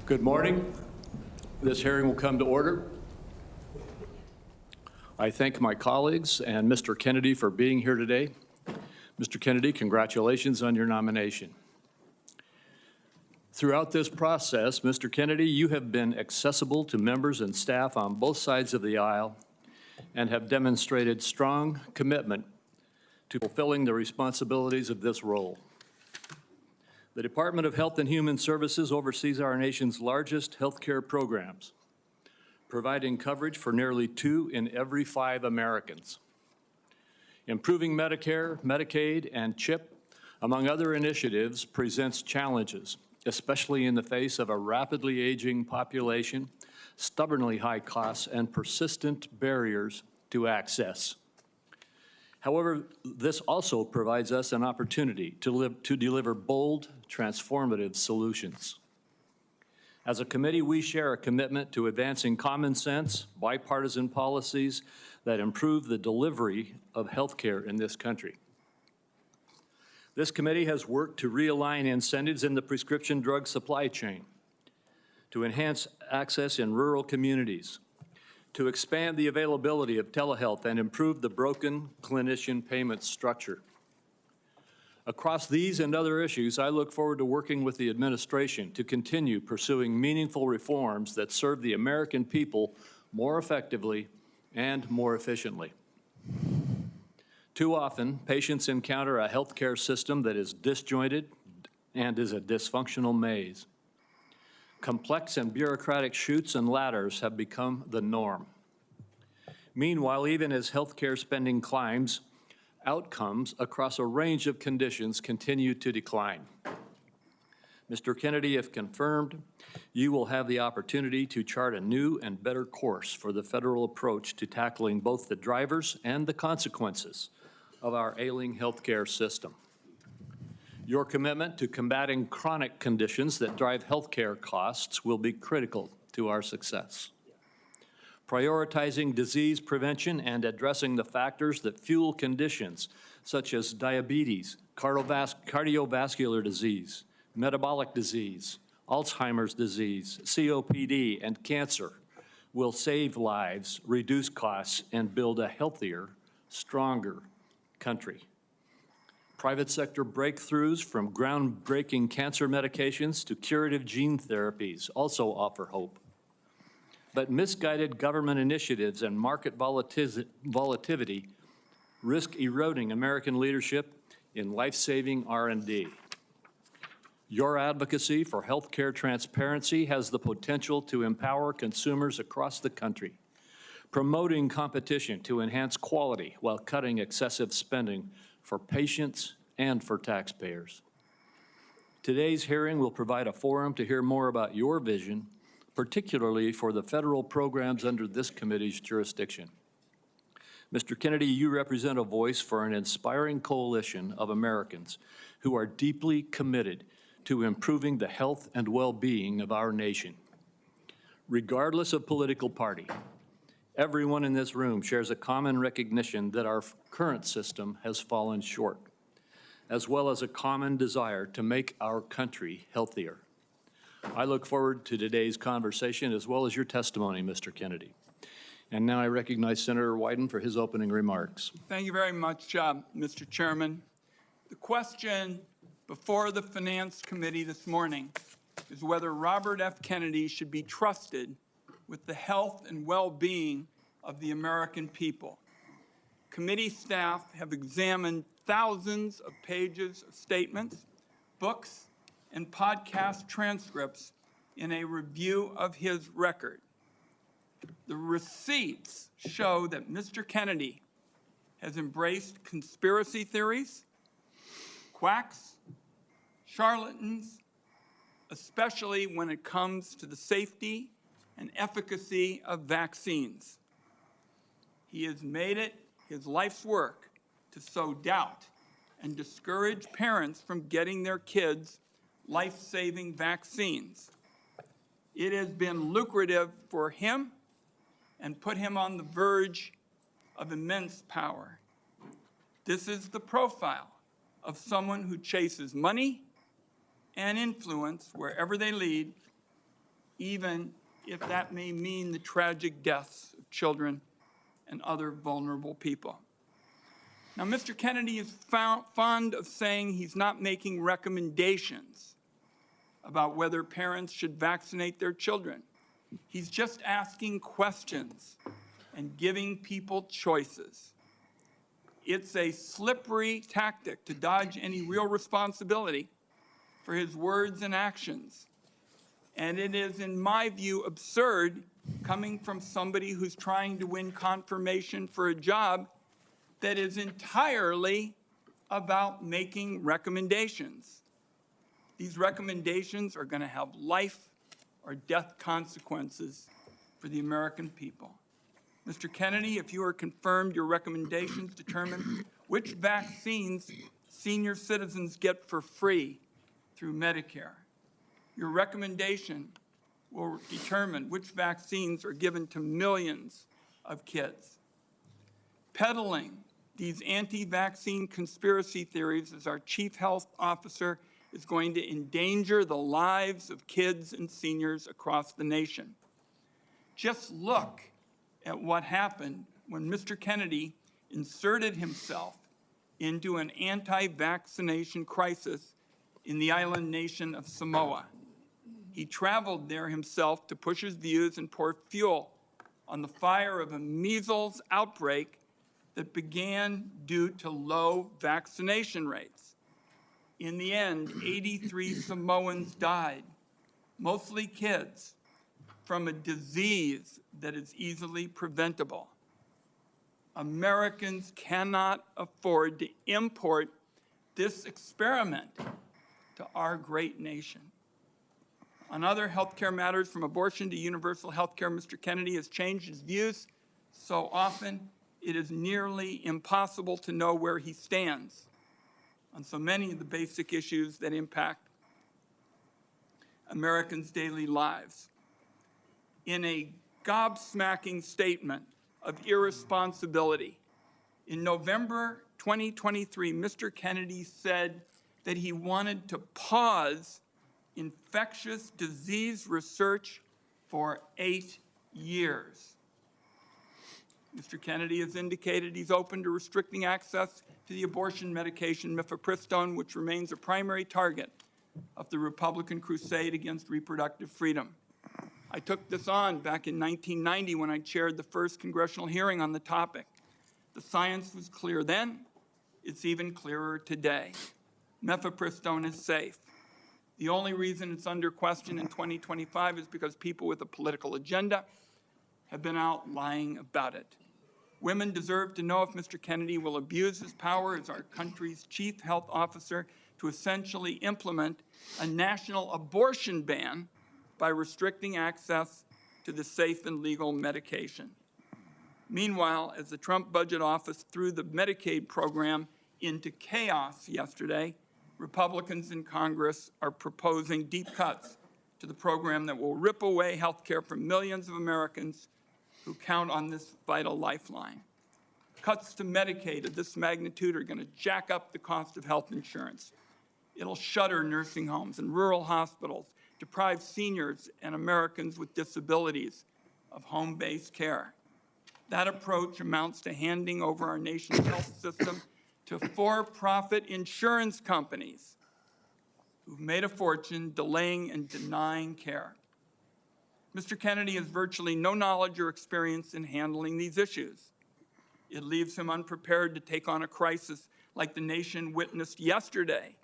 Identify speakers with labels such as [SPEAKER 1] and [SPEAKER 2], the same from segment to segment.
[SPEAKER 1] Good morning. This hearing will come to order. I thank my colleagues and Mr. Kennedy for being here today. Mr. Kennedy, congratulations on your nomination. Throughout this process, Mr. Kennedy, you have been accessible to members and staff on both sides of the aisle and have demonstrated strong commitment to fulfilling the responsibilities of this role. The Department of Health and Human Services oversees our nation's largest healthcare programs, providing coverage for nearly 2 in every 5 Americans. Improving Medicare, Medicaid, and CHIP, among other initiatives, presents challenges, especially in the face of a rapidly aging population, stubbornly high costs, and persistent barriers to access. However, this also provides us an opportunity to deliver bold, transformative solutions. As a committee, we share a commitment to advancing common sense, bipartisan policies that improve the delivery of health care in this country. This committee has worked to realign incentives in the prescription drug supply chain, to enhance access in rural communities, to expand the availability of telehealth and improve the broken clinician payment structure. Across these and other issues, I look forward to working with the administration to continue pursuing meaningful reforms that serve the American people more effectively and more efficiently. Too often, patients encounter a healthcare system that is disjointed and is a dysfunctional maze. Complex and bureaucratic chutes and ladders have become the norm. Meanwhile, even as healthcare spending climbs, outcomes across a range of conditions continue to decline. Mr. Kennedy, if confirmed, you will have the opportunity to chart a new and better course for the federal approach to tackling both the drivers and the consequences of our ailing healthcare system. Your commitment to combating chronic conditions that drive healthcare costs will be critical to our success. Prioritizing disease prevention and addressing the factors that fuel conditions such as diabetes, cardiovascular disease, metabolic disease, Alzheimer's disease, COPD, and cancer will save lives, reduce costs, and build a healthier, stronger country. Private sector breakthroughs from groundbreaking cancer medications to curative gene therapies also offer hope. But misguided government initiatives and market volatility risk eroding American leadership in life-saving R&D. Your advocacy for healthcare transparency has the potential to empower consumers across the country, promoting competition to enhance quality while cutting excessive spending for patients and for taxpayers. Today's hearing will provide a forum to hear more about your vision, particularly for the federal programs under this committee's jurisdiction. Mr. Kennedy, you represent a voice for an inspiring coalition of Americans who are deeply committed to improving the health and well-being of our nation. Regardless of political party, everyone in this room shares a common recognition that our current system has fallen short, as well as a common desire to make our country healthier. I look forward to today's conversation as well as your testimony, Mr. Kennedy. And now I recognize Senator Wyden for his opening remarks.
[SPEAKER 2] Thank you very much, Mr. Chairman. The question before the Finance Committee this morning is whether Robert F. Kennedy should be trusted with the health and well-being of the American people. Committee staff have examined thousands of pages of statements, books, and podcast transcripts in a review of his record. The receipts show that Mr. Kennedy has embraced conspiracy theories, quacks, charlatans, especially when it comes to the safety and efficacy of vaccines. He has made it his life's work to sow doubt and discourage parents from getting their kids life-saving vaccines. It has been lucrative for him and put him on the verge of immense power. This is the profile of someone who chases money and influence wherever they lead even if that may mean the tragic deaths of children and other vulnerable people. Now, Mr. Kennedy is fond of saying he's not making recommendations about whether parents should vaccinate their children. He's just asking questions and giving people choices. It's a slippery tactic to dodge any real responsibility for his words and actions. And it is, in my view, absurd coming from somebody who's trying to win confirmation for a job that is entirely about making recommendations. These recommendations are going to have life or death consequences for the American people. Mr. Kennedy, if you are confirmed, your recommendations determine which vaccines senior citizens get for free through Medicare. Your recommendation will determine which vaccines are given to millions of kids. Peddling these anti-vaccine conspiracy theories as our chief health officer is going to endanger the lives of kids and seniors across the nation. Just look at what happened when Mr. Kennedy inserted himself into an anti-vaccination crisis in the island nation of Samoa. He traveled there himself to push his views and pour fuel on the fire of a measles outbreak that began due to low vaccination rates. In the end, 83 Samoans died, mostly kids, from a disease that is easily preventable. Americans cannot afford to import this experiment to our great nation. On other healthcare matters, from abortion to universal healthcare, Mr. Kennedy has changed his views so often it is nearly impossible to know where he stands on so many of the basic issues that impact Americans' daily lives. In a gobsmacking statement of irresponsibility, in November 2023, Mr. Kennedy said that he wanted to pause infectious disease research for 8 years. Mr. Kennedy has indicated he's open to restricting access to the abortion medication mifepristone, which remains a primary target of the Republican crusade against reproductive freedom. I took this on back in 1990 when I chaired the first congressional hearing on the topic. The science was clear then. It's even clearer today. Mifepristone is safe. The only reason it's under question in 2025 is because people with a political agenda have been out lying about it. Women deserve to know if Mr. Kennedy will abuse his power as our country's chief health officer to essentially implement a national abortion ban by restricting access to the safe and legal medication. Meanwhile, as the Trump budget office threw the Medicaid program into chaos yesterday, Republicans in Congress are proposing deep cuts to the program that will rip away health care from millions of Americans who count on this vital lifeline. Cuts to Medicaid of this magnitude are going to jack up the cost of health insurance. It'll shutter nursing homes and rural hospitals, deprive seniors and Americans with disabilities of home-based care. That approach amounts to handing over our nation's health system to for-profit insurance companies who've made a fortune delaying and denying care. Mr. Kennedy has virtually no knowledge or experience in handling these issues. It leaves him unprepared to take on a crisis like the nation witnessed yesterday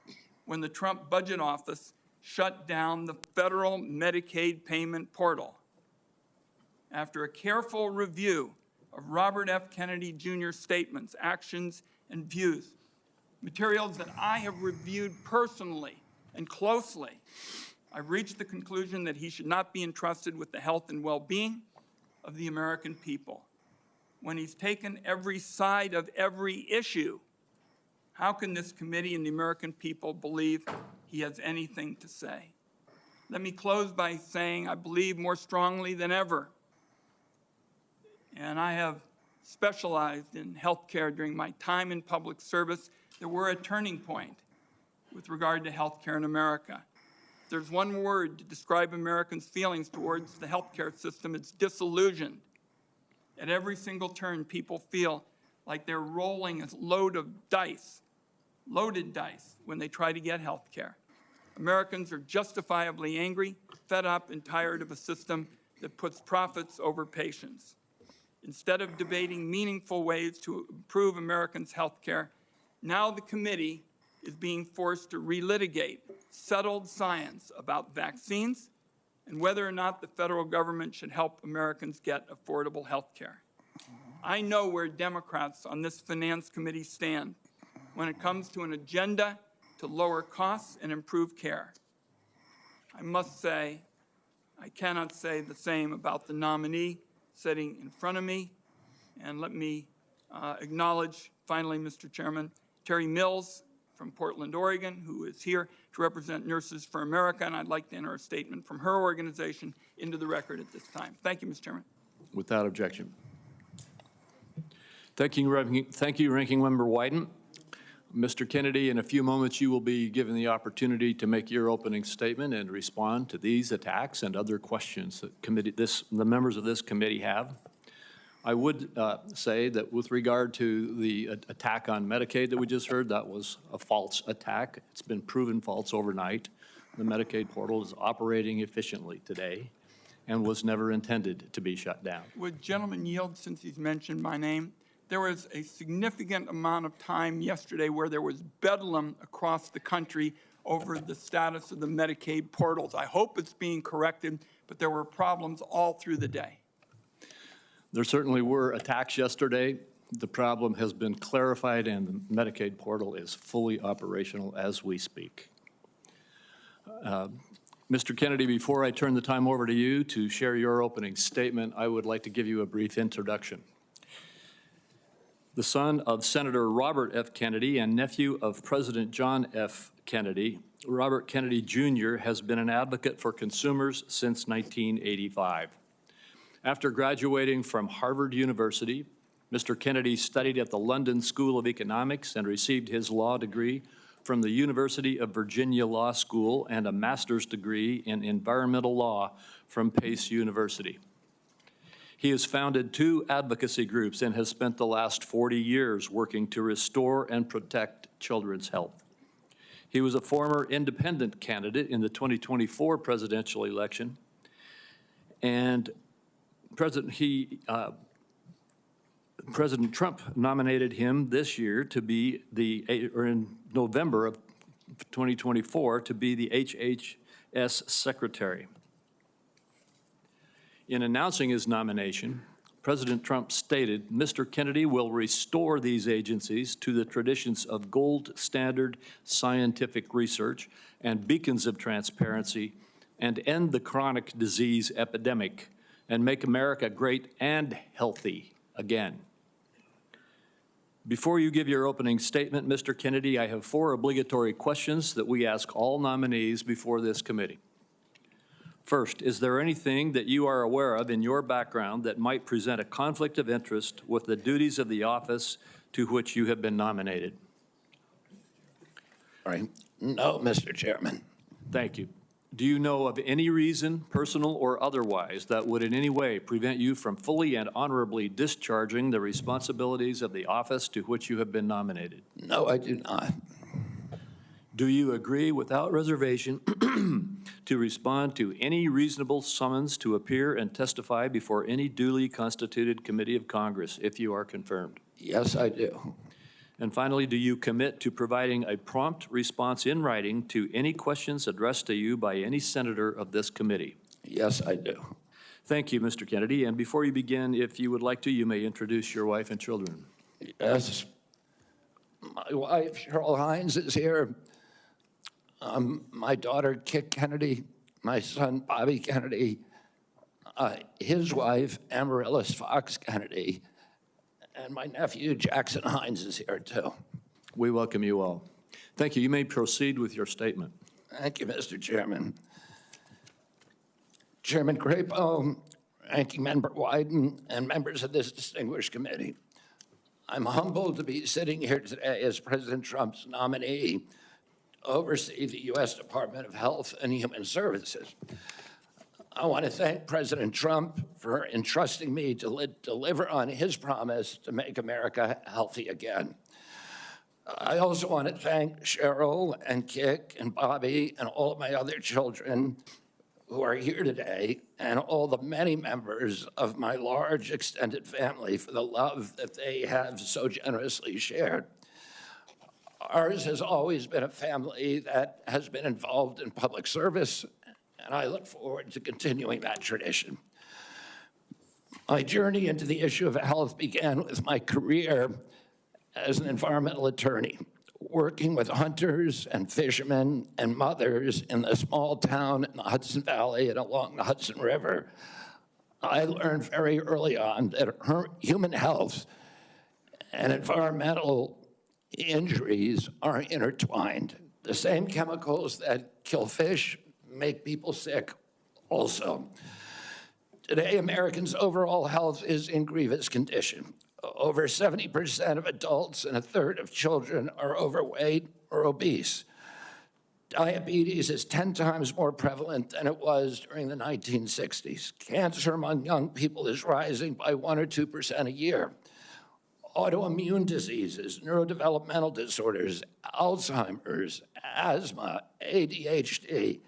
[SPEAKER 2] when the Trump budget office shut down the federal Medicaid payment portal. After a careful review of Robert F. Kennedy Jr.'s statements, actions, and views, materials that I have reviewed personally and closely, I've reached the conclusion that he should not be entrusted with the health and well-being of the American people. When he's taken every side of every issue, how can this committee and the American people believe he has anything to say? Let me close by saying I believe more strongly than ever, and I have specialized in healthcare during my time in public service, that we're at a turning point with regard to healthcare in America. there's one word to describe Americans' feelings towards the healthcare system, it's disillusioned. At every single turn, people feel like they're rolling a load of dice, loaded dice, when they try to get health care. Americans are justifiably angry, fed up, and tired of a system that puts profits over patients. Instead of debating meaningful ways to improve Americans' health care, now the committee is being forced to relitigate settled science about vaccines and whether or not the federal government should help Americans get affordable health care. I know where Democrats on this Finance Committee stand when it comes to an agenda to lower costs and improve care. I must say, I cannot say the same about the nominee sitting in front of me. And let me acknowledge, finally, Mr. Chairman, Terry Mills from Portland, Oregon, who is here to represent Nurses for America, and I'd like to enter a statement from her organization into the record at this time. Thank you, Mr. Chairman.
[SPEAKER 1] Without objection. Thank you, Ranking Member Wyden. Mr. Kennedy, in a few moments, you will be given the opportunity to make your opening statement and respond to these attacks and other questions that the members of this committee have. I would say that with regard to the attack on Medicaid that we just heard, that was a false attack. It's been proven false overnight. The Medicaid portal is operating efficiently today and was never intended to be shut down.
[SPEAKER 2] Would gentleman yield, since he's mentioned my name? There was a significant amount of time yesterday where there was bedlam across the country over the status of the Medicaid portals. I hope it's being corrected, but there were problems all through the day.
[SPEAKER 1] There certainly were attacks yesterday. The problem has been clarified and the Medicaid portal is fully operational as we speak. Mr. Kennedy, before I turn the time over to you to share your opening statement, I would like to give you a brief introduction. The son of Senator Robert F. Kennedy and nephew of President John F. Kennedy, Robert Kennedy Jr. has been an advocate for consumers since 1985. After graduating from Harvard University, Mr. Kennedy studied at the London School of Economics and received his law degree from the University of Virginia Law School and a master's degree in environmental law from Pace University. He has founded 2 advocacy groups and has spent the last 40 years working to restore and protect children's health. He was a former independent candidate in the 2024 presidential election, and President Trump nominated him this year to be in November of 2024 to be the HHS Secretary. In announcing his nomination, President Trump stated, "Mr. Kennedy will restore these agencies to the traditions of gold standard scientific research and beacons of transparency and end the chronic disease epidemic and make America great and healthy again." Before you give your opening statement, Mr. Kennedy, I have 4 obligatory questions that we ask all nominees before this committee. First, is there anything that you are aware of in your background that might present a conflict of interest with the duties of the office to which you have been nominated?
[SPEAKER 3] All right. No, Mr. Chairman.
[SPEAKER 1] Thank you. Do you know of any reason, personal or otherwise, that would in any way prevent you from fully and honorably discharging the responsibilities of the office to which you have been nominated?
[SPEAKER 3] No, I do not.
[SPEAKER 1] Do you agree without reservation to respond to any reasonable summons to appear and testify before any duly constituted committee of Congress if you are confirmed?
[SPEAKER 3] Yes, I do.
[SPEAKER 1] And finally, do you commit to providing a prompt response in writing to any questions addressed to you by any senator of this committee?
[SPEAKER 3] Yes, I do.
[SPEAKER 1] Thank you, Mr. Kennedy. And before you begin, if you would like to, you may introduce your wife and children.
[SPEAKER 3] Yes. My wife, Cheryl Hines, is here. My daughter, Kit Kennedy, my son, Bobby Kennedy, his wife, Amaryllis Fox Kennedy, and my nephew, Jackson Hines, is here, too.
[SPEAKER 1] We welcome you all. Thank you. You may proceed with your statement.
[SPEAKER 3] Thank you, Mr. Chairman. Chairman Crapo, Ranking Member Wyden, and members of this distinguished committee, I'm humbled to be sitting here today as President Trump's nominee oversee the U.S. Department of Health and Human Services. I want to thank President Trump for entrusting me to deliver on his promise to make America healthy again. I also want to thank Cheryl and Kik and Bobby and all of my other children who are here today, and all the many members of my large extended family for the love that they have so generously shared. Ours has always been a family that has been involved in public service, and I look forward to continuing that tradition. My journey into the issue of health began with my career as an environmental attorney, working with hunters and fishermen and mothers in the small town in the Hudson Valley and along the Hudson River. I learned very early on that human health and environmental injuries are intertwined. The same chemicals that kill fish make people sick also. Today, Americans' overall health is in grievous condition. Over 70% of adults and a third of children are overweight or obese. Diabetes is 10 times more prevalent than it was during the 1960s. Cancer among young people is rising by 1 or 2% a year. Autoimmune diseases, neurodevelopmental disorders, Alzheimer's, asthma, ADHD,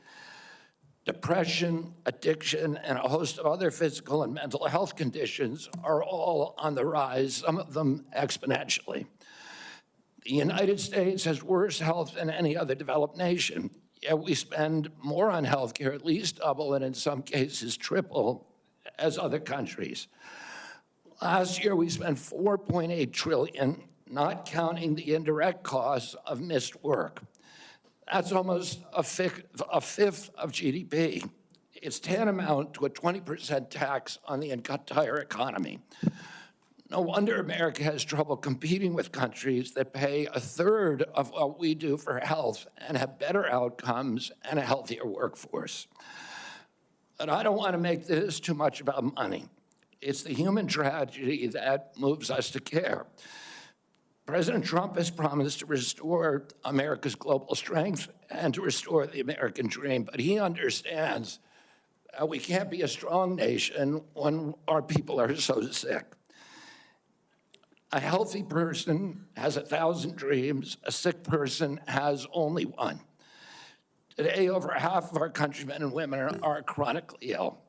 [SPEAKER 3] depression, addiction, and a host of other physical and mental health conditions are all on the rise, some of them exponentially. The United States has worse health than any other developed nation, yet we spend more on health care, at least double, and in some cases triple, as other countries. Last year, we spent $4.8 trillion, not counting the indirect costs of missed work. That's almost a fifth of GDP. It's tantamount to a 20% tax on the entire economy. No wonder America has trouble competing with countries that pay a third of what we do for health and have better outcomes and a healthier workforce. But I don't want to make this too much about money. It's the human tragedy that moves us to care. President Trump has promised to restore America's global strength and to restore the American dream, but he understands we can't be a strong nation when our people are so sick. A healthy person has 1,000 dreams. A sick person has only one. Today, over half of our countrymen and women are chronically ill.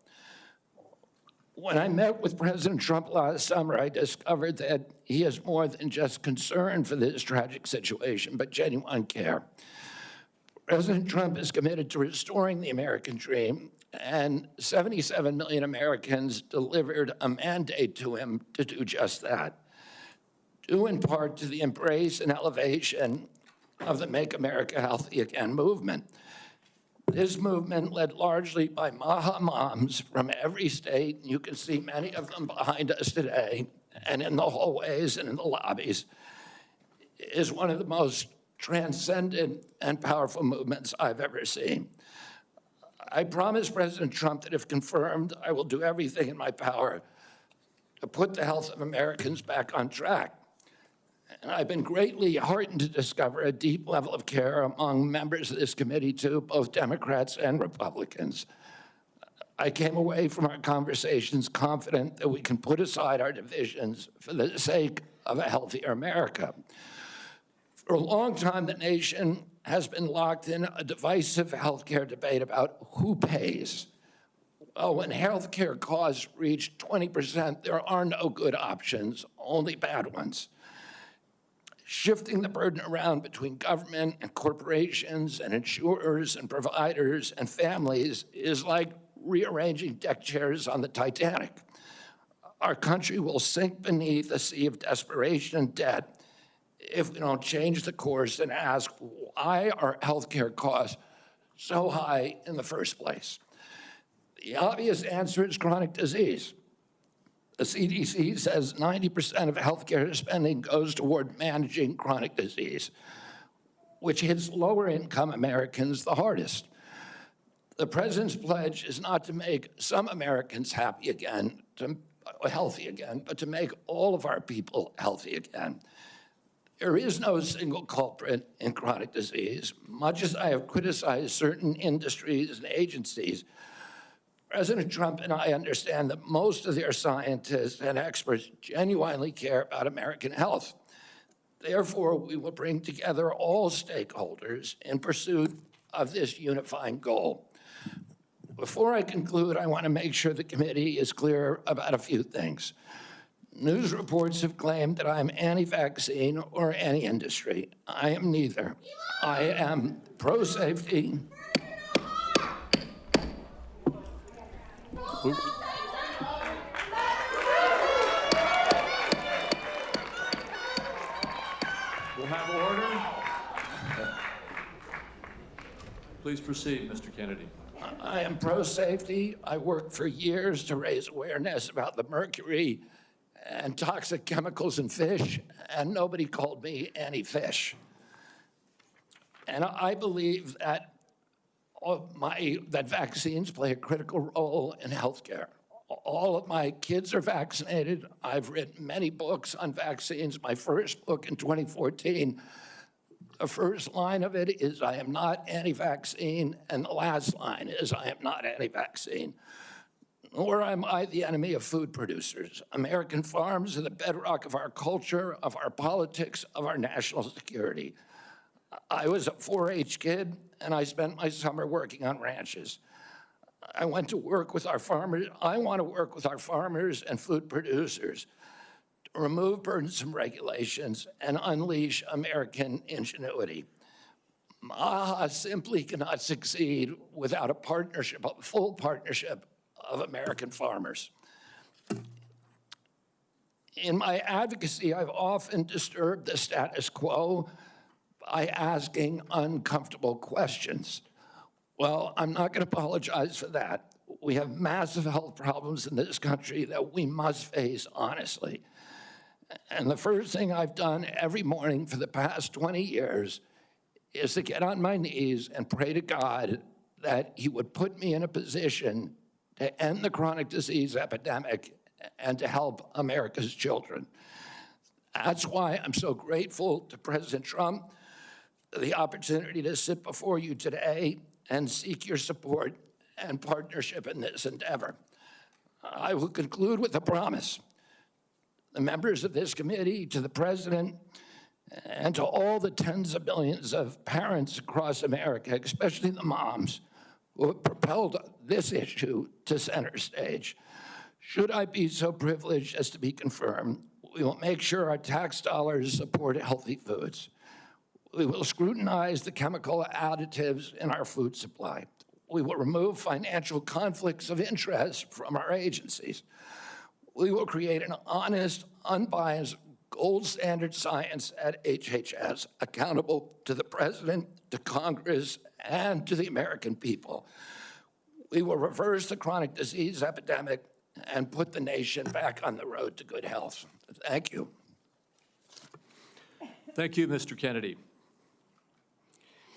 [SPEAKER 3] When I met with President Trump last summer, I discovered that he has more than just concern for this tragic situation, but genuine care. President Trump is committed to restoring the American dream, and 77 million Americans delivered a mandate to him to do just that, due in part to the embrace and elevation of the Make America Healthy Again movement. This movement, led largely by Maha moms from every state, and you can see many of them behind us today, and in the hallways and in the lobbies, is one of the most transcendent and powerful movements I've ever seen. I promise President Trump that if confirmed, I will do everything in my power to put the health of Americans back on track. And I've been greatly heartened to discover a deep level of care among members of this committee, too, both Democrats and Republicans. I came away from our conversations confident that we can put aside our divisions for the sake of a healthier America. For a long time, the nation has been locked in a divisive healthcare debate about who pays. Well, when healthcare costs reach 20%, there are no good options, only bad ones. Shifting the burden around between government and corporations and insurers and providers and families is like rearranging deck chairs on the Titanic. Our country will sink beneath a sea of desperation and debt if we don't change the course and ask, why are healthcare costs so high in the first place? The obvious answer is chronic disease. The CDC says 90% of healthcare spending goes toward managing chronic disease, which hits lower-income Americans the hardest. The president's pledge is not to make some Americans healthy again, but to make all of our people healthy again. There is no single culprit in chronic disease. Much as I have criticized certain industries and agencies, President Trump and I understand that most of their scientists and experts genuinely care about American health. Therefore, we will bring together all stakeholders in pursuit of this unifying goal. Before I conclude, I want to make sure the committee is clear about a few things. News reports have claimed that I'm anti-vaccine or anti-industry. I am neither. I am pro-safety.
[SPEAKER 1] We'll have order. Please proceed, Mr. Kennedy.
[SPEAKER 3] I am pro-safety. I worked for years to raise awareness about the mercury and toxic chemicals in fish, and nobody called me anti-fish. And I believe that that vaccines play a critical role in healthcare. All of my kids are vaccinated. I've written many books on vaccines. My first book in 2014, the first line of it is, I am not anti-vaccine, and the last line is, I am not anti-vaccine. Nor am I the enemy of food producers. American farms are the bedrock of our culture, of our politics, of our national security. I was a 4-H kid, and I spent my summer working on ranches. I went to work with our farmers. I want to work with our farmers and food producers to remove burdensome regulations and unleash American ingenuity. MAHA simply cannot succeed without a partnership, a full partnership of American farmers. In my advocacy, I've often disturbed the status quo by asking uncomfortable questions. Well, I'm not going to apologize for that. We have massive health problems in this country that we must face honestly. And the first thing I've done every morning for the past 20 years is to get on my knees and pray to God that he would put me in a position to end the chronic disease epidemic and to help America's children. That's why I'm so grateful to President Trump for the opportunity to sit before you today and seek your support and partnership in this endeavor. I will conclude with a promise. The members of this committee, to the President, and to all the tens of millions of parents across America, especially the moms, who have propelled this issue to center stage. Should I be so privileged as to be confirmed, we will make sure our tax dollars support healthy foods. We will scrutinize the chemical additives in our food supply. We will remove financial conflicts of interest from our agencies. We will create an honest, unbiased, gold standard science at HHS, accountable to the President, to Congress, and to the American people. We will reverse the chronic disease epidemic and put the nation back on the road to good health. Thank you.
[SPEAKER 1] Thank you, Mr. Kennedy.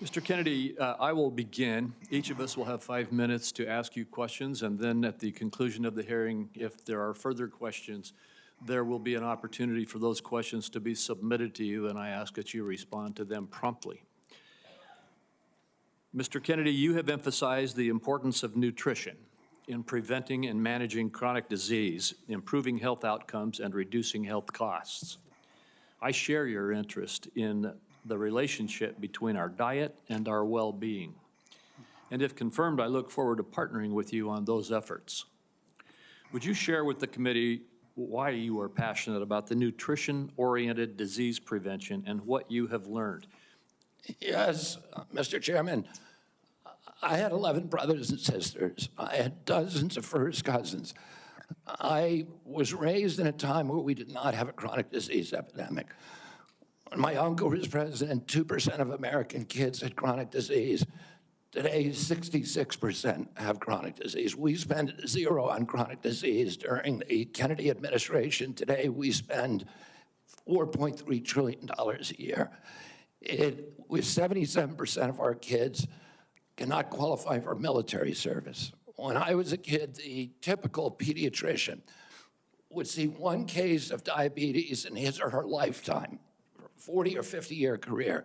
[SPEAKER 1] Mr. Kennedy, I will begin. Each of us will have 5 minutes to ask you questions, and then at the conclusion of the hearing, if there are further questions, there will be an opportunity for those questions to be submitted to you, and I ask that you respond to them promptly. Mr. Kennedy, you have emphasized the importance of nutrition in preventing and managing chronic disease, improving health outcomes, and reducing health costs. I share your interest in the relationship between our diet and our well-being. And if confirmed, I look forward to partnering with you on those efforts. Would you share with the committee why you are passionate about the nutrition-oriented disease prevention and what you have learned?
[SPEAKER 3] Yes, Mr. Chairman. I had 11 brothers and sisters. I had dozens of first cousins. I was raised in a time where we did not have a chronic disease epidemic. When my uncle was president, 2% of American kids had chronic disease. Today, 66% have chronic disease. We spend zero on chronic disease during the Kennedy administration. Today, we spend $4.3 trillion a year. With 77% of our kids cannot qualify for military service. When I was a kid, the typical pediatrician would see one case of diabetes in his or her lifetime. 40 or 50-year career.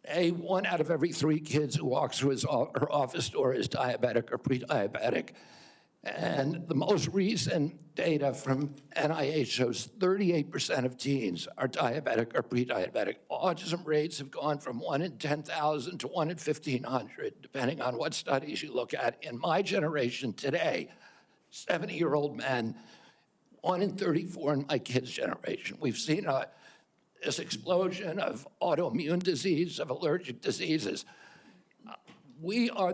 [SPEAKER 3] Today, 1 out of every 3 kids who walks through her office door is diabetic or pre-diabetic. And the most recent data from NIH shows 38% of teens are diabetic or pre-diabetic. Autism rates have gone from 1 in 10,000 to 1 in 1,500, depending on what studies you look at. In my generation today, 70-year-old men, 1 in 34 in my kids' generation. We've seen this explosion of autoimmune disease, of allergic diseases.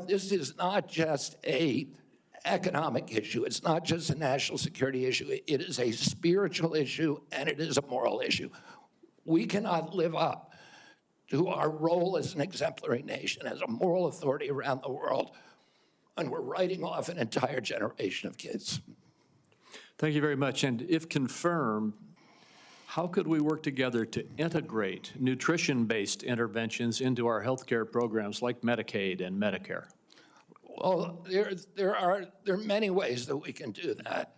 [SPEAKER 3] This is not just a economic issue. It's not just a national security issue. It is a spiritual issue, and it is a moral issue. We cannot live up to our role as an exemplary nation, as a moral authority around the world, and we're writing off an entire generation of kids.
[SPEAKER 1] Thank you very much. And if confirmed, how could we work together to integrate nutrition-based interventions into our healthcare programs like Medicaid and Medicare?
[SPEAKER 3] Well, there are many ways that we can do that.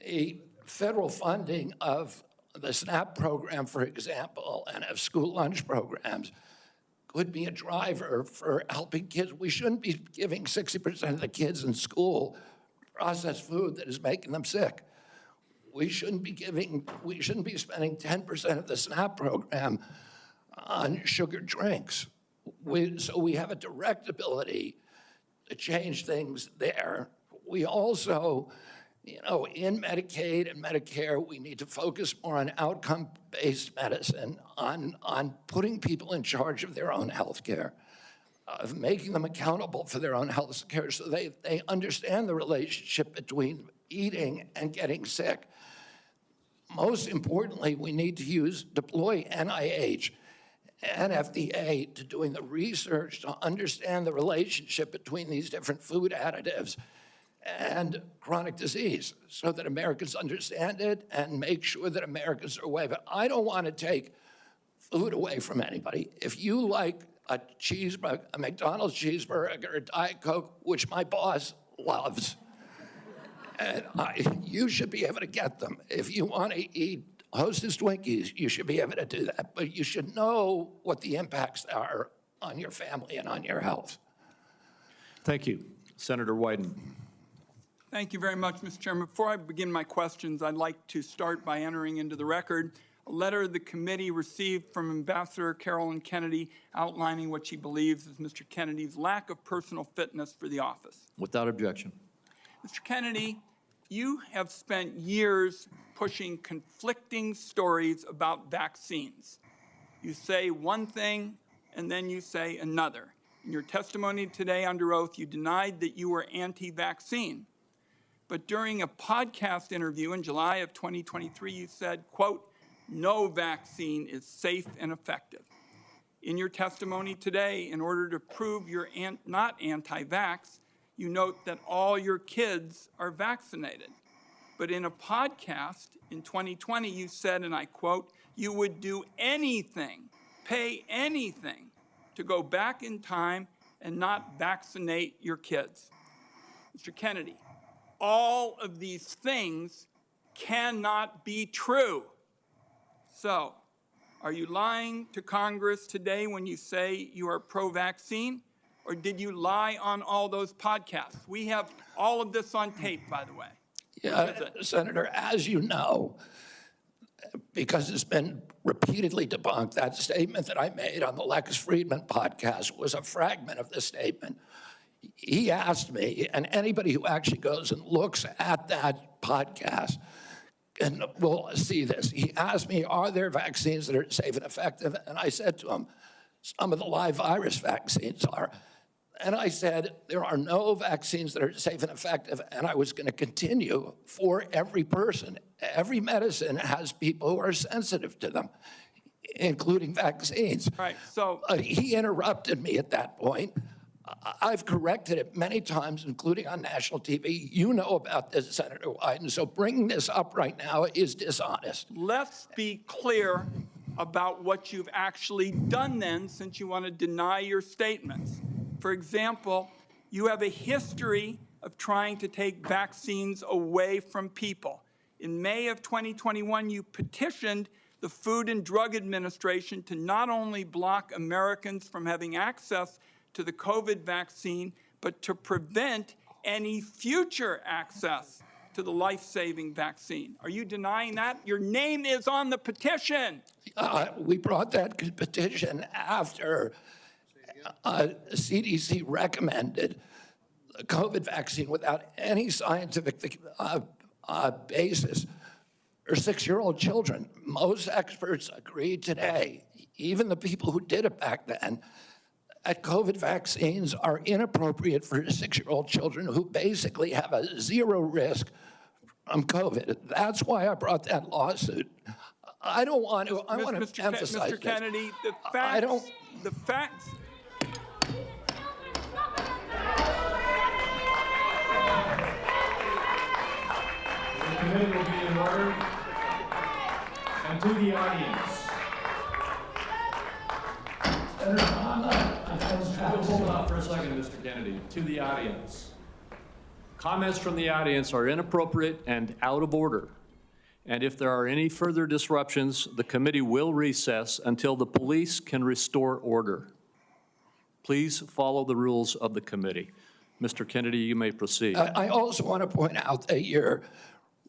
[SPEAKER 3] The federal funding of the SNAP program, for example, and of school lunch programs could be a driver for helping kids. We shouldn't be giving 60% of the kids in school processed food that is making them sick. We shouldn't be spending 10% of the SNAP program on sugared drinks. So we have a direct ability to change things there. We also, in Medicaid and Medicare, we need to focus more on outcome-based medicine, on putting people in charge of their own health care, of making them accountable for their own health care so they understand the relationship between eating and getting sick. Most importantly, we need to deploy NIH and FDA to doing the research to understand the relationship between these different food additives and chronic disease so that Americans understand it and make sure that Americans are aware. But I don't want to take food away from anybody. If you like a cheeseburger, a McDonald's cheeseburger, a Diet Coke, which my boss loves, and you should be able to get them. If you want to eat Hostess Twinkies, you should be able to do that, but you should know what the impacts are on your family and on your health.
[SPEAKER 1] Thank you. Senator Wyden.
[SPEAKER 2] Thank you very much, Mr. Chairman. Before I begin my questions, I'd like to start by entering into the record a letter the committee received from Ambassador Carolyn Kennedy outlining what she believes is Mr. Kennedy's lack of personal fitness for the office.
[SPEAKER 1] Without objection.
[SPEAKER 2] Mr. Kennedy, you have spent years pushing conflicting stories about vaccines. You say one thing, and then you say another. In your testimony today under oath, you denied that you were anti-vaccine. But during a podcast interview in July of 2023, you said, quote, "No vaccine is safe and effective." In your testimony today, in order to prove you're not anti-vax, you note that all your kids are vaccinated. But in a podcast in 2020, you said, and I quote, "You would do anything, pay anything to go back in time and not vaccinate your kids." Mr. Kennedy, all of these things cannot be true. So, are you lying to Congress today when you say you are pro-vaccine? Or did you lie on all those podcasts? We have all of this on tape, by the way.
[SPEAKER 3] Yeah, Senator, as you know, because it's been repeatedly debunked, that statement that I made on the Lex Friedman podcast was a fragment of the statement. He asked me, and anybody who actually goes and looks at that podcast and will see this, he asked me, are there vaccines that are safe and effective? And I said to him, some of the live virus vaccines are. And I said, there are no vaccines that are safe and effective, and I was going to continue for every person. Every medicine has people who are sensitive to them, including vaccines.
[SPEAKER 2] Right, so
[SPEAKER 3] he interrupted me at that point. I've corrected it many times, including on national TV. You know about this, Senator Wyden, so bringing this up right now is dishonest.
[SPEAKER 2] let's be clear about what you've actually done then, since you want to deny your statements. For example, you have a history of trying to take vaccines away from people. In May of 2021, you petitioned the Food and Drug Administration to not only block Americans from having access to the COVID vaccine, but to prevent any future access to the life-saving vaccine. Are you denying that? Your name is on the petition.
[SPEAKER 3] We brought that petition after CDC recommended the COVID vaccine without any scientific basis for 6-year-old children. Most experts agree today, even the people who did it back then, that COVID vaccines are inappropriate for 6-year-old children who basically have a zero risk from COVID. That's why I brought that lawsuit. I don't want to, I want to emphasize
[SPEAKER 2] Mr. Kennedy, the facts, the facts.
[SPEAKER 4] The committee will be in order. And to the audience.
[SPEAKER 1] Hold on for a second, Mr. Kennedy. To the audience. Comments from the audience are inappropriate and out of order. And if there are any further disruptions, the committee will recess until the police can restore order. Please follow the rules of the committee. Mr. Kennedy, you may proceed.
[SPEAKER 3] I also want to point out that your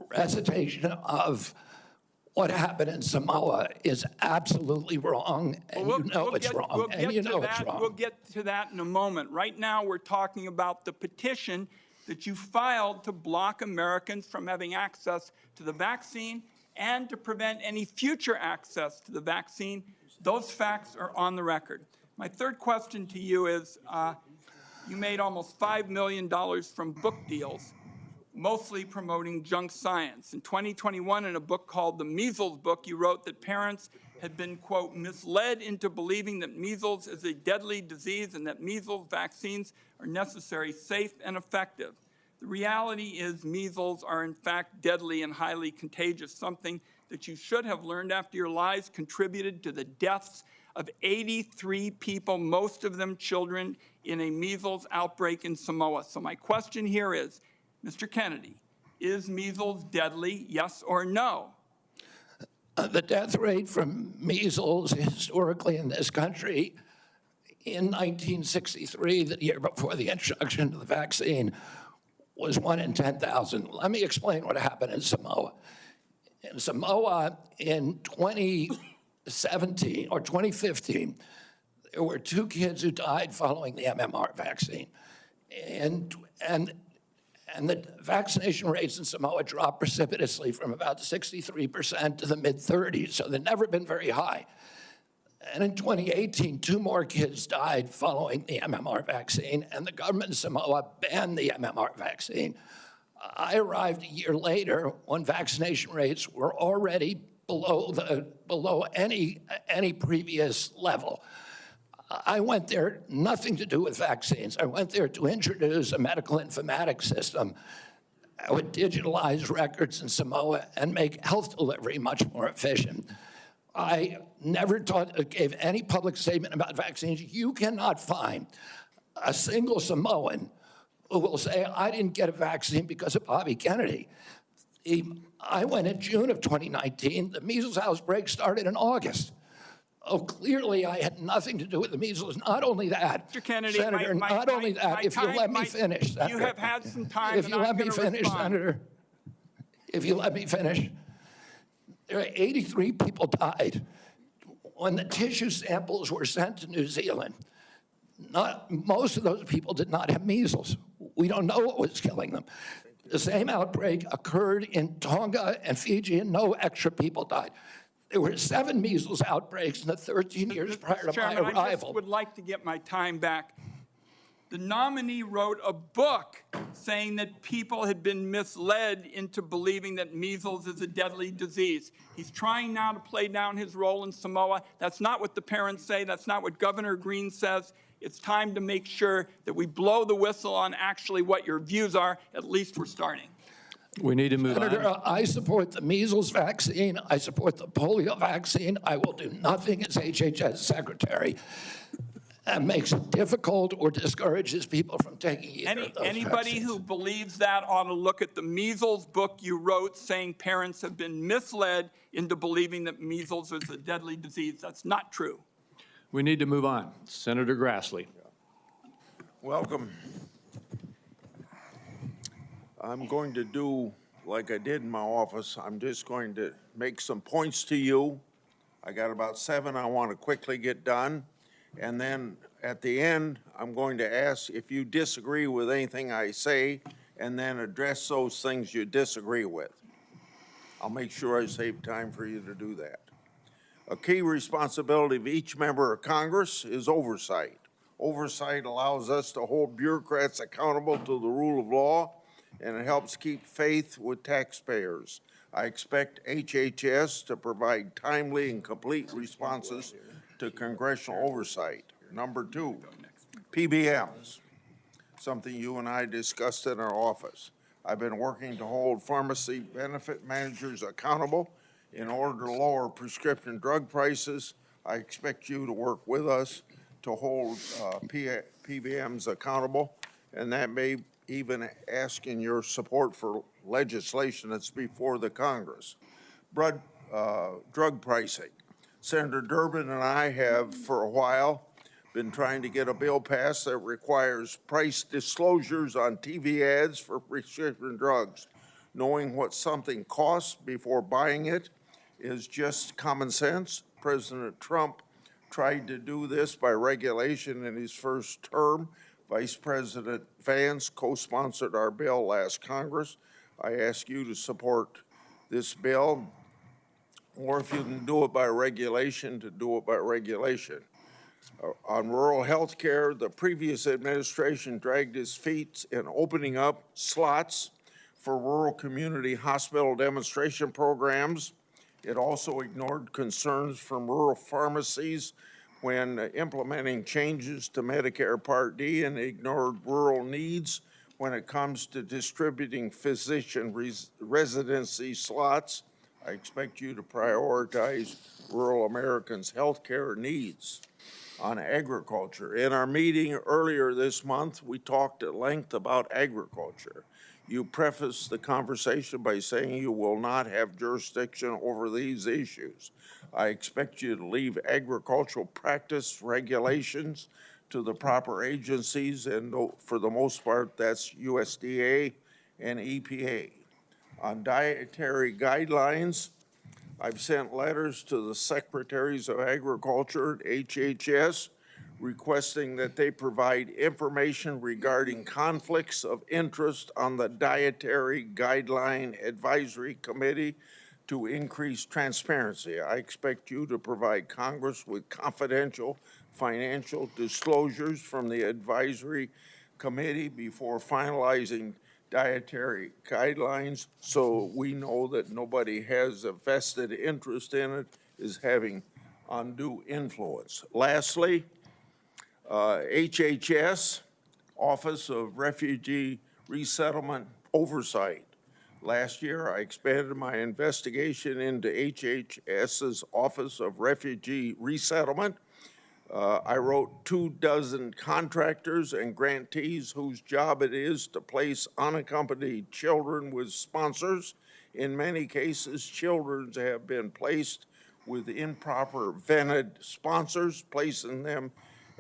[SPEAKER 3] recitation of what happened in Samoa is absolutely wrong, and you know it's wrong, and you know it's wrong.
[SPEAKER 2] We'll get to that in a moment. Right now, we're talking about the petition that you filed to block Americans from having access to the vaccine and to prevent any future access to the vaccine. Those facts are on the record. My third question to you is, you made almost $5 million from book deals, mostly promoting junk science. In 2021, in a book called The Measles Book, you wrote that parents had been, quote, misled into believing that measles is a deadly disease and that measles vaccines are necessary, safe, and effective. The reality is measles are in fact deadly and highly contagious, something that you should have learned after your lies contributed to the deaths of 83 people, most of them children, in a measles outbreak in Samoa. So my question here is, Mr. Kennedy, is measles deadly, yes or no?
[SPEAKER 3] The death rate from measles historically in this country in 1963, the year before the introduction of the vaccine, was 1 in 10,000. Let me explain what happened in Samoa. In Samoa in 2017 or 2015, there were 2 kids who died following the MMR vaccine. And the vaccination rates in Samoa dropped precipitously from about 63% to the mid-30s, so they've never been very high. And in 2018, 2 more kids died following the MMR vaccine, and the government of Samoa banned the MMR vaccine. I arrived a year later when vaccination rates were already below any previous level. I went there, nothing to do with vaccines. I went there to introduce a medical informatics system that would digitalize records in Samoa and make health delivery much more efficient. I never gave any public statement about vaccines. You cannot find a single Samoan who will say, I didn't get a vaccine because of Bobby Kennedy. I went in June of 2019. The measles outbreak started in August. Oh, clearly I had nothing to do with the measles. Not only that,
[SPEAKER 2] Mr. Kennedy,
[SPEAKER 3] Senator, not only that, if you let me finish, Senator.
[SPEAKER 2] You have had some time,
[SPEAKER 3] if you let me finish, Senator, if you let me finish, there are 83 people died. When the tissue samples were sent to New Zealand, most of those people did not have measles. We don't know what was killing them. The same outbreak occurred in Tonga and Fiji, and no extra people died. There were 7 measles outbreaks in the 13 years prior to my arrival.
[SPEAKER 2] I just would like to get my time back. The nominee wrote a book saying that people had been misled into believing that measles is a deadly disease. He's trying now to play down his role in Samoa. That's not what the parents say. That's not what Governor Green says. It's time to make sure that we blow the whistle on actually what your views are. At least we're starting.
[SPEAKER 1] We need to move
[SPEAKER 3] Senator,
[SPEAKER 1] on.
[SPEAKER 3] I support the measles vaccine. I support the polio vaccine. I will do nothing as HHS Secretary makes it difficult or discourages people from taking either of those
[SPEAKER 2] Anybody
[SPEAKER 3] vaccines.
[SPEAKER 2] who believes that ought to look at the measles book you wrote saying parents have been misled into believing that measles is a deadly disease. That's not true.
[SPEAKER 1] We need to move on. Senator Grassley.
[SPEAKER 5] Welcome. I'm going to do like I did in my office. I'm just going to make some points to you. I got about 7 I want to quickly get done. And then at the end, I'm going to ask if you disagree with anything I say and then address those things you disagree with. I'll make sure I save time for you to do that. A key responsibility of each member of Congress is oversight. Oversight allows us to hold bureaucrats accountable to the rule of law, and it helps keep faith with taxpayers. I expect HHS to provide timely and complete responses to congressional oversight. Number 2, PBMs, something you and I discussed in our office. I've been working to hold pharmacy benefit managers accountable in order to lower prescription drug prices. I expect you to work with us to hold PBMs accountable, and that may even asking your support for legislation that's before the Congress. Drug pricing. Senator Durbin and I have, for a while, been trying to get a bill passed that requires price disclosures on TV ads for prescription drugs. Knowing what something costs before buying it is just common sense. President Trump tried to do this by regulation in his first term. Vice President Vance co-sponsored our bill last Congress. I ask you to support this bill, or if you can do it by regulation, to do it by regulation. On rural health care, the previous administration dragged its feet in opening up slots for rural community hospital demonstration programs. It also ignored concerns from rural pharmacies when implementing changes to Medicare Part D, and ignored rural needs when it comes to distributing physician residency slots. I expect you to prioritize rural Americans' health care needs. On agriculture, in our meeting earlier this month, we talked at length about agriculture. You prefaced the conversation by saying you will not have jurisdiction over these issues. I expect you to leave agricultural practice regulations to the proper agencies, and for the most part, that's USDA and EPA. On dietary guidelines, I've sent letters to the Secretaries of Agriculture at HHS requesting that they provide information regarding conflicts of interest on the Dietary Guideline Advisory Committee to increase transparency. I expect you to provide Congress with confidential financial disclosures from the advisory committee before finalizing dietary guidelines, so we know that nobody has a vested interest in it, is having undue influence. Lastly, HHS, Office of Refugee Resettlement Oversight. Last year, I expanded my investigation into HHS's Office of Refugee Resettlement. I wrote 24 contractors and grantees whose job it is to place unaccompanied children with sponsors. In many cases, children have been placed with improper vetted sponsors, placing them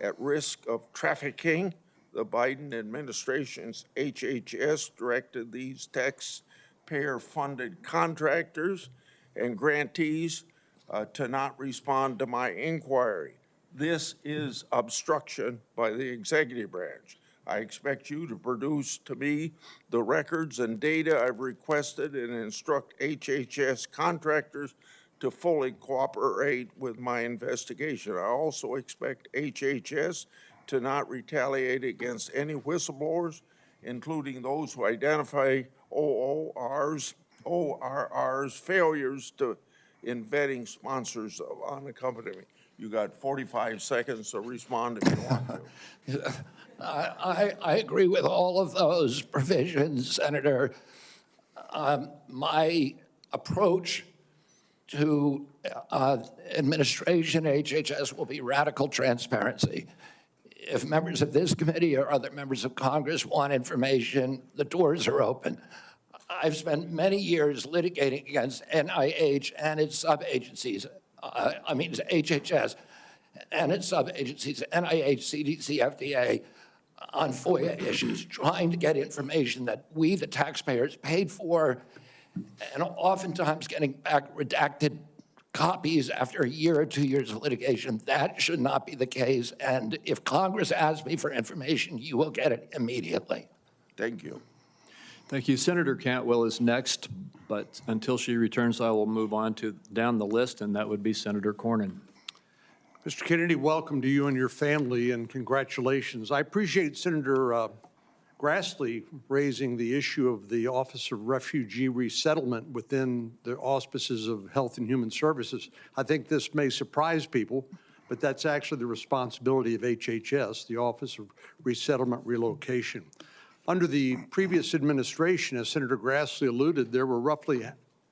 [SPEAKER 5] at risk of trafficking. The Biden administration's HHS directed these taxpayer-funded contractors and grantees to not respond to my inquiry. This is obstruction by the executive branch. I expect you to produce to me the records and data I've requested and instruct HHS contractors to fully cooperate with my investigation. I also expect HHS to not retaliate against any whistleblowers, including those who identify ORR's failures in vetting sponsors of unaccompanied. You got 45 seconds to respond if you want to.
[SPEAKER 3] I agree with all of those provisions, Senator. My approach to administration HHS will be radical transparency. if members of this committee or other members of Congress want information, the doors are open. I've spent many years litigating against NIH and its sub-agencies, it's HHS and its sub-agencies, NIH, CDC, FDA, on FOIA issues, trying to get information that we, the taxpayers, paid for, and oftentimes getting back redacted copies after a year or 2 years of litigation. That should not be the case. And if Congress asks me for information, you will get it immediately.
[SPEAKER 5] Thank you.
[SPEAKER 1] Thank you. Senator Cantwell is next, but until she returns, I will move on to down the list, and that would be Senator Cornyn.
[SPEAKER 6] Mr. Kennedy, welcome to you and your family, and congratulations. I appreciate Senator Grassley raising the issue of the Office of Refugee Resettlement within the auspices of Health and Human Services. I think this may surprise people, but that's actually the responsibility of HHS, the Office of Resettlement Relocation. Under the previous administration, as Senator Grassley alluded, there were roughly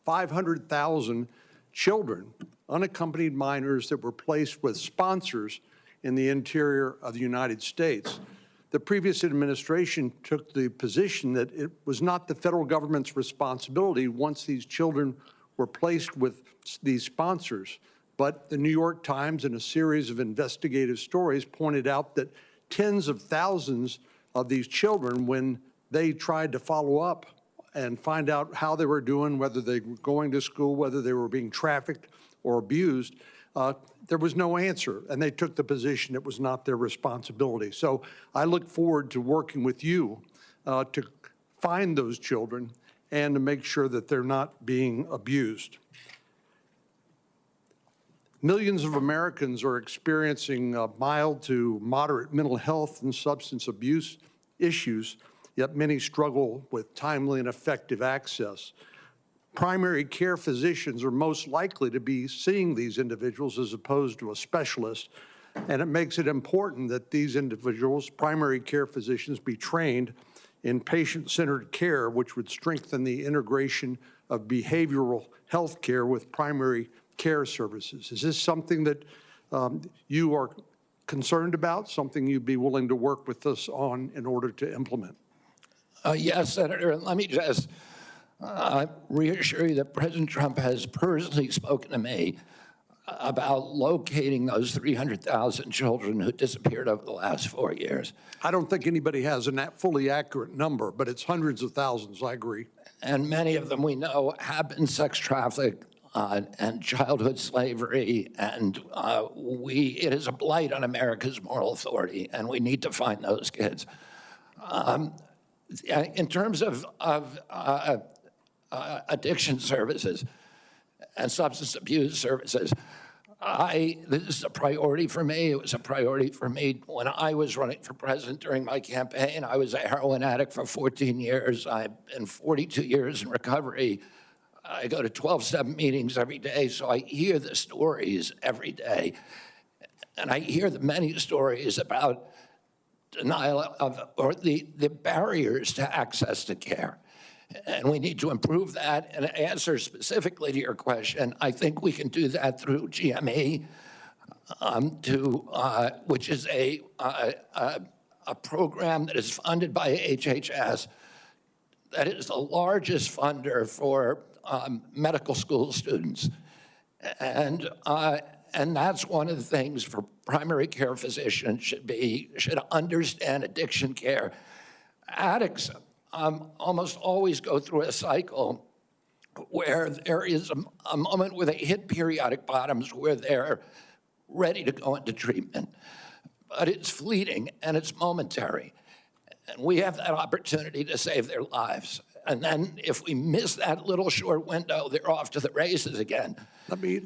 [SPEAKER 6] 500,000 children, unaccompanied minors, that were placed with sponsors in the interior of the United States. The previous administration took the position that it was not the federal government's responsibility once these children were placed with these sponsors. But the New York Times, in a series of investigative stories, pointed out that tens of thousands of these children, when they tried to follow up and find out how they were doing, whether they were going to school, whether they were being trafficked or abused, there was no answer, and they took the position it was not their responsibility. So I look forward to working with you to find those children and to make sure that they're not being abused. Millions of Americans are experiencing mild to moderate mental health and substance abuse issues, yet many struggle with timely and effective access. Primary care physicians are most likely to be seeing these individuals as opposed to a specialist, and it makes it important that these individuals, primary care physicians, be trained in patient-centered care, which would strengthen the integration of behavioral health care with primary care services. Is this something that you are concerned about, something you'd be willing to work with us on in order to implement?
[SPEAKER 3] Yes, Senator, and let me just reassure you that President Trump has personally spoken to me about locating those 300,000 children who disappeared over the last 4 years.
[SPEAKER 6] I don't think anybody has a fully accurate number, but it's hundreds of thousands, I agree.
[SPEAKER 3] And many of them we know have been sex trafficked and childhood slavery, and it is a blight on America's moral authority, and we need to find those kids. In terms of addiction services and substance abuse services, this is a priority for me. It was a priority for me when I was running for president during my campaign. I was a heroin addict for 14 years. I've been 42 years in recovery. I go to 12-step meetings every day, so I hear the stories every day. And I hear the many stories about denial of, or the barriers to access to care. And we need to improve that. And to answer specifically to your question, I think we can do that through GME, which is a program that is funded by HHS, that is the largest funder for medical school students. And that's one of the things for primary care physicians should understand addiction care. Addicts almost always go through a cycle where there is a moment where they hit periodic bottoms where they're ready to go into treatment. But it's fleeting and it's momentary. And we have that opportunity to save their lives. And then if we miss that little short window, they're off to the races again. I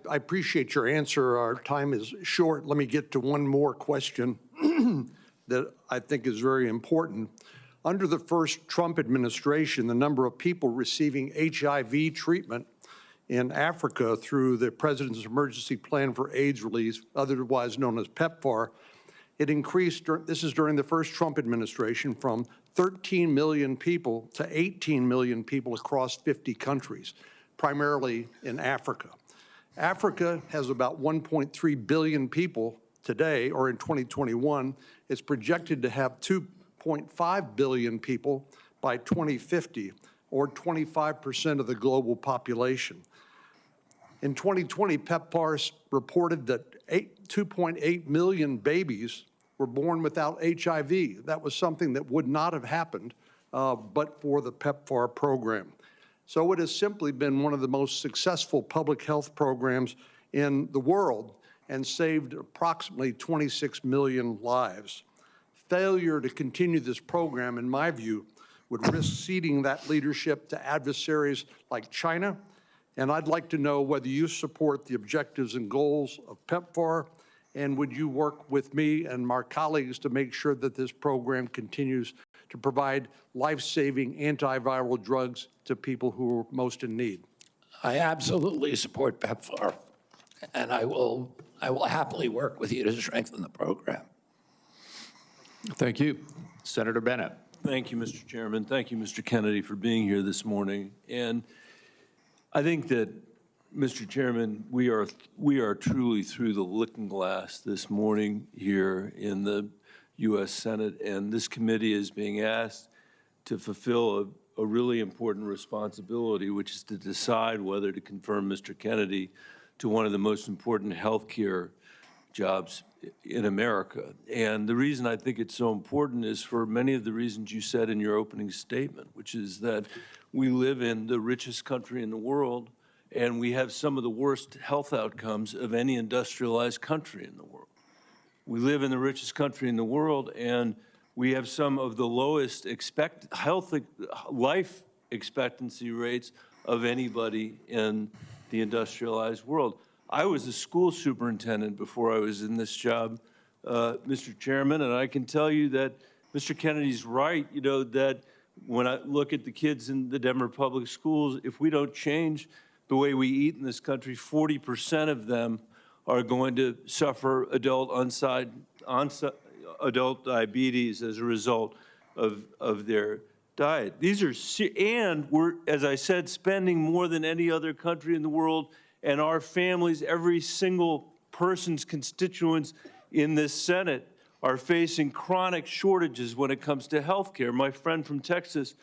[SPEAKER 3] appreciate your answer. Our time is short. Let me get to one more question that I think is very important. Under the first Trump administration, the number of people receiving HIV treatment in Africa through the President's Emergency Plan for AIDS Relief, otherwise known as PEPFAR, it increased, this is during the first Trump administration, from 13 million people to 18 million people across 50 countries, primarily in Africa. Africa has about 1.3 billion people
[SPEAKER 6] today, or in 2021, it's projected to have 2.5 billion people by 2050, or 25% of the global population. In 2020, PEPFAR reported that 2.8 million babies were born without HIV. That was something that would not have happened but for the PEPFAR program. So it has simply been one of the most successful public health programs in the world and saved approximately 26 million lives. Failure to continue this program, in my view, would risk ceding that leadership to adversaries like China. And I'd like to know whether you support the objectives and goals of PEPFAR, and would you work with me and my colleagues to make sure that this program continues to provide life-saving antiviral drugs to people who are most in need?
[SPEAKER 3] I absolutely support PEPFAR, and I will happily work with you to strengthen the program.
[SPEAKER 7] Thank you. Senator Bennett.
[SPEAKER 8] Thank you, Mr. Chairman. Thank you, Mr. Kennedy, for being here this morning. And I think that, Mr. Chairman, we are truly through the looking glass this morning here in the U.S. Senate, and this committee is being asked to fulfill a really important responsibility, which is to decide whether to confirm Mr. Kennedy to one of the most important health care jobs in America. And the reason I think it's so important is for many of the reasons you said in your opening statement, which is that we live in the richest country in the world, and we have some of the worst health outcomes of any industrialized country in the world. We live in the richest country in the world, and we have some of the lowest life expectancy rates of anybody in the industrialized world. I was a school superintendent before I was in this job, Mr. Chairman, and I can tell you that Mr. Kennedy's right, you know, that when I look at the kids in the Denver public schools, if we don't change the way we eat in this country, 40% of them are going to suffer adult diabetes as a result of their diet. These are, and we're, as I said, spending more than any other country in the world, and our families, every single person's constituents in this Senate are facing chronic shortages when it comes to health care. My friend from Texas,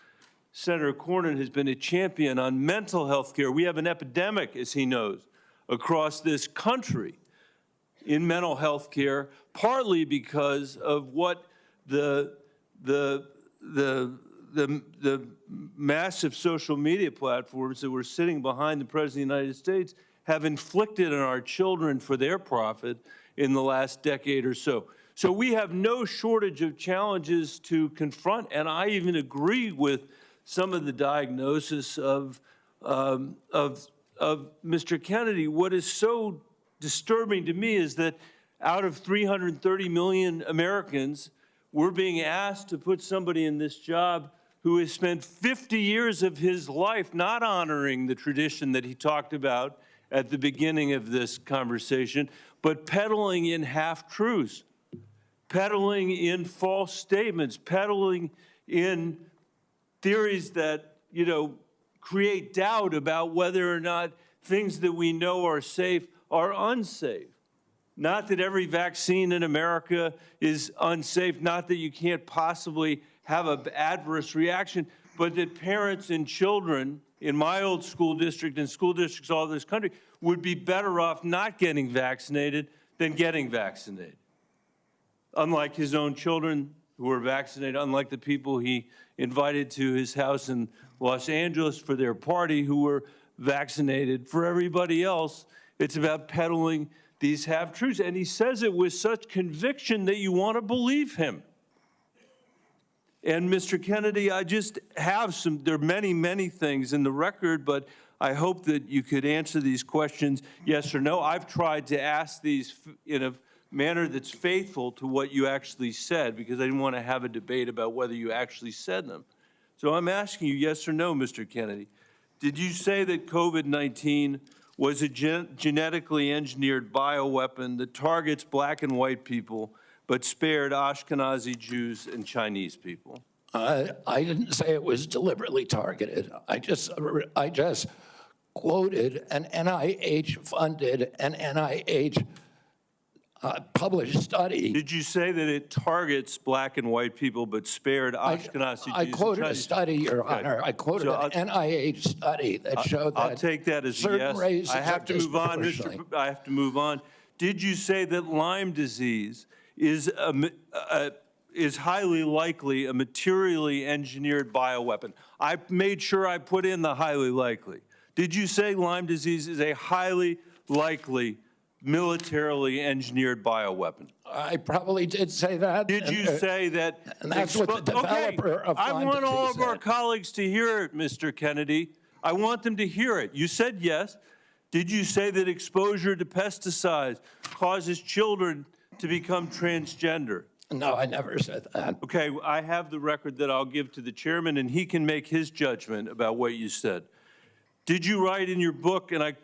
[SPEAKER 8] Senator Cornyn, has been a champion on mental health care. We have an epidemic, as he knows, across this country in mental health care, partly because of what the massive social media platforms that were sitting behind the President of the United States have inflicted on our children for their profit in the last decade or so. So we have no shortage of challenges to confront, and I even agree with some of the diagnosis of Mr. Kennedy. What is so disturbing to me is that out of 330 million Americans, we're being asked to put somebody in this job who has spent 50 years of his life not honoring the tradition that he talked about at the beginning of this conversation, but peddling in half-truths, peddling in false statements, peddling in theories that, you know, create doubt about whether or not things that we know are safe are unsafe. Not that every vaccine in America is unsafe, not that you can't possibly have an adverse reaction, but that parents and children in my old school district and school districts all over this country would be better off not getting vaccinated than getting vaccinated. Unlike his own children who were vaccinated, unlike the people he invited to his house in Los Angeles for their party who were vaccinated. For everybody else, it's about peddling these half-truths. And he says it with such conviction that you want to believe him. And Mr. Kennedy, I just have there are many, many things in the record, but I hope that you could answer these questions yes or no. I've tried to ask these in a manner that's faithful to what you actually said, because I didn't want to have a debate about whether you actually said them. So I'm asking you yes or no, Mr. Kennedy. Did you say that COVID-19 was a genetically engineered bioweapon that targets black and white people, but spared Ashkenazi Jews and Chinese people?
[SPEAKER 3] I didn't say it was deliberately targeted. I just quoted an NIH-funded and NIH published study.
[SPEAKER 8] Did you say that it targets black and white people but spared Ashkenazi Jews?
[SPEAKER 3] I quoted a
[SPEAKER 8] Chinese?
[SPEAKER 3] study, Your
[SPEAKER 8] Okay.
[SPEAKER 3] Honor. I quoted
[SPEAKER 8] So
[SPEAKER 3] an NIH study that showed that
[SPEAKER 8] I'll take that as a
[SPEAKER 3] certain
[SPEAKER 8] yes.
[SPEAKER 3] races
[SPEAKER 8] I have
[SPEAKER 3] are
[SPEAKER 8] to move on,
[SPEAKER 3] disproportionately-
[SPEAKER 8] I have to move on. Did you say that Lyme disease is highly likely a materially engineered bioweapon? I made sure I put in the highly likely. Did you say Lyme disease is a highly likely militarily engineered bioweapon?
[SPEAKER 3] I probably did say that.
[SPEAKER 8] Did you say that?
[SPEAKER 3] And that's what the developer of
[SPEAKER 8] I
[SPEAKER 3] Lyme
[SPEAKER 8] want all
[SPEAKER 3] disease
[SPEAKER 8] of our
[SPEAKER 3] said.
[SPEAKER 8] colleagues to hear it, Mr. Kennedy. I want them to hear it. You said yes. Did you say that exposure to pesticides causes children to become transgender?
[SPEAKER 3] No, I never said that.
[SPEAKER 8] Okay, I have the record that I'll give to the chairman, and he can make his judgment about what you said. Did you write in your book, and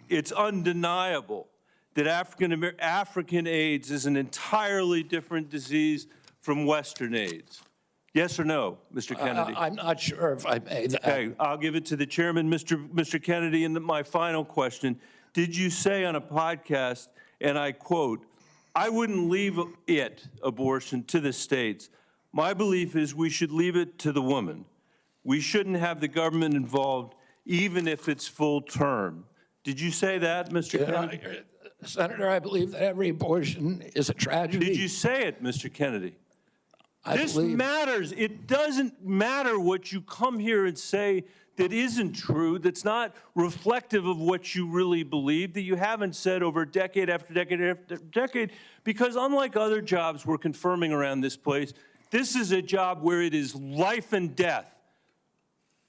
[SPEAKER 8] it's undeniable, that African AIDS is an entirely different disease from Western AIDS? Yes or no, Mr. Kennedy?
[SPEAKER 3] I'm not sure if I made that.
[SPEAKER 8] Okay, I'll give it to the chairman, Mr. Kennedy. And my final question, did you say on a podcast, and I quote, "I wouldn't leave abortion, to the states. My belief is we should leave it to the woman. We shouldn't have the government involved, even if it's full term." Did you say that, Mr. Kennedy?
[SPEAKER 3] Senator, I believe that every abortion is a tragedy.
[SPEAKER 8] Did you say it, Mr. Kennedy? This
[SPEAKER 3] believe-
[SPEAKER 8] matters. It doesn't matter what you come here and say that isn't true, that's not reflective of what you really believe, that you haven't said over decade after decade after decade, because unlike other jobs we're confirming around this place, this is a job where it is life and death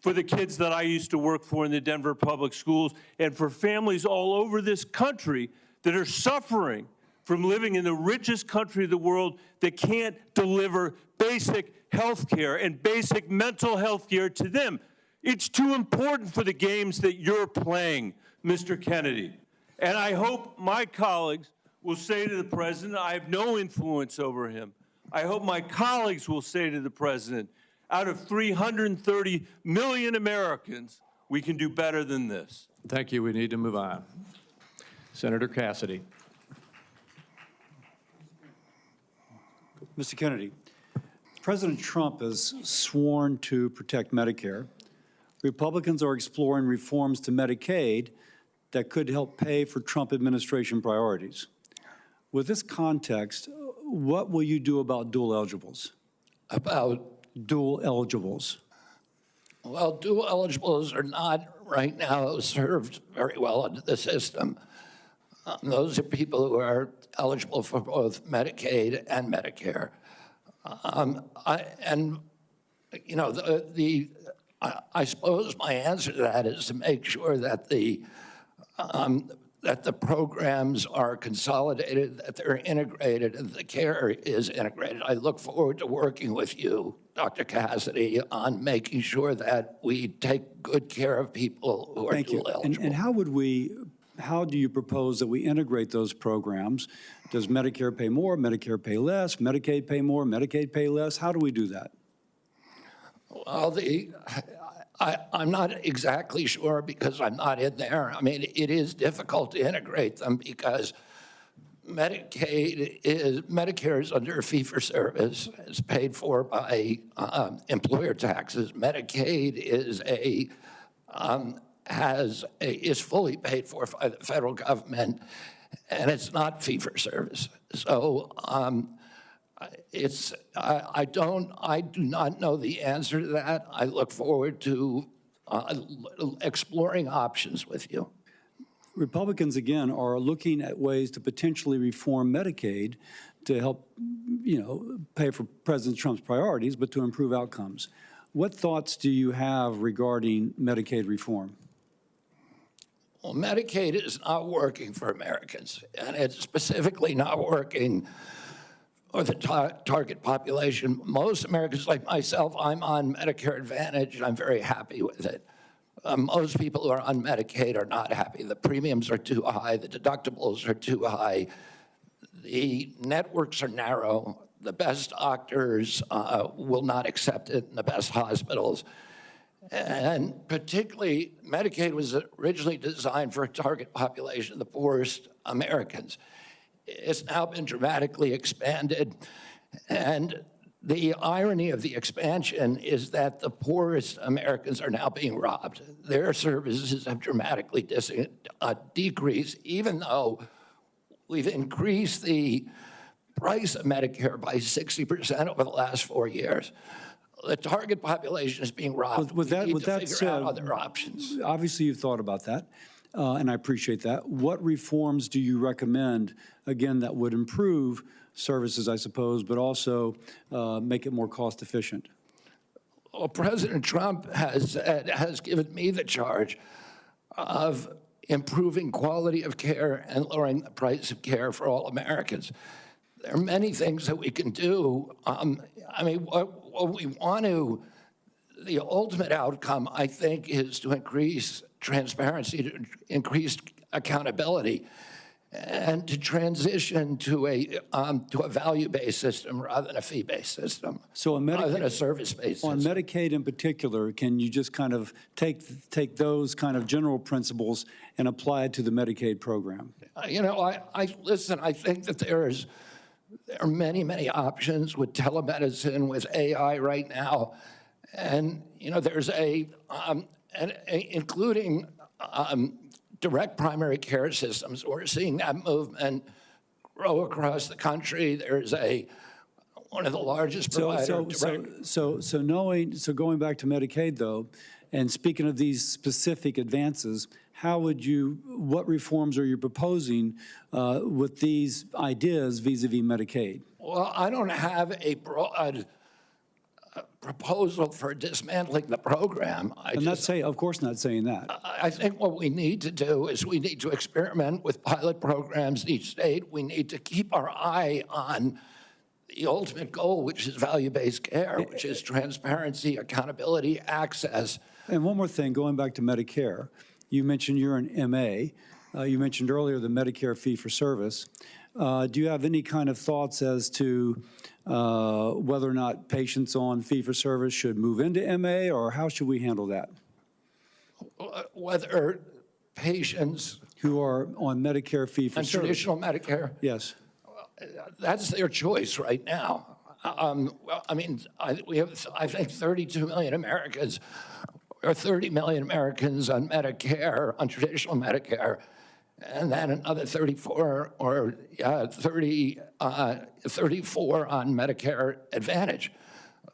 [SPEAKER 8] for the kids that I used to work for in the Denver public schools and for families all over this country that are suffering from living in the richest country of the world that can't deliver basic health care and basic mental health care to them. It's too important for the games that you're playing, Mr. Kennedy. And I hope my colleagues will say to the president, I have no influence over him. I hope my colleagues will say to the president, out of 330 million Americans, we can do better than this.
[SPEAKER 7] Thank you. We need to move on. Senator Cassidy.
[SPEAKER 9] Mr. Kennedy, President Trump has sworn to protect Medicare. Republicans are exploring reforms to Medicaid that could help pay for Trump administration priorities. With this context, what will you do about dual eligibles?
[SPEAKER 3] About,
[SPEAKER 9] Dual eligibles.
[SPEAKER 3] well, dual eligibles are not right now served very well under the system. Those are people who are eligible for both Medicaid and Medicare. I suppose my answer to that is to make sure that the programs are consolidated, that they're integrated, and the care is integrated. I look forward to working with you, Dr. Cassidy, on making sure that we take good care of people who are
[SPEAKER 9] Thank you.
[SPEAKER 3] dual eligible.
[SPEAKER 9] And how do you propose that we integrate those programs? Does Medicare pay more, Medicare pay less, Medicaid pay more, Medicaid pay less? How do we do that?
[SPEAKER 3] Well, I'm not exactly sure because I'm not in there. I mean, it is difficult to integrate them because Medicare is under fee-for-service. It's paid for by employer taxes. Medicaid is fully paid for by the federal government, and it's not fee-for-service. So I do not know the answer to that. I look forward to exploring options with you.
[SPEAKER 9] Republicans, again, are looking at ways to potentially reform Medicaid to help, pay for President Trump's priorities, but to improve outcomes. What thoughts do you have regarding Medicaid reform?
[SPEAKER 3] Well, Medicaid is not working for Americans, and it's specifically not working for the target population. Most Americans, like myself, I'm on Medicare Advantage, and I'm very happy with it. Most people who are on Medicaid are not happy. The premiums are too high. The deductibles are too high. The networks are narrow. The best doctors will not accept it in the best hospitals. And particularly, Medicaid was originally designed for a target population of the poorest Americans. it's now been dramatically expanded. And the irony of the expansion is that the poorest Americans are now being robbed. Their services have dramatically decreased, even though we've increased the price of Medicare by 60% over the last 4 years. The target population is being robbed.
[SPEAKER 9] With that
[SPEAKER 3] figure
[SPEAKER 9] said,
[SPEAKER 3] out other options.
[SPEAKER 9] Obviously, you've thought about that, and I appreciate that. What reforms do you recommend, again, that would improve services, I suppose, but also make it more cost efficient?
[SPEAKER 3] Well, President Trump has given me the charge of improving quality of care and lowering the price of care for all Americans. There are many things that we can do. I mean, what we want to, the ultimate outcome, I think, is to increase transparency, to increase accountability, and to transition to a value-based system rather than a fee-based system,
[SPEAKER 9] So
[SPEAKER 3] rather than a service-based system.
[SPEAKER 9] On Medicaid in particular, can you just kind of take those kind of general principles and apply it to the Medicaid program?
[SPEAKER 3] You know, listen, I think that there are many, many options with telemedicine, with AI right now. And, you know, there's including direct primary care systems. We're seeing that movement grow across the country. There's one of the largest providers.
[SPEAKER 9] So going back to Medicaid though, and speaking of these specific advances, what reforms are you proposing with these ideas vis-a-vis Medicaid?
[SPEAKER 3] Well, I don't have a broad proposal for dismantling the program.
[SPEAKER 9] Of course not saying that.
[SPEAKER 3] I think what we need to do is we need to experiment with pilot programs in each state. We need to keep our eye on the ultimate goal, which is value-based care, which is transparency, accountability, access.
[SPEAKER 9] And one more thing, going back to Medicare, you mentioned you're an MA. You mentioned earlier the Medicare fee-for-service. Do you have any kind of thoughts as to whether or not patients on fee-for-service should move into MA, or how should we handle that?
[SPEAKER 3] Whether patients
[SPEAKER 9] who are on Medicare fee-for-service.
[SPEAKER 3] And traditional Medicare?
[SPEAKER 9] Yes.
[SPEAKER 3] That's their choice right now. I mean, we have, I think, 32 million Americans, or 30 million Americans on Medicare, on traditional Medicare, and then another 34 on Medicare Advantage,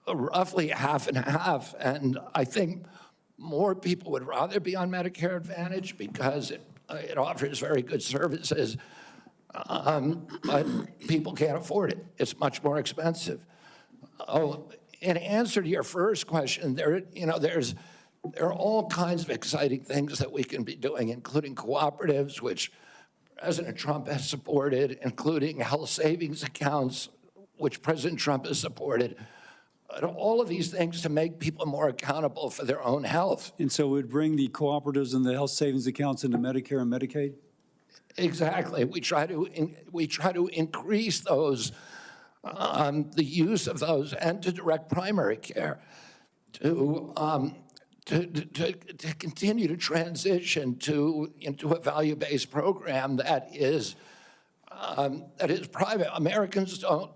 [SPEAKER 3] roughly half and half. And I think more people would rather be on Medicare Advantage because it offers very good services, but people can't afford it. It's much more expensive. In answer to your first question, there are all kinds of exciting things that we can be doing, including cooperatives, which President Trump has supported, including health savings accounts, which President Trump has supported. All of these things to make people more accountable for their own health.
[SPEAKER 9] And so we'd bring the cooperatives and the health savings accounts into Medicare and Medicaid?
[SPEAKER 3] Exactly. We try to increase those, the use of those, and to direct primary care, to continue to transition into a value-based program that is private. Americans don't,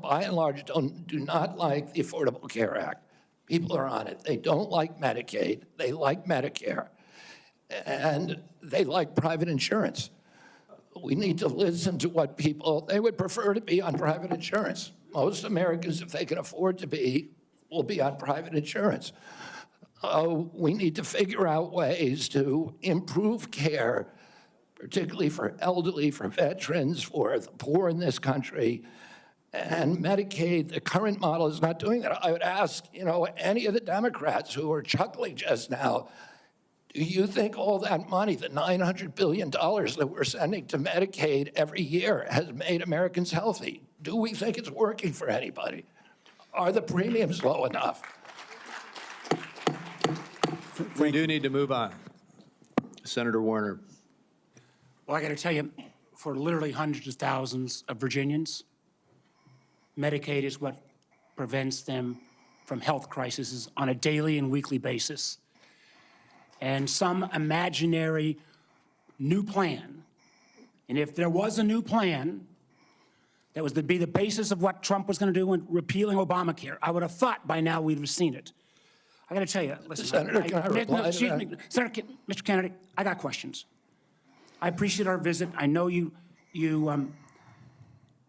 [SPEAKER 3] by and large, do not like the Affordable Care Act. People are on it. They don't like Medicaid. They like Medicare. And they like private insurance. We need to listen to what they would prefer to be on private insurance. Most Americans, if they can afford to be, will be on private insurance. We need to figure out ways to improve care, particularly for elderly, for veterans, for the poor in this country. And Medicaid, the current model is not doing that. I would ask, any of the Democrats who are chuckling just now, do you think all that money, the $900 billion that we're sending to Medicaid every year, has made Americans healthy? Do we think it's working for anybody? Are the premiums low enough?
[SPEAKER 7] We do need to move on. Senator Warner.
[SPEAKER 10] Well, I got to tell you, for literally hundreds of thousands of Virginians, Medicaid is what prevents them from health crises on a daily and weekly basis. And some imaginary new plan And if there was a new plan that was to be the basis of what Trump was going to do in repealing Obamacare, I would have thought by now we'd have seen it. I got to tell you, listen.
[SPEAKER 3] Senator, can I reply to that?
[SPEAKER 10] Senator, Mr. Kennedy, I got questions. I appreciate our visit. I know you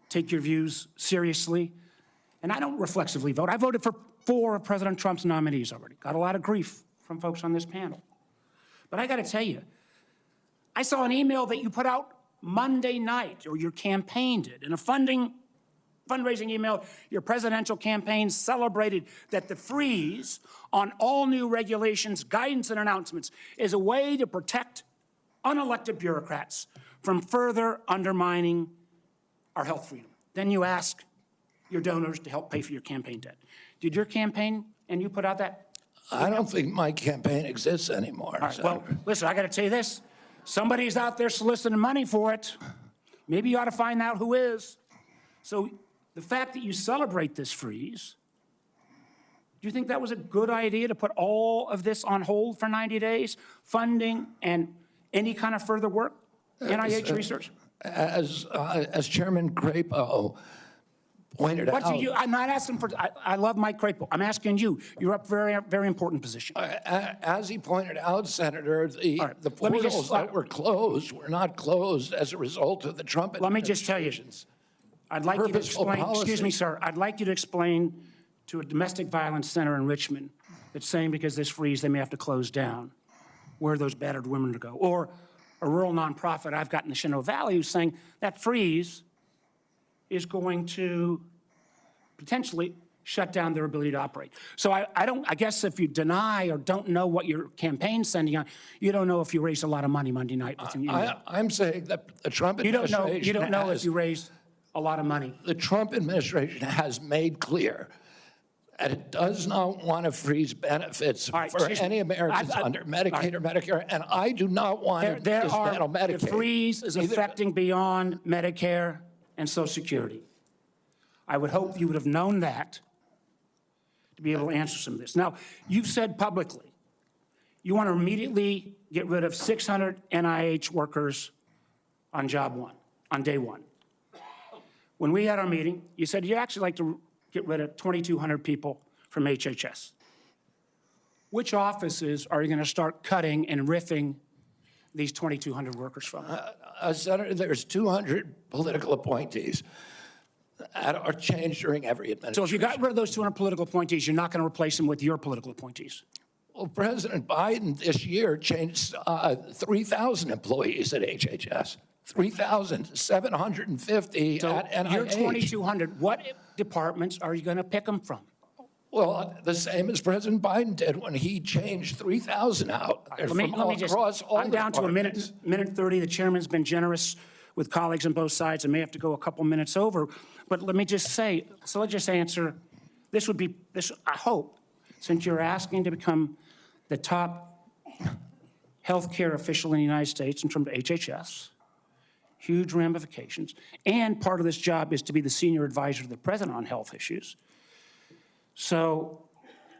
[SPEAKER 10] take your views seriously, and I don't reflexively vote. I voted for 4 of President Trump's nominees already. Got a lot of grief from folks on this panel. But I got to tell you, I saw an email that you put out Monday night, or your campaign did, in a fundraising email. Your presidential campaign celebrated that the freeze on all new regulations, guidance, and announcements is a way to protect unelected bureaucrats from further undermining our health freedom. Then you ask your donors to help pay for your campaign debt. Did your campaign and you put out that?
[SPEAKER 3] I don't think my campaign exists anymore.
[SPEAKER 10] All right, well, listen, I got to tell you this. Somebody's out there soliciting money for it. Maybe you ought to find out who is. So the fact that you celebrate this freeze, do you think that was a good idea to put all of this on hold for 90 days? Funding and any kind of further work? NIH research?
[SPEAKER 3] As Chairman Crapo pointed out.
[SPEAKER 10] I'm not asking for, I love Mike Crapo. I'm asking you. You're up very, very important position.
[SPEAKER 3] As he pointed out, Senator, the portals that were closed were not closed as a result of the Trump administration.
[SPEAKER 10] Let me just tell you, I'd like you to explain, excuse me, sir, I'd like you to explain to a domestic violence center in Richmond that's saying because this freeze, they may have to close down, where those battered women to go. Or a rural nonprofit I've got in the Shenandoah Valley who's saying that freeze is going to potentially shut down their ability to operate. So I guess if you deny or don't know what your campaign's sending out, you don't know if you raised a lot of money Monday night.
[SPEAKER 3] I'm saying that the Trump administration
[SPEAKER 10] you don't know if you raised a lot of money.
[SPEAKER 3] The Trump administration has made clear that it does not want to freeze benefits for any Americans under Medicaid or Medicare, and I do not want to dismantle Medicaid.
[SPEAKER 10] The freeze is affecting beyond Medicare and Social Security. I would hope you would have known that to be able to answer some of this. Now, you've said publicly you want to immediately get rid of 600 NIH workers on job one, on day one. When we had our meeting, you said you'd actually like to get rid of 2,200 people from HHS. Which offices are you going to start cutting and riffing these 2,200 workers from?
[SPEAKER 3] Senator, there's 200 political appointees that are changed during every administration.
[SPEAKER 10] So if you got rid of those 200 political appointees, you're not going to replace them with your political appointees?
[SPEAKER 3] Well, President Biden this year changed 3,000 employees at HHS. 3,750 at NIH.
[SPEAKER 10] You're 2,200. What departments are you going to pick them from?
[SPEAKER 3] Well, the same as President Biden did when he changed 3,000 out.
[SPEAKER 10] Let me just, I'm down to a minute 30. The chairman's been generous with colleagues on both sides. I may have to go a couple minutes over. But let me just say, so let's just answer. This would be, I hope, since you're asking to become the top healthcare official in the United States in terms of HHS, huge ramifications, and part of this job is to be the senior advisor to the president on health issues. So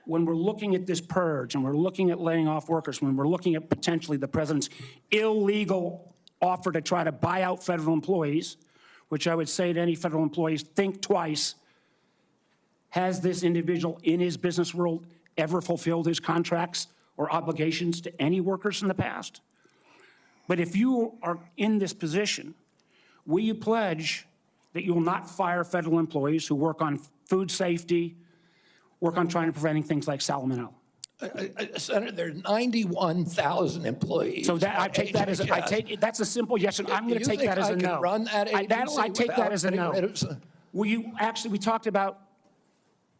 [SPEAKER 10] when we're looking at this purge and we're looking at laying off workers, when we're looking at potentially the president's illegal offer to try to buy out federal employees, which I would say to any federal employees, think twice. Has this individual in his business world ever fulfilled his contracts or obligations to any workers in the past? But if you are in this position, will you pledge that you will not fire federal employees who work on food safety, work on trying to preventing things like salmonella?
[SPEAKER 3] Senator, there are 91,000 employees.
[SPEAKER 10] So that I take that as that's a simple yes, and I'm going to take that as a no.
[SPEAKER 3] Run that agency
[SPEAKER 10] I take that as a no. Will you actually? We talked about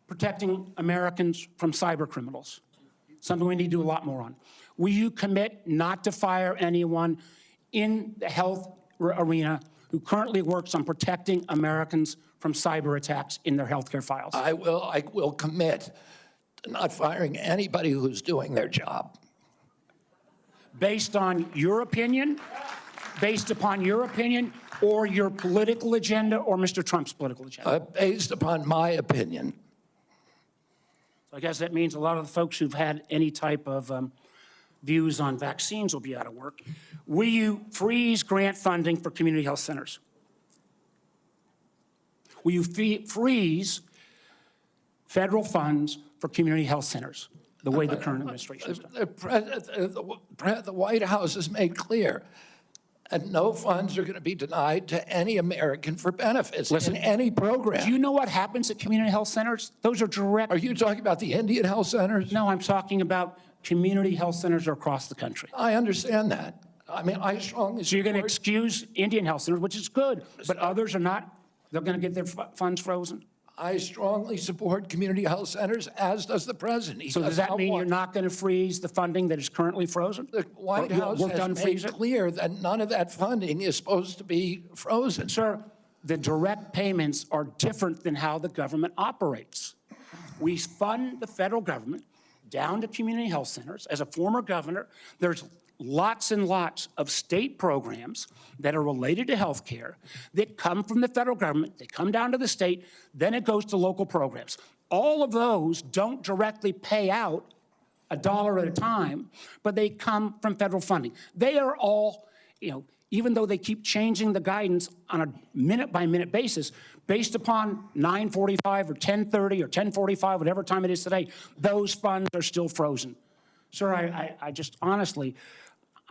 [SPEAKER 10] protecting Americans from cyber criminals, something we need to do a lot more on. Will you commit not to fire anyone in the health arena who currently works on protecting Americans from cyber attacks in their healthcare files?
[SPEAKER 3] I will commit to not firing anybody who's doing their job.
[SPEAKER 10] Based on your opinion, based upon your opinion, or your political agenda, or Mr. Trump's political agenda?
[SPEAKER 3] Based upon my opinion.
[SPEAKER 10] So I guess that means a lot of the folks who've had any type of views on vaccines will be out of work. Will you freeze grant funding for community health centers? Will you freeze federal funds for community health centers, the way the current administration has done?
[SPEAKER 3] The White House has made clear that no funds are going to be denied to any American for benefits in any program.
[SPEAKER 10] Do you know what happens at community health centers? Those are direct.
[SPEAKER 3] Are you talking about the Indian health centers?
[SPEAKER 10] No, I'm talking about community health centers across the country.
[SPEAKER 3] I understand that. I mean, I strongly
[SPEAKER 10] So you're going to
[SPEAKER 3] support-
[SPEAKER 10] excuse Indian health centers, which is good, but others are not. They're going to get their funds frozen.
[SPEAKER 3] I strongly support community health centers, as does the president. He
[SPEAKER 10] So does that
[SPEAKER 3] not
[SPEAKER 10] mean
[SPEAKER 3] want-
[SPEAKER 10] you're not going to freeze the funding that is currently frozen?
[SPEAKER 3] The White
[SPEAKER 10] Or you'll
[SPEAKER 3] House
[SPEAKER 10] work
[SPEAKER 3] has
[SPEAKER 10] on
[SPEAKER 3] made
[SPEAKER 10] freeze it?
[SPEAKER 3] clear that none of that funding is supposed to be frozen.
[SPEAKER 10] Sir, the direct payments are different than how the government operates. We fund the federal government down to community health centers. As a former governor, there's lots and lots of state programs that are related to health care that come from the federal government, they come down to the state, then it goes to local programs. All of those don't directly pay out $1 at a time, but they come from federal funding. They are all, even though they keep changing the guidance on a minute-by-minute basis, based upon 9:45 or 10:30 or 10:45, whatever time it is today, those funds are still frozen. Sir, I just honestly,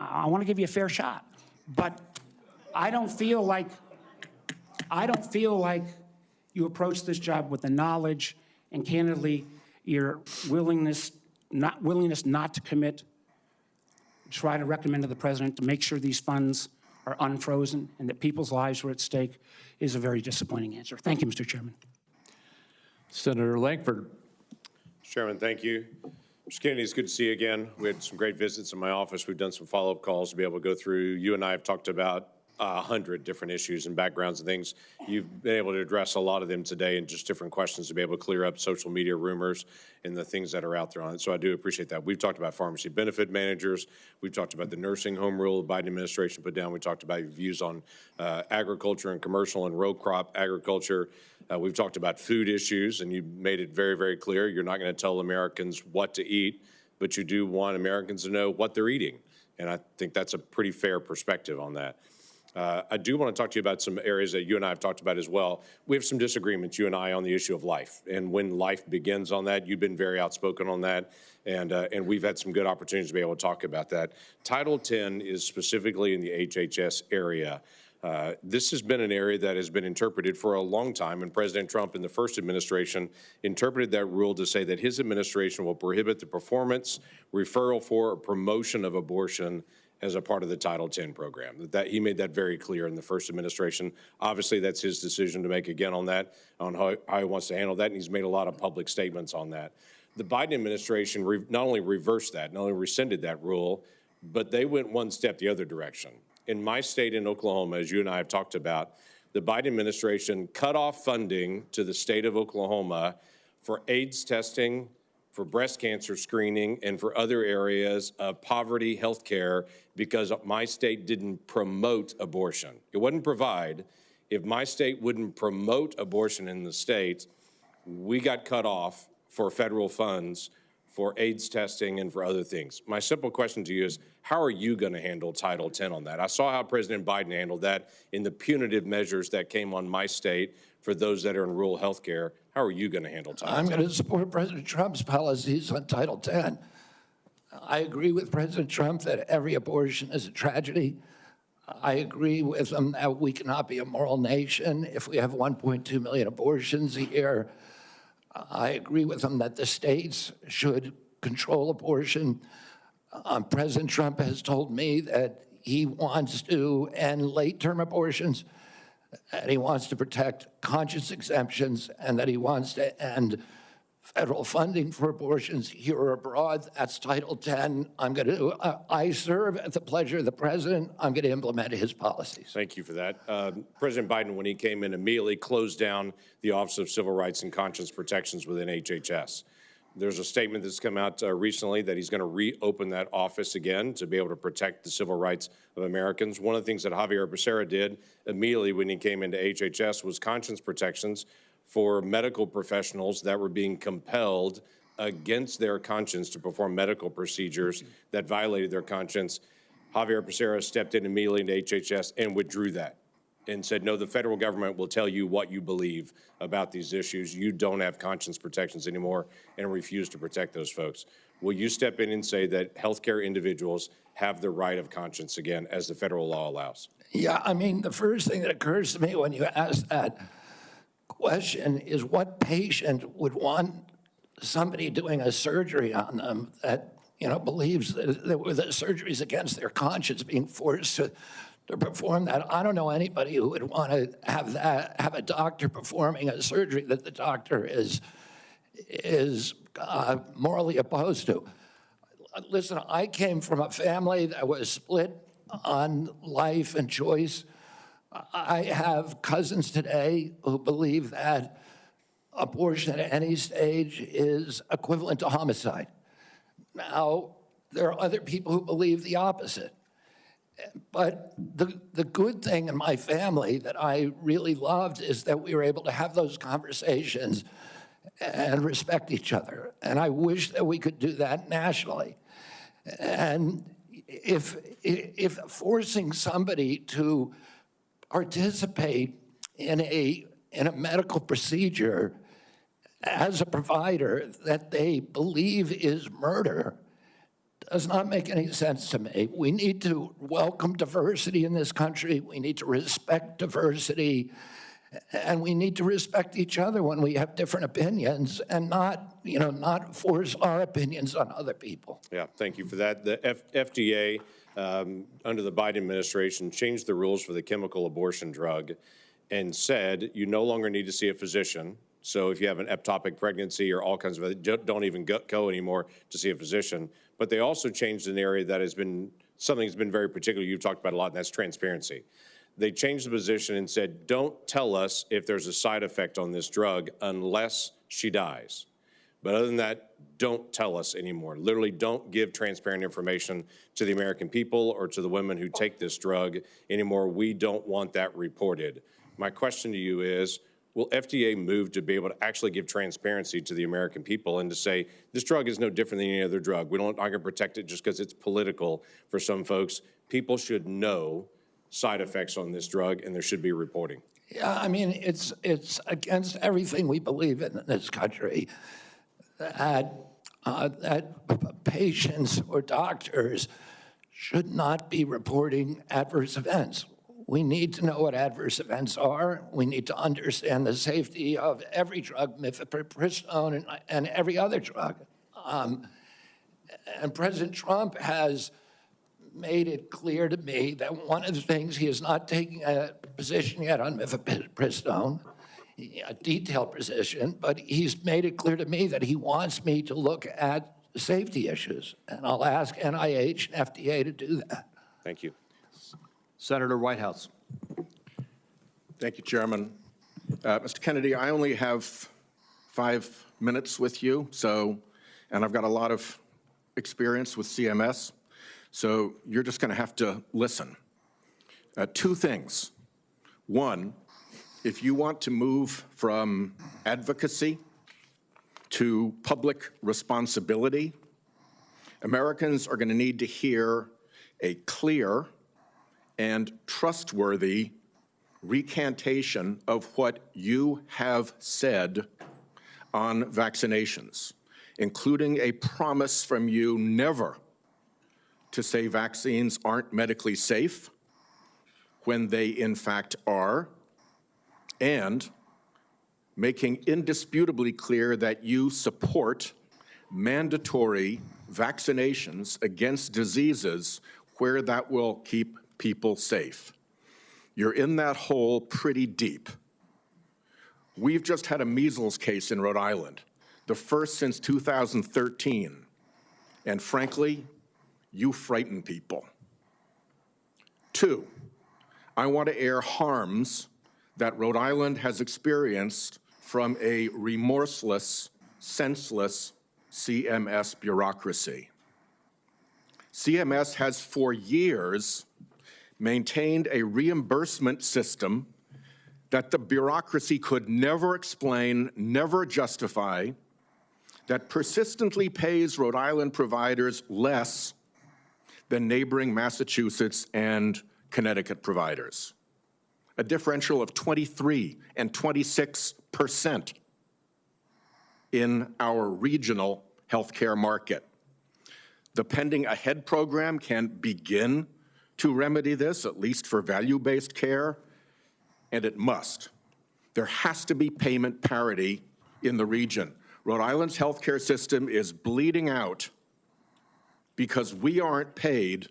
[SPEAKER 10] I want to give you a fair shot, but I don't feel like you approach this job with the knowledge and candidly your willingness not to commit, try to recommend to the president to make sure these funds are unfrozen and that people's lives are at stake is a very disappointing answer. Thank you, Mr. Chairman.
[SPEAKER 7] Senator Lankford.
[SPEAKER 11] Chairman, thank you. Mr. Kennedy, it's good to see you again. We had some great visits in my office. We've done some follow-up calls to be able to go through. You and I have talked about 100 different issues and backgrounds and things. You've been able to address a lot of them today and just different questions to be able to clear up social media rumors and the things that are out there on it. So I do appreciate that. We've talked about pharmacy benefit managers. We've talked about the nursing home rule the Biden administration put down. We talked about your views on agriculture and commercial and row crop agriculture. We've talked about food issues, and you made it very, very clear. You're not going to tell Americans what to eat, but you do want Americans to know what they're eating. And I think that's a pretty fair perspective on that. I do want to talk to you about some areas that you and I have talked about as well. We have some disagreements, you and I, on the issue of life and when life begins on that. You've been very outspoken on that, and we've had some good opportunities to be able to talk about that. Title 10 is specifically in the HHS area. This has been an area that has been interpreted for a long time, and President Trump in the first administration interpreted that rule to say that his administration will prohibit the performance, referral for, or promotion of abortion as a part of the Title X program. He made that very clear in the first administration. Obviously, that's his decision to make again on that, on how he wants to handle that, and he's made a lot of public statements on that. The Biden administration not only reversed that, not only rescinded that rule, but they went one step the other direction. In my state in Oklahoma, as you and I have talked about, the Biden administration cut off funding to the state of Oklahoma for AIDS testing, for breast cancer screening, and for other areas of poverty health care because my state didn't promote abortion. It wouldn't provide. If my state wouldn't promote abortion in the state, we got cut off for federal funds for AIDS testing and for other things. My simple question to you is, how are you going to handle Title X on that? I saw how President Biden handled that in the punitive measures that came on my state for those that are in rural health care. How are you going to handle Title X?
[SPEAKER 3] I'm going to support President Trump's policies on Title X. I agree with President Trump that every abortion is a tragedy. I agree with him that we cannot be a moral nation if we have 1.2 million abortions a year. I agree with him that the states should control abortion. President Trump has told me that he wants to end late-term abortions, and he wants to protect conscience exemptions, and that he wants to end federal funding for abortions here or abroad. That's Title X. I serve at the pleasure of the president. I'm going to implement his policies.
[SPEAKER 11] Thank you for that. President Biden, when he came in, immediately closed down the Office of Civil Rights and Conscience Protections within HHS. There's a statement that's come out recently that he's going to reopen that office again to be able to protect the civil rights of Americans. One of the things that Javier Becerra did immediately when he came into HHS was conscience protections for medical professionals that were being compelled against their conscience to perform medical procedures that violated their conscience. Javier Becerra stepped in immediately into HHS and withdrew that and said, no, the federal government will tell you what you believe about these issues. You don't have conscience protections anymore, and refused to protect those folks. Will you step in and say that healthcare individuals have the right of conscience again, as the federal law allows?
[SPEAKER 3] Yeah, I mean, the first thing that occurs to me when you ask that question is what patient would want somebody doing a surgery on them that, believes that the surgery is against their conscience being forced to perform that? I don't know anybody who would want to have a doctor performing a surgery that the doctor is morally opposed to. Listen, I came from a family that was split on life and choice. I have cousins today who believe that abortion at any stage is equivalent to homicide. Now, there are other people who believe the opposite. But the good thing in my family that I really loved is that we were able to have those conversations and respect each other. And I wish that we could do that nationally. And if forcing somebody to participate in a medical procedure as a provider that they believe is murder does not make any sense to me. We need to welcome diversity in this country. We need to respect diversity. And we need to respect each other when we have different opinions and not force our opinions on other people.
[SPEAKER 11] Yeah, thank you for that. The FDA, under the Biden administration, changed the rules for the chemical abortion drug and said you no longer need to see a physician. So if you have an ectopic pregnancy or all kinds of, don't even go anymore to see a physician. But they also changed an area that has been, something that's been very particular, you've talked about a lot, and that's transparency. They changed the position and said, don't tell us if there's a side effect on this drug unless she dies. But other than that, don't tell us anymore. Literally, don't give transparent information to the American people or to the women who take this drug anymore. We don't want that reported. My question to you is, will FDA move to be able to actually give transparency to the American people and to say, this drug is no different than any other drug. We're not going to protect it just because it's political for some folks. People should know side effects on this drug, and there should be reporting.
[SPEAKER 3] Yeah, I mean, it's against everything we believe in this country that patients or doctors should not be reporting adverse events. We need to know what adverse events are. We need to understand the safety of every drug, mifepristone and every other drug. And President Trump has made it clear to me that one of the things, he is not taking a position yet on mifepristone, a detailed position, but he's made it clear to me that he wants me to look at safety issues. And I'll ask NIH and FDA to do that.
[SPEAKER 11] Thank you.
[SPEAKER 1] Senator Whitehouse.
[SPEAKER 12] Thank you, Chairman. Mr. Kennedy, I only have 5 minutes with you, and I've got a lot of experience with CMS, so you're just going to have to listen. 2 things. One, if you want to move from advocacy to public responsibility, Americans are going to need to hear a clear and trustworthy recantation of what you have said on vaccinations, including a promise from you never to say vaccines aren't medically safe when they in fact are, and making indisputably clear that you support mandatory vaccinations against diseases where that will keep people safe. You're in that hole pretty deep. We've just had a measles case in Rhode Island, the first since 2013, and frankly, you frighten people. 2, I want to air harms that Rhode Island has experienced from a remorseless, senseless CMS bureaucracy. CMS has for years maintained a reimbursement system that the bureaucracy could never explain, never justify, that persistently pays Rhode Island providers less than neighboring Massachusetts and Connecticut providers, a differential of 23 and 26% in our regional healthcare market. The Pending Ahead program can begin to remedy this, at least for value-based care, and it must. There has to be payment parity in the region. Rhode Island's healthcare system is bleeding out because we aren't paid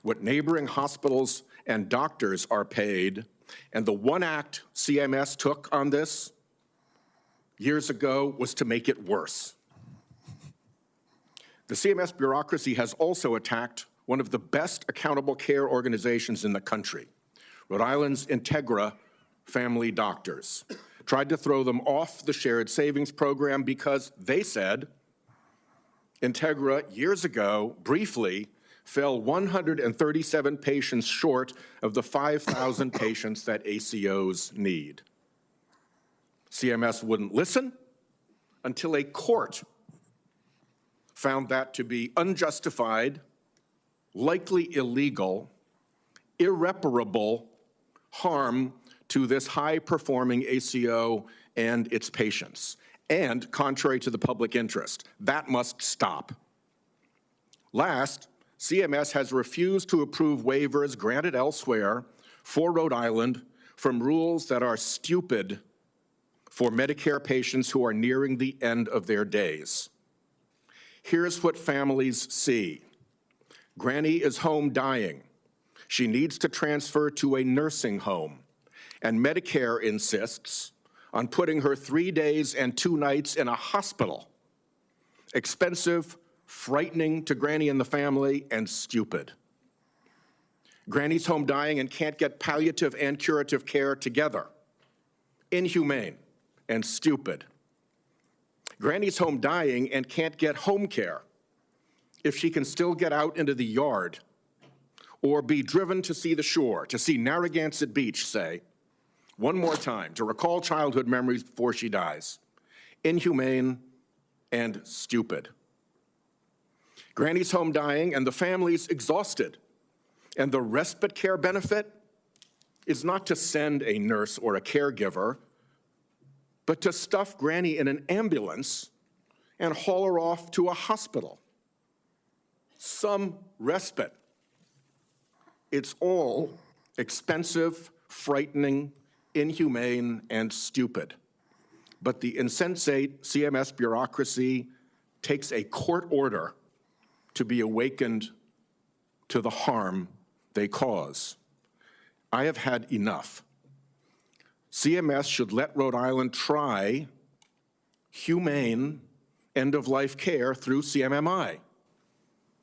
[SPEAKER 12] what neighboring hospitals and doctors are paid. And the one act CMS took on this years ago was to make it worse. The CMS bureaucracy has also attacked one of the best accountable care organizations in the country, Rhode Island's Integra family doctors. Tried to throw them off the shared savings program because they said Integra, years ago, briefly, fell 137 patients short of the 5,000 patients that ACOs need. CMS wouldn't listen until a court found that to be unjustified, likely illegal, irreparable harm to this high-performing ACO and its patients, and contrary to the public interest. That must stop. Last, CMS has refused to approve waivers granted elsewhere for Rhode Island from rules that are stupid for Medicare patients who are nearing the end of their days. Here's what families see. Granny is home dying. She needs to transfer to a nursing home, and Medicare insists on putting her 3 days and 2 nights in a hospital. Expensive, frightening to Granny and the family, and stupid. Granny's home dying and can't get palliative and curative care together. Inhumane and stupid. Granny's home dying and can't get home care if she can still get out into the yard or be driven to see the shore, to see Narragansett Beach, say, one more time, to recall childhood memories before she dies. Inhumane and stupid. Granny's home dying and the family's exhausted. And the respite care benefit is not to send a nurse or a caregiver, but to stuff Granny in an ambulance and haul her off to a hospital. Some respite. It's all expensive, frightening, inhumane, and stupid. But the insensate CMS bureaucracy takes a court order to be awakened to the harm they cause. I have had enough. CMS should let Rhode Island try humane end-of-life care through CMMI.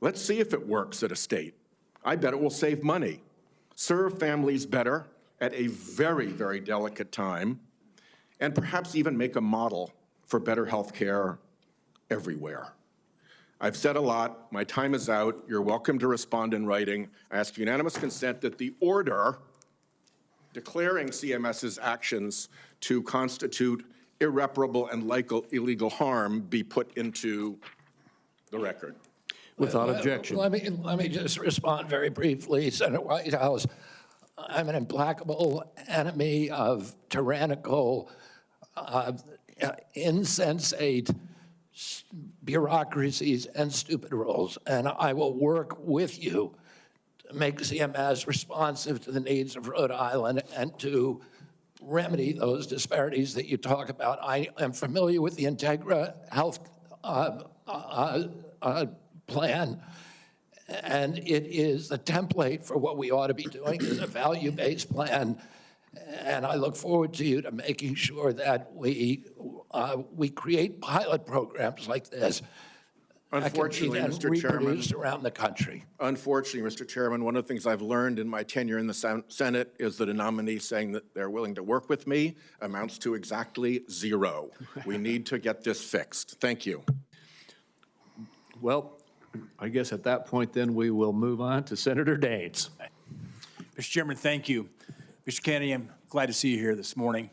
[SPEAKER 12] Let's see if it works at a state. I bet it will save money, serve families better at a very, very delicate time, and perhaps even make a model for better health care everywhere. I've said a lot. My time is out. You're welcome to respond in writing. I ask unanimous consent that the order declaring CMS's actions to constitute irreparable and illegal harm be put into the record.
[SPEAKER 7] Without objection.
[SPEAKER 3] Let me just respond very briefly, Senator Whitehouse. I'm an implacable enemy of tyrannical, insensate bureaucracies and stupid rules, and I will work with you to make CMS responsive to the needs of Rhode Island and to remedy those disparities that you talk about. I am familiar with the Integra Health plan, and it is the template for what we ought to be doing is a value-based plan, and I look forward to you to making sure that we create pilot programs like this.
[SPEAKER 12] Unfortunately, Mr. Chairman,
[SPEAKER 3] around the country.
[SPEAKER 12] Unfortunately, Mr. Chairman, one of the things I've learned in my tenure in the Senate is that a nominee saying that they're willing to work with me amounts to exactly 0. We need to get this fixed. Thank you.
[SPEAKER 7] Well, I guess at that point, then, we will move on to Senator Daines.
[SPEAKER 13] Mr. Chairman, thank you. Mr. Kennedy, I'm glad to see you here this morning.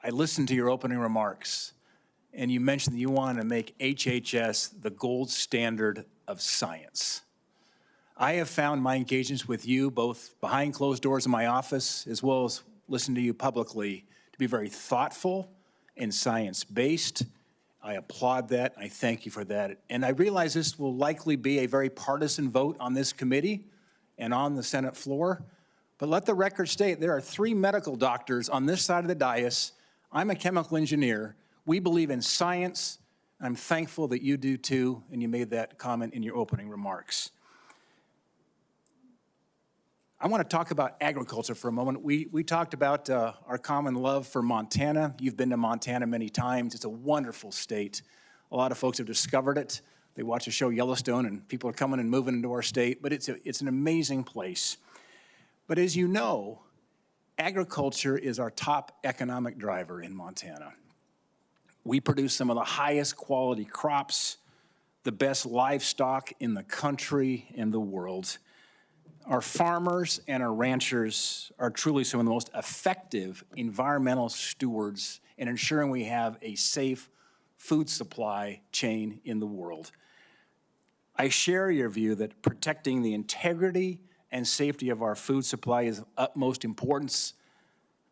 [SPEAKER 13] I listened to your opening remarks, and you mentioned that you want to make HHS the gold standard of science. I have found my engagements with you, both behind closed doors in my office, as well as listening to you publicly, to be very thoughtful and science-based. I applaud that. I thank you for that. And I realize this will likely be a very partisan vote on this committee and on the Senate floor. But let the record state there are 3 medical doctors on this side of the dais. I'm a chemical engineer. We believe in science. I'm thankful that you do too, and you made that comment in your opening remarks. I want to talk about agriculture for a moment. We talked about our common love for Montana. You've been to Montana many times. It's a wonderful state. A lot of folks have discovered it. They watch the show Yellowstone, and people are coming and moving into our state, but it's an amazing place. But as you know, agriculture is our top economic driver in Montana. We produce some of the highest quality crops, the best livestock in the country and the world. Our farmers and our ranchers are truly some of the most effective environmental stewards in ensuring we have a safe food supply chain in the world. I share your view that protecting the integrity and safety of our food supply is of utmost importance.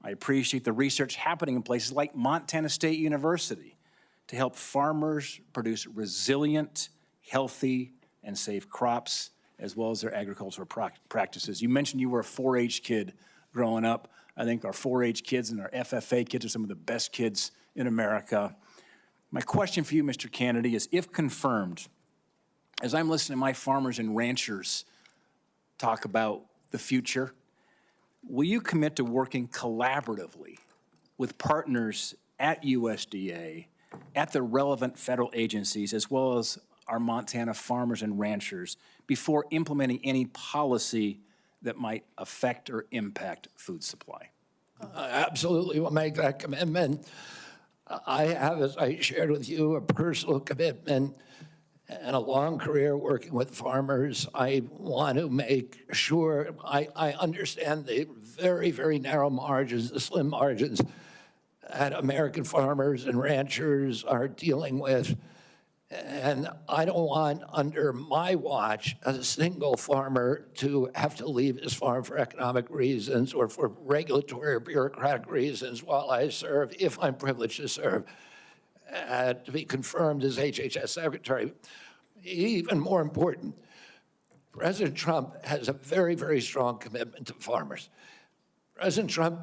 [SPEAKER 13] I appreciate the research happening in places like Montana State University to help farmers produce resilient, healthy, and safe crops, as well as their agricultural practices. You mentioned you were a 4-H kid growing up. I think our 4-H kids and our FFA kids are some of the best kids in America. My question for you, Mr. Kennedy, is if confirmed, as I'm listening to my farmers and ranchers talk about the future, will you commit to working collaboratively with partners at USDA, at the relevant federal agencies, as well as our Montana farmers and ranchers before implementing any policy that might affect or impact food supply?
[SPEAKER 3] Absolutely will make that commitment. I have, as I shared with you, a personal commitment and a long career working with farmers. I want to make sure I understand the very, very narrow margins, the slim margins that American farmers and ranchers are dealing with. And I don't want, under my watch, a single farmer to have to leave his farm for economic reasons or for regulatory or bureaucratic reasons while I serve, if I'm privileged to serve, to be confirmed as HHS Secretary. Even more important, President Trump has a very, very strong commitment to farmers. President Trump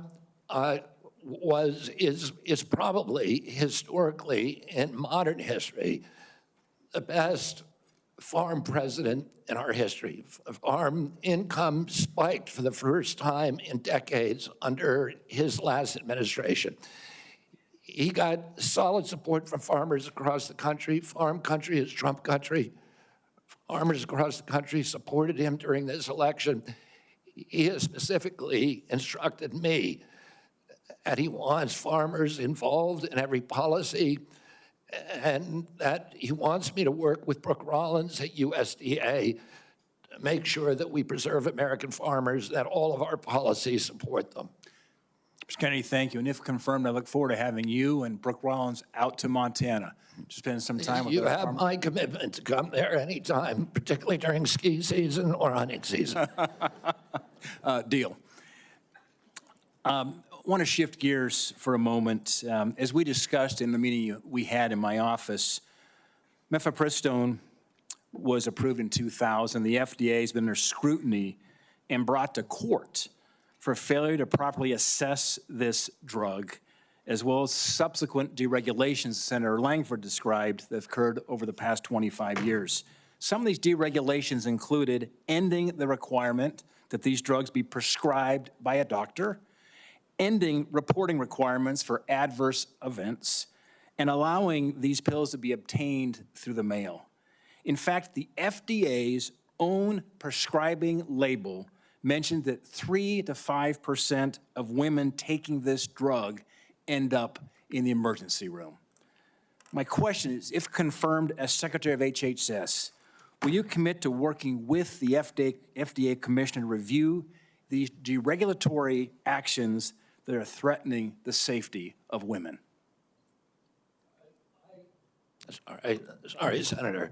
[SPEAKER 3] is probably historically, in modern history, the best farm president in our history. Farm income spiked for the first time in decades under his last administration. He got solid support from farmers across the country. Farm country is Trump country. Farmers across the country supported him during this election. He has specifically instructed me that he wants farmers involved in every policy, and that he wants me to work with Brooke Rollins at USDA to make sure that we preserve American farmers, that all of our policies support them.
[SPEAKER 13] Mr. Kennedy, thank you. And if confirmed, I look forward to having you and Brooke Rollins out to Montana to spend some time with
[SPEAKER 3] you.
[SPEAKER 13] our
[SPEAKER 3] You have
[SPEAKER 13] farmers.
[SPEAKER 3] my commitment to come there anytime, particularly during ski season or hunting season.
[SPEAKER 13] Deal. I want to shift gears for a moment. As we discussed in the meeting we had in my office, mifepristone was approved in 2000. The FDA has been under scrutiny and brought to court for failure to properly assess this drug, as well as subsequent deregulations Senator Langford described that have occurred over the past 25 years. Some of these deregulations included ending the requirement that these drugs be prescribed by a doctor, ending reporting requirements for adverse events, and allowing these pills to be obtained through the mail. In fact, the FDA's own prescribing label mentioned that 3 to 5% of women taking this drug end up in the emergency room. My question is, if confirmed as Secretary of HHS, will you commit to working with the FDA Commissioner to review these deregulatory actions that are threatening the safety of women?
[SPEAKER 3] I Sorry, Senator.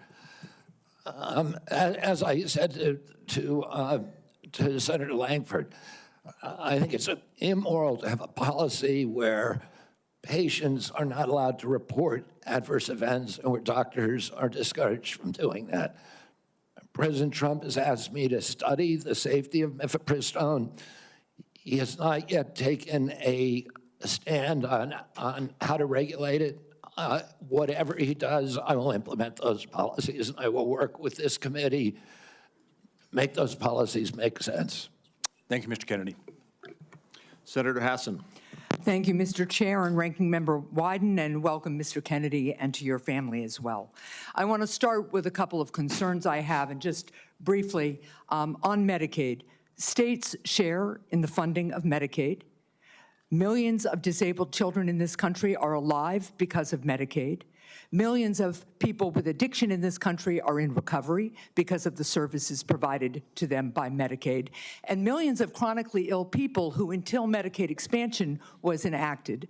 [SPEAKER 3] As I said to Senator Langford, I think it's immoral to have a policy where patients are not allowed to report adverse events and where doctors are discouraged from doing that. President Trump has asked me to study the safety of mifepristone. He has not yet taken a stand on how to regulate it. Whatever he does, I will implement those policies, and I will work with this committee, make those policies make sense.
[SPEAKER 13] Thank you, Mr. Kennedy.
[SPEAKER 7] Senator Hassan.
[SPEAKER 14] Thank you, Mr. Chair and Ranking Member Wyden, and welcome, Mr. Kennedy, and to your family as well. I want to start with a couple of concerns I have, and just briefly on Medicaid. States share in the funding of Medicaid. Millions of disabled children in this country are alive because of Medicaid. Millions of people with addiction in this country are in recovery because of the services provided to them by Medicaid. And millions of chronically ill people who, until Medicaid expansion was enacted,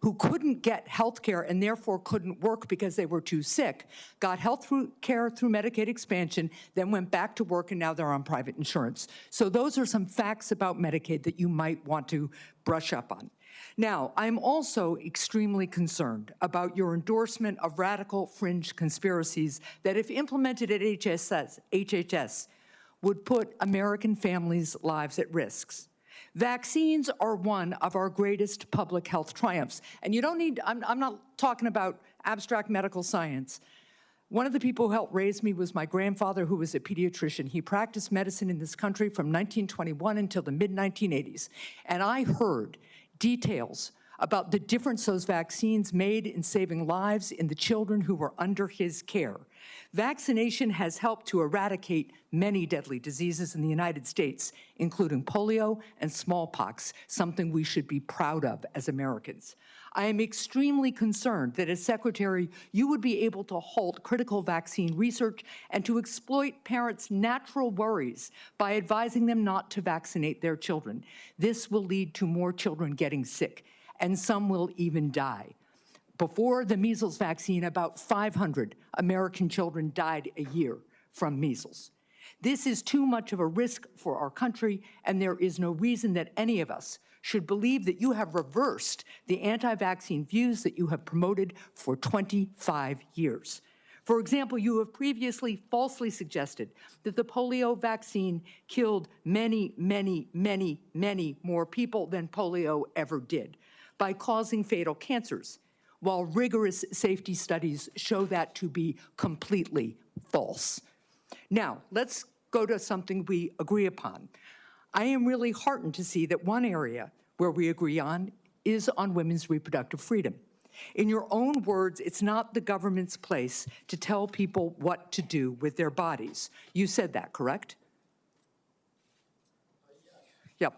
[SPEAKER 14] who couldn't get health care and therefore couldn't work because they were too sick, got health care through Medicaid expansion, then went back to work, and now they're on private insurance. So those are some facts about Medicaid that you might want to brush up on. Now, I'm also extremely concerned about your endorsement of radical fringe conspiracies that, if implemented at HHS, would put American families' lives at risk. Vaccines are one of our greatest public health triumphs. And you don't need, I'm not talking about abstract medical science. One of the people who helped raise me was my grandfather, who was a pediatrician. He practiced medicine in this country from 1921 until the mid-1980s. And I heard details about the difference those vaccines made in saving lives in the children who were under his care. Vaccination has helped to eradicate many deadly diseases in the United States, including polio and smallpox, something we should be proud of as Americans. I am extremely concerned that as Secretary, you would be able to halt critical vaccine research and to exploit parents' natural worries by advising them not to vaccinate their children. This will lead to more children getting sick, and some will even die. Before the measles vaccine, about 500 American children died a year from measles. This is too much of a risk for our country, and there is no reason that any of us should believe that you have reversed the anti-vaccine views that you have promoted for 25 years. For example, you have previously falsely suggested that the polio vaccine killed many, many, many, many more people than polio ever did by causing fatal cancers, while rigorous safety studies show that to be completely false. Now, let's go to something we agree upon. I am really heartened to see that one area where we agree on is on women's reproductive freedom. In your own words, it's not the government's place to tell people what to do with their bodies. You said that, correct? Yeah.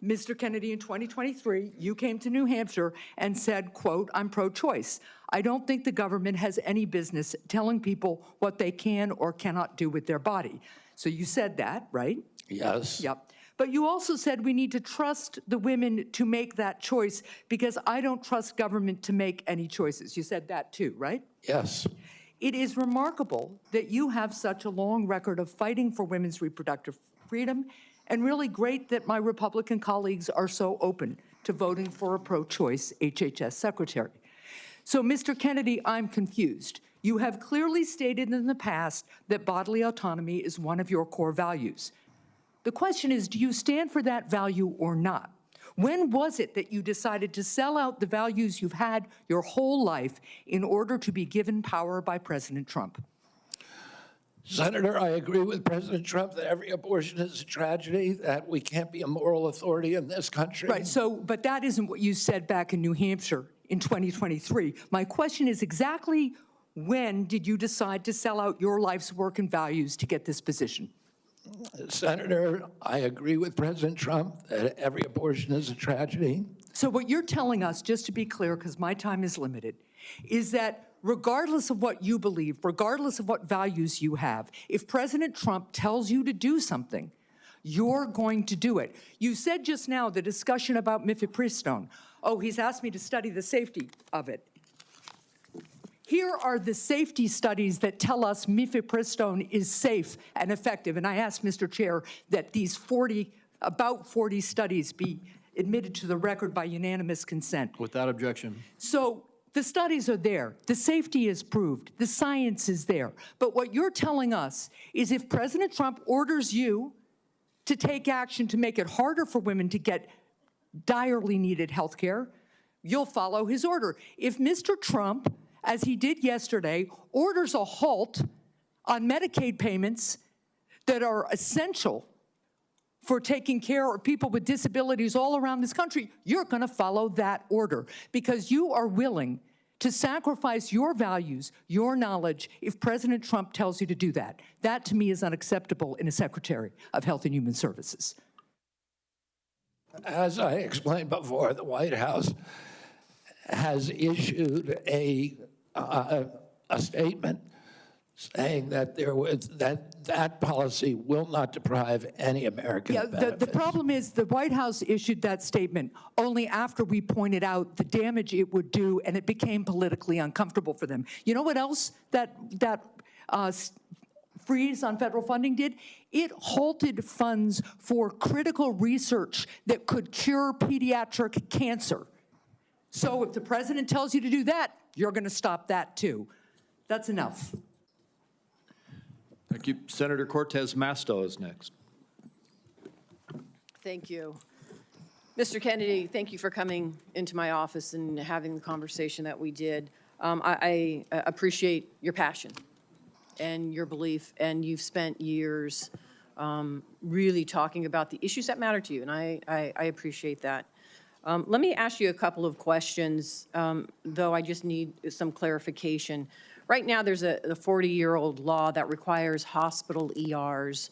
[SPEAKER 14] Mr. Kennedy, in 2023, you came to New Hampshire and said, quote, "I'm pro-choice. I don't think the government has any business telling people what they can or cannot do with their body." So you said that, right?
[SPEAKER 3] Yes.
[SPEAKER 14] Yep. But you also said we need to trust the women to make that choice because I don't trust government to make any choices. You said that too, right?
[SPEAKER 3] Yes.
[SPEAKER 14] It is remarkable that you have such a long record of fighting for women's reproductive freedom, and really great that my Republican colleagues are so open to voting for a pro-choice HHS Secretary. So, Mr. Kennedy, I'm confused. You have clearly stated in the past that bodily autonomy is one of your core values. The question is, do you stand for that value or not? When was it that you decided to sell out the values you've had your whole life in order to be given power by President Trump?
[SPEAKER 3] Senator, I agree with President Trump that every abortion is a tragedy, that we can't be a moral authority in this country.
[SPEAKER 14] Right, so, but that isn't what you said back in New Hampshire in 2023. My question is exactly when did you decide to sell out your life's work and values to get this position?
[SPEAKER 3] Senator, I agree with President Trump that every abortion is a tragedy.
[SPEAKER 14] So what you're telling us, just to be clear, because my time is limited, is that regardless of what you believe, regardless of what values you have, if President Trump tells you to do something, you're going to do it. You said just now the discussion about mifepristone. Oh, he's asked me to study the safety of it. Here are the safety studies that tell us mifepristone is safe and effective. And I ask, Mr. Chair, that these about 40 studies be admitted to the record by unanimous consent.
[SPEAKER 1] Without objection.
[SPEAKER 14] So the studies are there. The safety is proved. The science is there. But what you're telling us is if President Trump orders you to take action to make it harder for women to get direly needed health care, you'll follow his order. If Mr. Trump, as he did yesterday, orders a halt on Medicaid payments that are essential for taking care of people with disabilities all around this country, you're going to follow that order because you are willing to sacrifice your values, your knowledge, if President Trump tells you to do that. That, to me, is unacceptable in a Secretary of Health and Human Services.
[SPEAKER 3] As I explained before, the White House has issued a statement saying that that policy will not deprive any American benefits.
[SPEAKER 14] The problem is the White House issued that statement only after we pointed out the damage it would do, and it became politically uncomfortable for them. You know what else that freeze on federal funding did? It halted funds for critical research that could cure pediatric cancer. So if the president tells you to do that, you're going to stop that too. That's enough.
[SPEAKER 1] Thank you. Senator Cortez Masto is next.
[SPEAKER 15] Thank you. Mr. Kennedy, thank you for coming into my office and having the conversation that we did. I appreciate your passion and your belief, and you've spent years really talking about the issues that matter to you, and I appreciate that. Let me ask you a couple of questions, though I just need some clarification. Right now, there's a 40-year-old law that requires hospital ERs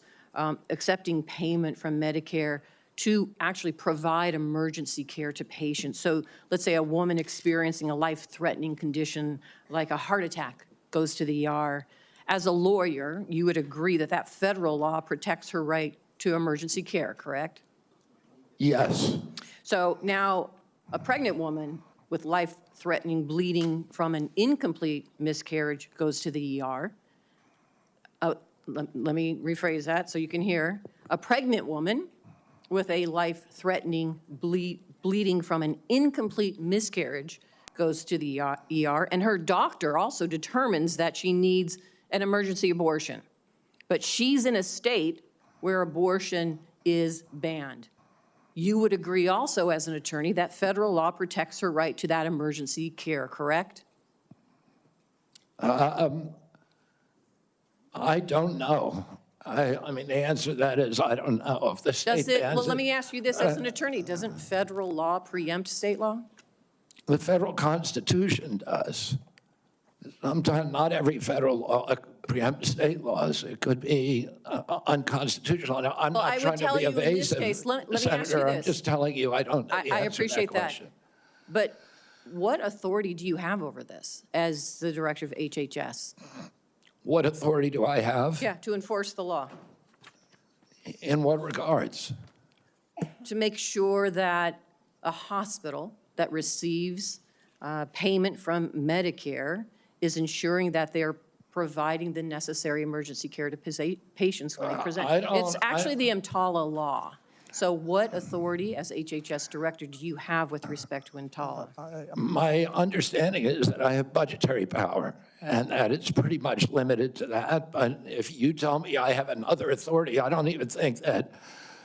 [SPEAKER 15] accepting payment from Medicare to actually provide emergency care to patients. So let's say a woman experiencing a life-threatening condition like a heart attack goes to the ER. As a lawyer, you would agree that that federal law protects her right to emergency care, correct?
[SPEAKER 3] Yes.
[SPEAKER 15] So now a pregnant woman with life-threatening bleeding from an incomplete miscarriage goes to the ER. Let me rephrase that so you can hear. A pregnant woman with a life-threatening bleeding from an incomplete miscarriage goes to the ER, and her doctor also determines that she needs an emergency abortion. But she's in a state where abortion is banned. You would agree also as an attorney that federal law protects her right to that emergency care, correct?
[SPEAKER 3] I don't know. I mean, the answer to that is I don't know if the state bans
[SPEAKER 15] well, let me ask you this as an attorney. Doesn't federal law preempt state law?
[SPEAKER 3] The federal Constitution does. Sometimes not every federal law preempts state laws. It could be unconstitutional. Now, I'm not trying to be evasive,
[SPEAKER 15] let me ask you
[SPEAKER 3] Senator.
[SPEAKER 15] this.
[SPEAKER 3] I'm just telling you I don't know the
[SPEAKER 15] I
[SPEAKER 3] answer
[SPEAKER 15] appreciate
[SPEAKER 3] to that question.
[SPEAKER 15] But what authority do you have over this as the director of HHS?
[SPEAKER 3] What authority do I have?
[SPEAKER 15] Yeah, to enforce the law.
[SPEAKER 3] In what regards?
[SPEAKER 15] To make sure that a hospital that receives payment from Medicare is ensuring that they're providing the necessary emergency care to patients when they present. It's actually the EMTALA law. So what authority as HHS director do you have with respect to EMTALA?
[SPEAKER 3] My understanding is that I have budgetary power and that it's pretty much limited to that. But if you tell me I have another authority, I don't even think that.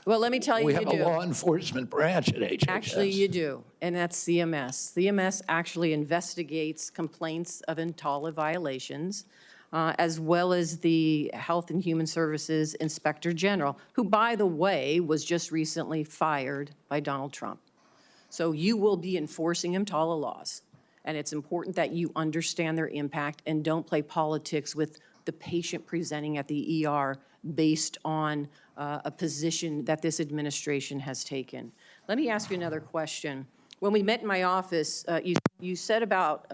[SPEAKER 15] Well, let me tell you,
[SPEAKER 3] we have a law enforcement branch at HHS.
[SPEAKER 15] Actually, you do, and that's CMS. CMS actually investigates complaints of EMTALA violations, as well as the Health and Human Services Inspector General, who, by the way, was just recently fired by Donald Trump. So you will be enforcing EMTALA laws, and it's important that you understand their impact and don't play politics with the patient presenting at the ER based on a position that this administration has taken. Let me ask you another question. When we met in my office, you said about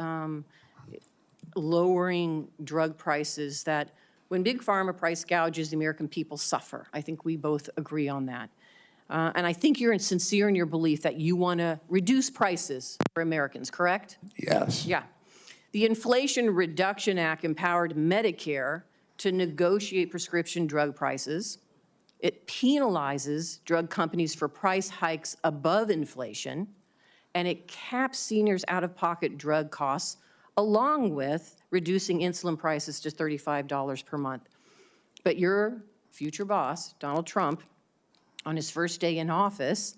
[SPEAKER 15] lowering drug prices, that when Big Pharma price gouges, the American people suffer. I think we both agree on that. And I think you're sincere in your belief that you want to reduce prices for Americans, correct?
[SPEAKER 3] Yes.
[SPEAKER 15] Yeah. The Inflation Reduction Act empowered Medicare to negotiate prescription drug prices. It penalizes drug companies for price hikes above inflation, and it caps seniors' out-of-pocket drug costs, along with reducing insulin prices to $35 per month. But your future boss, Donald Trump, on his first day in office,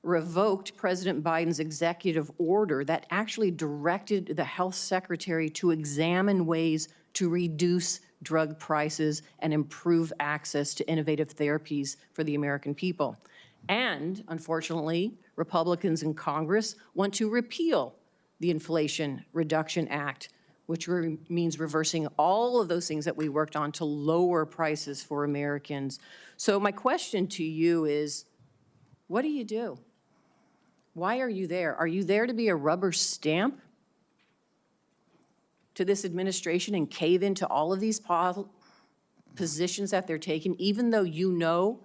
[SPEAKER 15] revoked President Biden's executive order that actually directed the health secretary to examine ways to reduce drug prices and improve access to innovative therapies for the American people. And unfortunately, Republicans in Congress want to repeal the Inflation Reduction Act, which means reversing all of those things that we worked on to lower prices for Americans. So my question to you is, what do you do? Why are you there? Are you there to be a rubber stamp to this administration and cave into all of these positions that they're taking, even though you know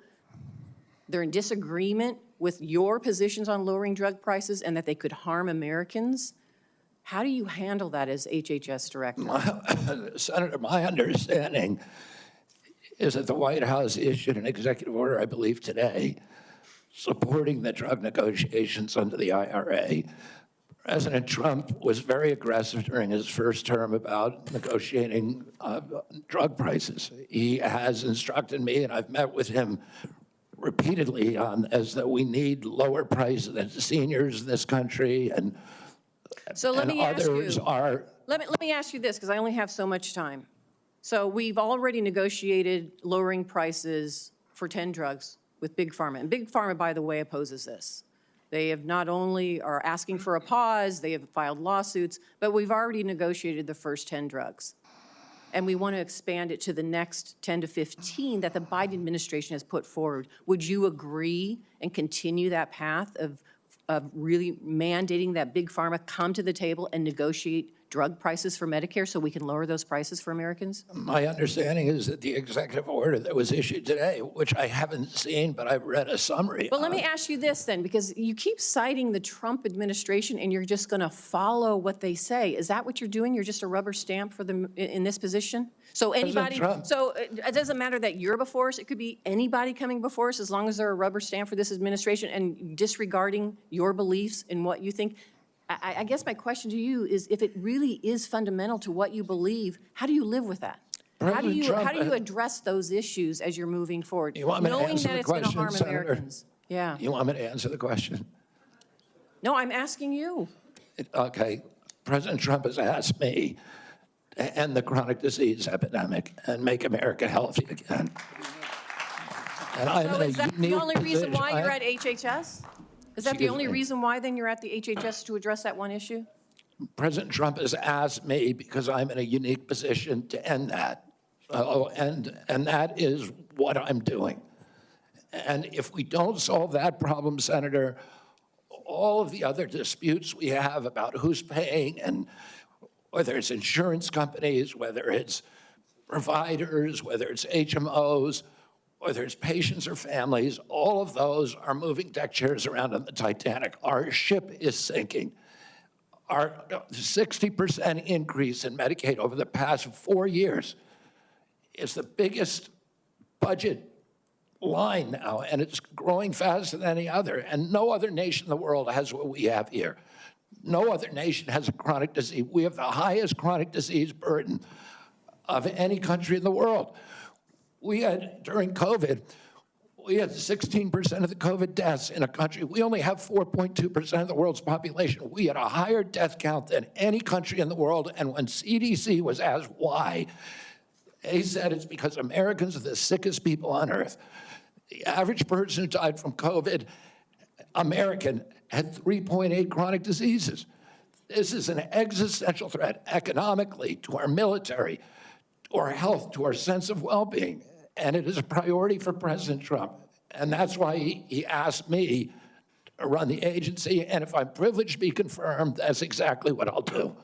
[SPEAKER 15] they're in disagreement with your positions on lowering drug prices and that they could harm Americans? How do you handle that as HHS director?
[SPEAKER 3] Senator, my understanding is that the White House issued an executive order, I believe today, supporting the drug negotiations under the IRA. President Trump was very aggressive during his first term about negotiating drug prices. He has instructed me, and I've met with him repeatedly on as that we need lower prices than seniors in this country, and
[SPEAKER 15] so let me ask
[SPEAKER 3] others
[SPEAKER 15] you,
[SPEAKER 3] are.
[SPEAKER 15] Let me ask you this, because I only have so much time. So we've already negotiated lowering prices for 10 drugs with Big Pharma. And Big Pharma, by the way, opposes this. They have not only are asking for a pause, they have filed lawsuits, but we've already negotiated the first 10 drugs. And we want to expand it to the next 10 to 15 that the Biden administration has put forward. Would you agree and continue that path of really mandating that Big Pharma come to the table and negotiate drug prices for Medicare so we can lower those prices for Americans?
[SPEAKER 3] My understanding is that the executive order that was issued today, which I haven't seen, but I've read a summary.
[SPEAKER 15] Well, let me ask you this then, because you keep citing the Trump administration and you're just going to follow what they say. Is that what you're doing? You're just a rubber stamp for them in this position? So anybody, so it doesn't matter that you're before us. It could be anybody coming before us as long as they're a rubber stamp for this administration and disregarding your beliefs and what you think. I guess my question to you is, if it really is fundamental to what you believe, how do you live with that? How do you address those issues as you're moving forward, knowing that it's going to harm Americans? Yeah.
[SPEAKER 3] You want me to answer the question?
[SPEAKER 15] No, I'm asking you.
[SPEAKER 3] Okay. President Trump has asked me to end the chronic disease epidemic and make America healthy again. And I'm
[SPEAKER 15] So
[SPEAKER 3] in a
[SPEAKER 15] is that the
[SPEAKER 3] unique
[SPEAKER 15] only reason
[SPEAKER 3] position.
[SPEAKER 15] why you're at HHS? Is that the
[SPEAKER 3] Excuse
[SPEAKER 15] only
[SPEAKER 3] me.
[SPEAKER 15] reason why then you're at the HHS, to address that one issue?
[SPEAKER 3] President Trump has asked me because I'm in a unique position to end that. And that is what I'm doing. And if we don't solve that problem, Senator, all of the other disputes we have about who's paying, and whether it's insurance companies, whether it's providers, whether it's HMOs, whether it's patients or families, all of those are moving deck chairs around on the Titanic. Our ship is sinking. Our 60% increase in Medicaid over the past 4 years is the biggest budget line now, and it's growing faster than any other. And no other nation in the world has what we have here. No other nation has a chronic disease. We have the highest chronic disease burden of any country in the world. We had, during COVID, we had 16% of the COVID deaths in a country. We only have 4.2% of the world's population. We had a higher death count than any country in the world. And when CDC was asked why, they said it's because Americans are the sickest people on earth. The average person who died from COVID, American, had 3.8 chronic diseases. This is an existential threat economically, to our military, to our health, to our sense of well-being. And it is a priority for President Trump. And that's why he asked me to run the agency. And if I'm privileged to be confirmed, that's exactly what I'll do.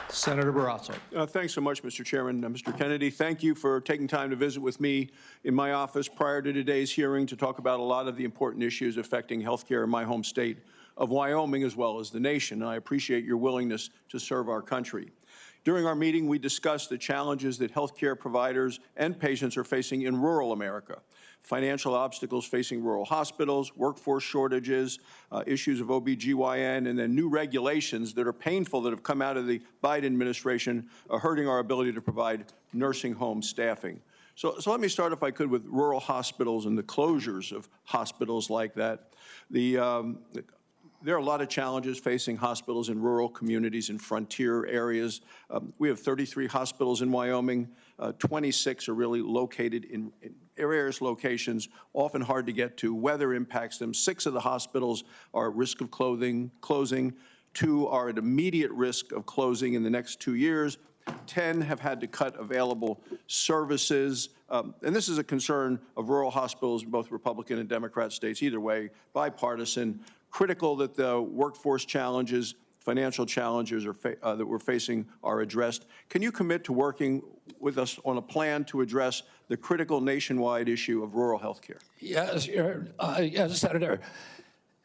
[SPEAKER 7] Senator Barrasso.
[SPEAKER 16] Thanks so much, Mr. Chairman. Mr. Kennedy, thank you for taking time to visit with me in my office prior to today's hearing to talk about a lot of the important issues affecting health care in my home state of Wyoming as well as the nation. And I appreciate your willingness to serve our country. During our meeting, we discussed the challenges that healthcare providers and patients are facing in rural America. Financial obstacles facing rural hospitals, workforce shortages, issues of OBGYN, and then new regulations that are painful that have come out of the Biden administration are hurting our ability to provide nursing home staffing. So let me start, if I could, with rural hospitals and the closures of hospitals like that. There are a lot of challenges facing hospitals in rural communities and frontier areas. We have 33 hospitals in Wyoming. 26 are really located in various locations, often hard to get to. Weather impacts them. 6 of the hospitals are at risk of closing. 2 are at immediate risk of closing in the next 2 years. 10 have had to cut available services. And this is a concern of rural hospitals in both Republican and Democrat states, either way, bipartisan. Critical that the workforce challenges, financial challenges that we're facing are addressed. Can you commit to working with us on a plan to address the critical nationwide issue of rural health care?
[SPEAKER 3] Yes, yes, Senator.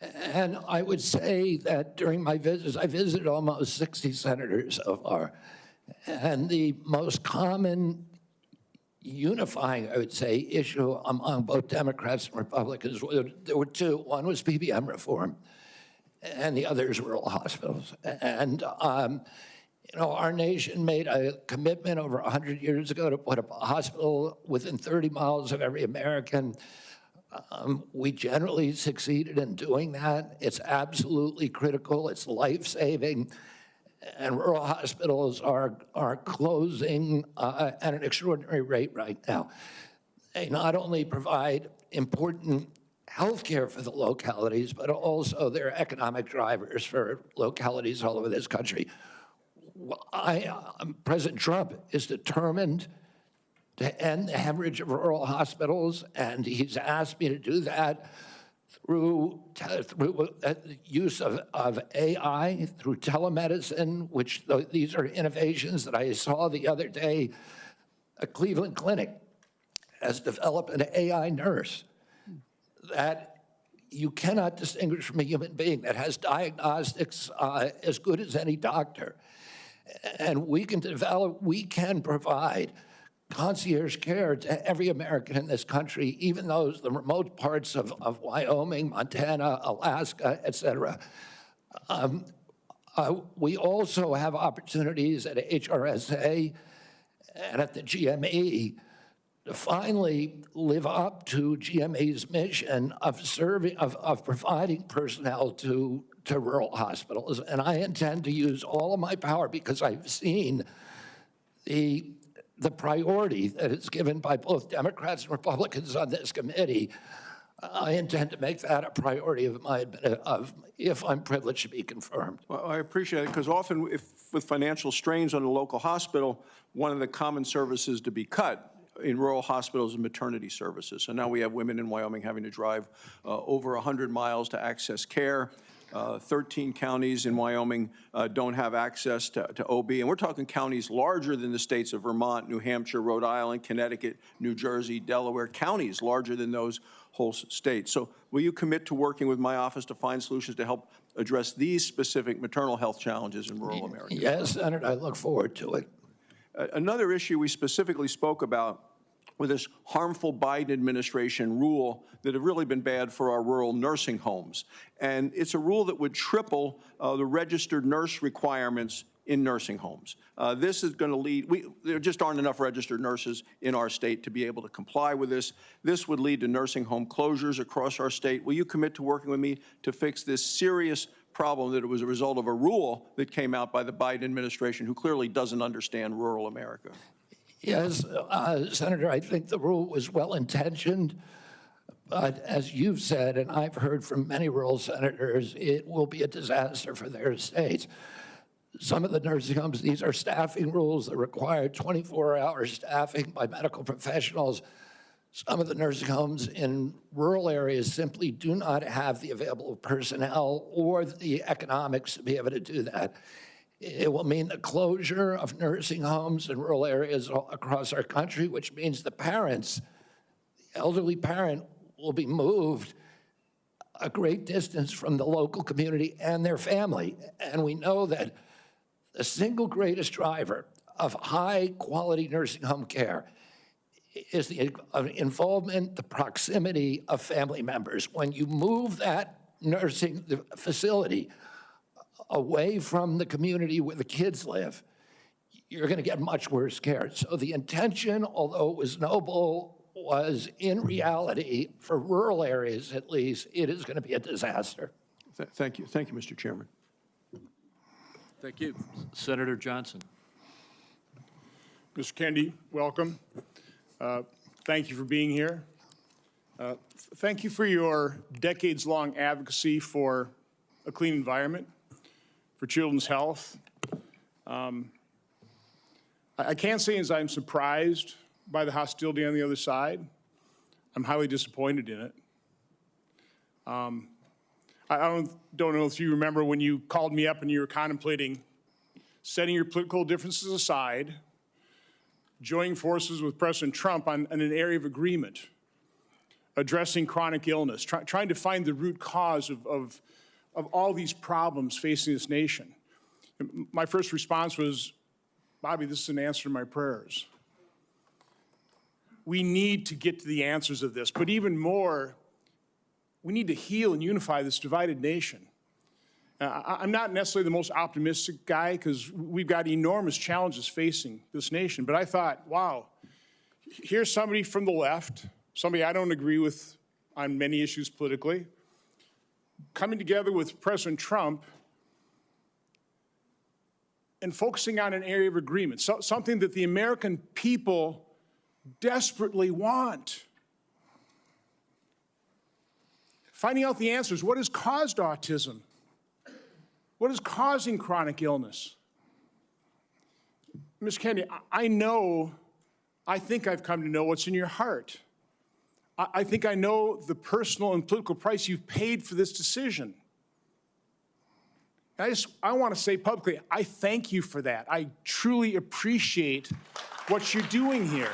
[SPEAKER 3] And I would say that during my visits, I visited almost 60 senators so far. And the most common unifying, I would say, issue among both Democrats and Republicans, there were 2. One was PBM reform, and the other is rural hospitals. And, you know, our nation made a commitment over 100 years ago to put up a hospital within 30 miles of every American. We generally succeeded in doing that. It's absolutely critical. It's life-saving. And rural hospitals are closing at an extraordinary rate right now. They not only provide important health care for the localities, but also they're economic drivers for localities all over this country. President Trump is determined to end the hemorrhage of rural hospitals, and he's asked me to do that through use of AI, through telemedicine, which these are innovations that I saw the other day. A Cleveland clinic has developed an AI nurse that you cannot distinguish from a human being, that has diagnostics as good as any doctor. And we can provide concierge care to every American in this country, even those the remote parts of Wyoming, Montana, Alaska, et cetera. We also have opportunities at HRSA and at the GME to finally live up to GME's mission of providing personnel to rural hospitals. And I intend to use all of my power, because I've seen the priority that is given by both Democrats and Republicans on this committee. I intend to make that a priority if I'm privileged to be confirmed.
[SPEAKER 16] Well, I appreciate it, because often with financial strains on a local hospital, one of the common services to be cut in rural hospitals is maternity services. So now we have women in Wyoming having to drive over 100 miles to access care. 13 counties in Wyoming don't have access to OB, and we're talking counties larger than the states of Vermont, New Hampshire, Rhode Island, Connecticut, New Jersey, Delaware, counties larger than those whole states. So will you commit to working with my office to find solutions to help address these specific maternal health challenges in rural America?
[SPEAKER 3] Yes, Senator, I look forward to it.
[SPEAKER 16] Another issue we specifically spoke about with this harmful Biden administration rule that have really been bad for our rural nursing homes. And it's a rule that would triple the registered nurse requirements in nursing homes. This is going to lead, there just aren't enough registered nurses in our state to be able to comply with this. This would lead to nursing home closures across our state. Will you commit to working with me to fix this serious problem that it was a result of a rule that came out by the Biden administration, who clearly doesn't understand rural America?
[SPEAKER 3] Yes, Senator, I think the rule was well-intentioned, but as you've said, and I've heard from many rural senators, it will be a disaster for their states. Some of the nursing homes, these are staffing rules that require 24-hour staffing by medical professionals. Some of the nursing homes in rural areas simply do not have the available personnel or the economics to be able to do that. It will mean the closure of nursing homes in rural areas across our country, which means the parents, the elderly parent, will be moved a great distance from the local community and their family. And we know that the single greatest driver of high-quality nursing home care is the involvement, the proximity of family members. When you move that nursing facility away from the community where the kids live, you're going to get much worse care. So the intention, although it was noble, was in reality, for rural areas at least, it is going to be a disaster.
[SPEAKER 16] Thank you. Thank you, Mr. Chairman.
[SPEAKER 2] Thank you.
[SPEAKER 1] Senator Johnson.
[SPEAKER 17] Mr. Kennedy, welcome. Thank you for being here. Thank you for your decades-long advocacy for a clean environment, for children's health. I can't say as I'm surprised by the hostility on the other side. I'm highly disappointed in it. I don't know if you remember when you called me up and you were contemplating setting your political differences aside, joining forces with President Trump on an area of agreement, addressing chronic illness, trying to find the root cause of all these problems facing this nation. My first response was, Bobby, this is an answer to my prayers. We need to get to the answers of this, but even more, we need to heal and unify this divided nation. I'm not necessarily the most optimistic guy because we've got enormous challenges facing this nation, but I thought, wow, here's somebody from the left, somebody I don't agree with on many issues politically, coming together with President Trump and focusing on an area of agreement, something that the American people desperately want. Finding out the answers. What has caused autism? What is causing chronic illness? Ms. Kennedy, I think I've come to know what's in your heart. I think I know the personal and political price you've paid for this decision. I want to say publicly, I thank you for that. I truly appreciate what you're doing here.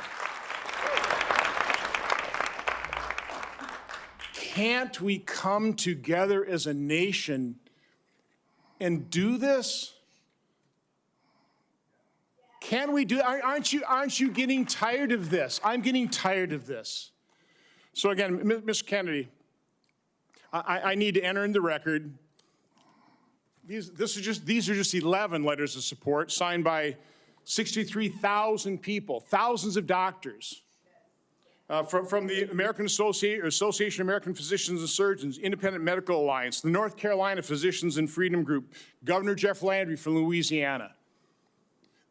[SPEAKER 17] Can't we come together as a nation and do this? Can we do it? Aren't you getting tired of this? I'm getting tired of this. So again, Mr. Kennedy, I need to enter in the record. These are just 11 letters of support signed by 63,000 people, thousands of doctors. From the American Association of American Physicians and Surgeons, Independent Medical Alliance, the North Carolina Physicians and Freedom Group, Governor Jeff Landry from Louisiana.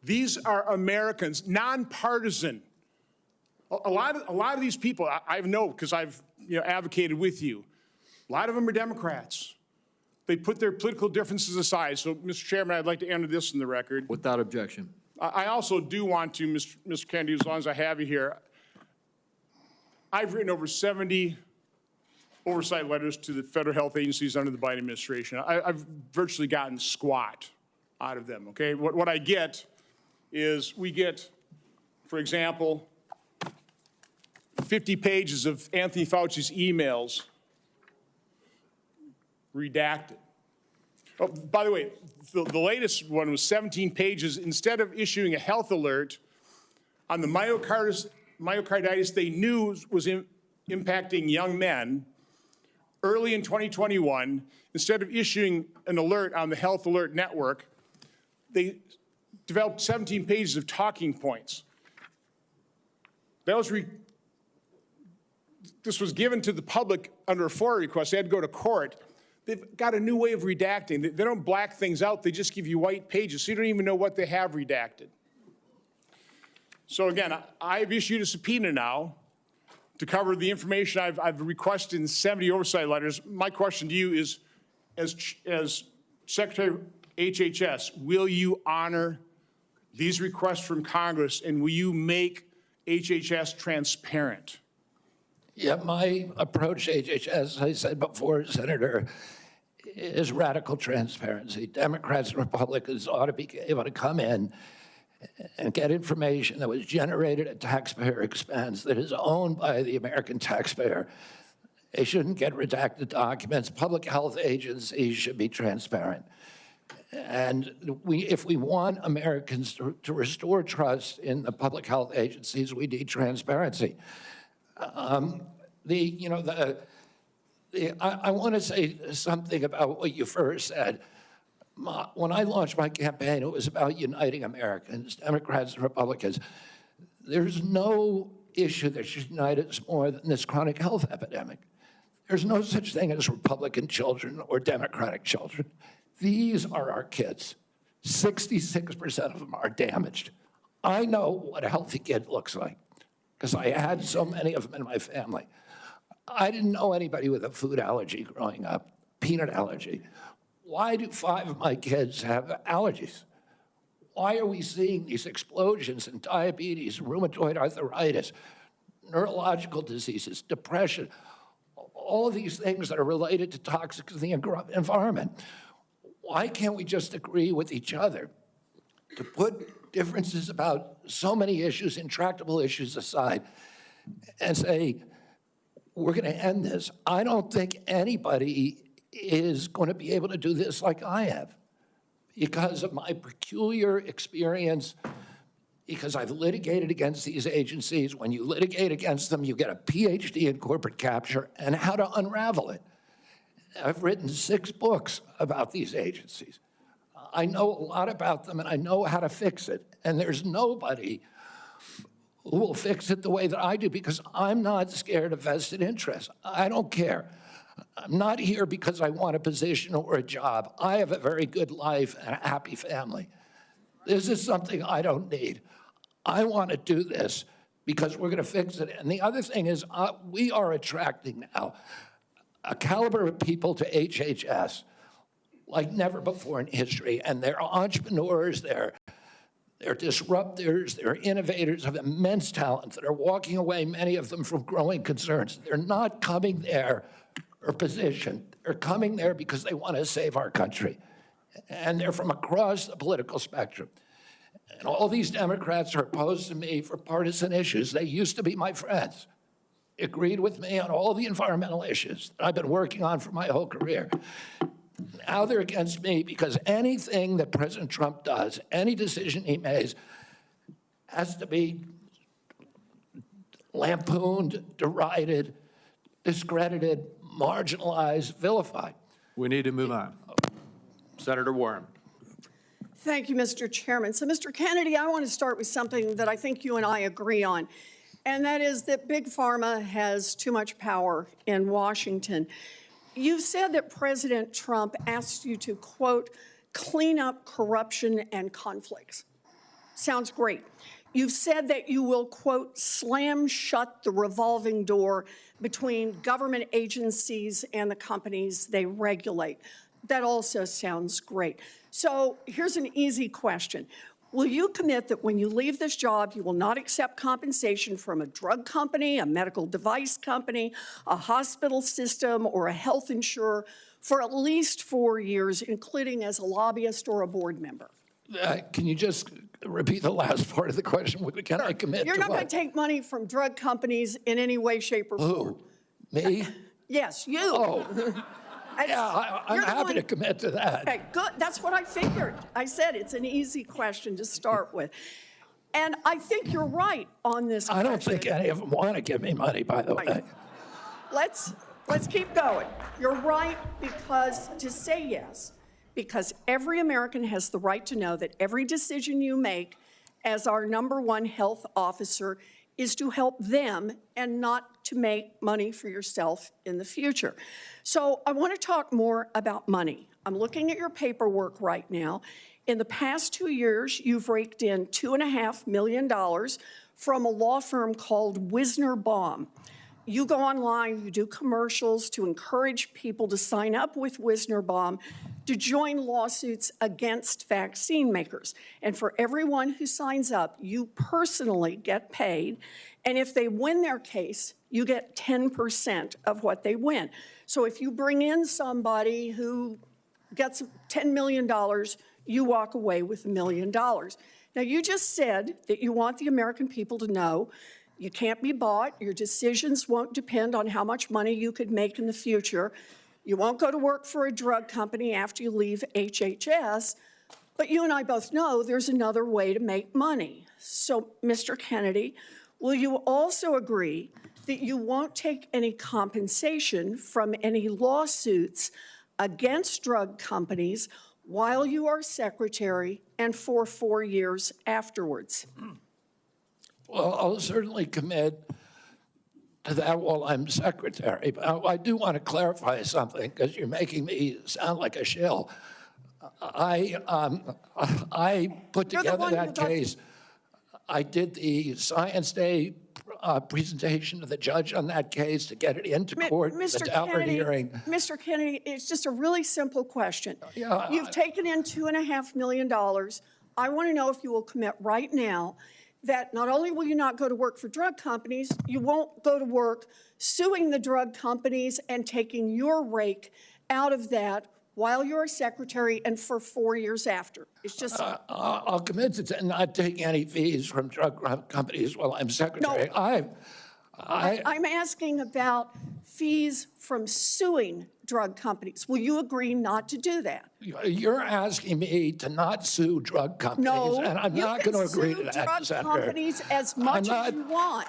[SPEAKER 17] These are Americans, nonpartisan. A lot of these people, I know because I've advocated with you. A lot of them are Democrats. They put their political differences aside. So, Mr. Chairman, I'd like to enter this in the record.
[SPEAKER 1] Without objection.
[SPEAKER 17] I also do want to, Mr. Kennedy, as long as I have you here, I've written over 70 oversight letters to the federal health agencies under the Biden administration. I've virtually gotten squat out of them, okay? What I get is we get, for example, 50 pages of Anthony Fauci's emails redacted. Oh, by the way, the latest one was 17 pages. Instead of issuing a health alert on the myocarditis they knew was impacting young men early in 2021, instead of issuing an alert on the Health Alert Network, they developed 17 pages of talking points. This was given to the public under a FOIA request. They had to go to court. They've got a new way of redacting. They don't black things out. They just give you white pages, so you don't even know what they have redacted. So again, I've issued a subpoena now to cover the information I've requested in 70 oversight letters. My question to you is, as Secretary of HHS, will you honor these requests from Congress, and will you make HHS transparent?
[SPEAKER 3] Yeah, my approach to HHS, as I said before, Senator, is radical transparency. Democrats and Republicans ought to be able to come in and get information that was generated at taxpayer expense, that is owned by the American taxpayer, They shouldn't get redacted documents. Public health agencies should be transparent. And if we want Americans to restore trust in the public health agencies, we need transparency. I want to say something about what you first said. When I launched my campaign, it was about uniting Americans, Democrats and Republicans. There's no issue that should unite us more than this chronic health epidemic. There's no such thing as Republican children or Democratic children. These are our kids. 66% of them are damaged. I know what a healthy kid looks like because I had so many of them in my family. I didn't know anybody with a food allergy growing up, peanut allergy. Why do 5 of my kids have allergies? Why are we seeing these explosions in diabetes, rheumatoid arthritis, neurological diseases, depression, all of these things that are related to toxics in the environment? Why can't we just agree with each other to put differences about so many issues, intractable issues aside, and say, we're going to end this? I don't think anybody is going to be able to do this like I have because of my peculiar experience, because I've litigated against these agencies. When you litigate against them, you get a PhD in corporate capture and how to unravel it. I've written 6 books about these agencies. I know a lot about them, and I know how to fix it. And there's nobody who will fix it the way that I do because I'm not scared of vested interests. I don't care. I'm not here because I want a position or a job. I have a very good life and a happy family. This is something I don't need. I want to do this because we're going to fix it. And the other thing is we are attracting now a caliber of people to HHS like never before in history. And they're entrepreneurs, they're disruptors, they're innovators of immense talent that are walking away, many of them, from growing concerns. They're not coming there for position. They're coming there because they want to save our country. And they're from across the political spectrum. And all these Democrats are opposed to me for partisan issues. They used to be my friends, agreed with me on all the environmental issues that I've been working on for my whole career. Now they're against me because anything that President Trump does, any decision he makes, has to be lampooned, derided, discredited, marginalized, vilified.
[SPEAKER 1] We need to move on. Senator Warren.
[SPEAKER 18] Thank you, Mr. Chairman. So, Mr. Kennedy, I want to start with something that I think you and I agree on, and that is that Big Pharma has too much power in Washington. You've said that President Trump asked you to, quote, clean up corruption and conflicts. Sounds great. You've said that you will, quote, slam shut the revolving door between government agencies and the companies they regulate. That also sounds great. So here's an easy question. Will you commit that when you leave this job, you will not accept compensation from a drug company, a medical device company, a hospital system, or a health insurer for at least 4 years, including as a lobbyist or a board member?
[SPEAKER 3] Can you just repeat the last part of the question? Can I commit
[SPEAKER 18] You're
[SPEAKER 3] to
[SPEAKER 18] not going
[SPEAKER 3] what?
[SPEAKER 18] to take money from drug companies in any way, shape, or form.
[SPEAKER 3] Who? Me?
[SPEAKER 18] Yes, you.
[SPEAKER 3] Oh. Yeah, I'm happy to commit to that.
[SPEAKER 18] Okay, good. That's what I figured. I said it's an easy question to start with. And I think you're right on this question.
[SPEAKER 3] I don't think any of them want to give me money, by the way.
[SPEAKER 18] Let's keep going. You're right because to say yes, because every American has the right to know that every decision you make as our #1 health officer is to help them and not to make money for yourself in the future. So I want to talk more about money. I'm looking at your paperwork right now. In the past 2 years, you've raked in $2.5 million from a law firm called Wisner Baum. You go online, you do commercials to encourage people to sign up with Wisner Baum to join lawsuits against vaccine makers. And for everyone who signs up, you personally get paid. And if they win their case, you get 10% of what they win. So if you bring in somebody who gets $10 million, you walk away with $1 million. Now, you just said that you want the American people to know You can't be bought. Your decisions won't depend on how much money you could make in the future. You won't go to work for a drug company after you leave HHS. But you and I both know there's another way to make money. So, Mr. Kennedy, will you also agree that you won't take any compensation from any lawsuits against drug companies while you are secretary and for 4 years afterwards?
[SPEAKER 3] Well, I'll certainly commit to that while I'm secretary. But I do want to clarify something because you're making me sound like a shill. I put together that case. I did the Science Day presentation to the judge on that case to get it into court.
[SPEAKER 18] Mr.
[SPEAKER 3] Mr.
[SPEAKER 18] Kennedy, it's just a really simple question.
[SPEAKER 3] Yeah,
[SPEAKER 18] You've taken in $2.5 million. I want to know if you will commit right now that not only will you not go to work for drug companies, you won't go to work suing the drug companies and taking your rake out of that while you're a secretary and for 4 years after. It's just...
[SPEAKER 3] I'll commit to not taking any fees from drug companies while I'm secretary.
[SPEAKER 18] No. I'm asking about fees from suing drug companies. Will you agree not to do that?
[SPEAKER 3] You're asking me to not sue drug companies, and I'm not going to agree to that,
[SPEAKER 18] you can sue drug companies as much as you want.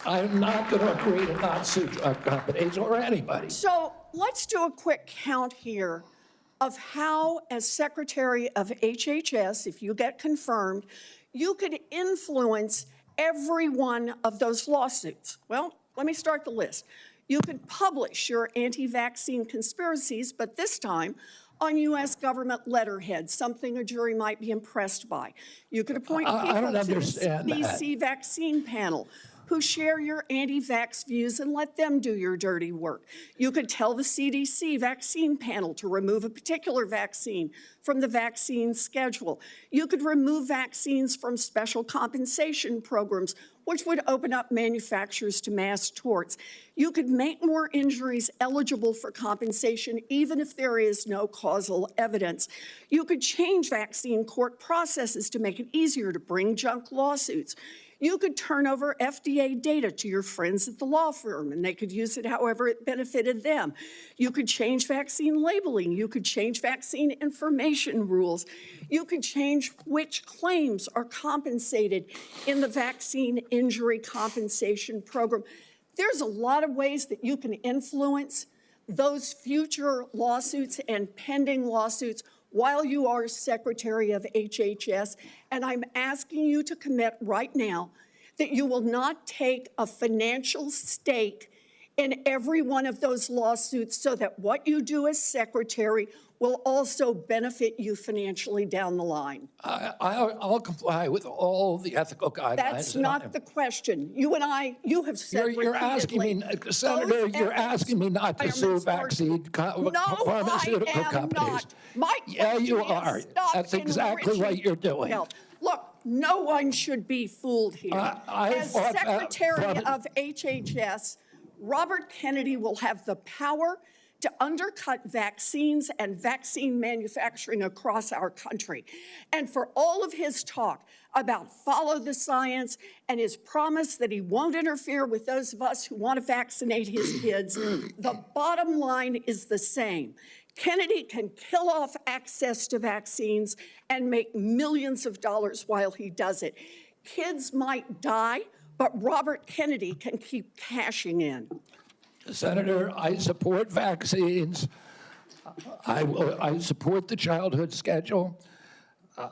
[SPEAKER 3] I'm not going to agree to not sue drug companies or anybody.
[SPEAKER 18] So let's do a quick count here of how, as Secretary of HHS, if you get confirmed, you could influence every one of those lawsuits. Well, let me start the list. You could publish your anti-vaccine conspiracies, but this time on U.S. government letterhead, something a jury might be impressed by. You could appoint people to the CDC vaccine panel who share your anti-vax views and let them do your dirty work. You could tell the CDC vaccine panel to remove a particular vaccine from the vaccine schedule. You could remove vaccines from special compensation programs, which would open up manufacturers to mass torts. You could make more injuries eligible for compensation even if there is no causal evidence. You could change vaccine court processes to make it easier to bring junk lawsuits. You could turn over FDA data to your friends at the law firm, and they could use it however it benefited them. You could change vaccine labeling. You could change vaccine information rules. You could change which claims are compensated in the vaccine injury compensation program. There's a lot of ways that you can influence those future lawsuits and pending lawsuits while you are Secretary of HHS, and I'm asking you to commit right now that you will not take a financial stake in every one of those lawsuits so that what you do as Secretary will also benefit you financially down the line.
[SPEAKER 3] I'll comply with all the ethical guidelines.
[SPEAKER 18] That's not the question. You and I, you have said
[SPEAKER 3] You're asking me, Senator, you're asking me not to sue vaccine pharmaceutical companies. Yeah, you are. That's exactly what you're doing.
[SPEAKER 18] Look, no one should be fooled here. As Secretary of HHS, Robert Kennedy will have the power to undercut vaccines and vaccine manufacturing across our country. And for all of his talk about follow the science and his promise that he won't interfere with those of us who want to vaccinate his kids, the bottom line is the same. Kennedy can kill off access to vaccines and make millions of dollars while he does it. Kids might die, but Robert Kennedy can keep cashing in.
[SPEAKER 3] Senator, I support vaccines. I support the childhood schedule.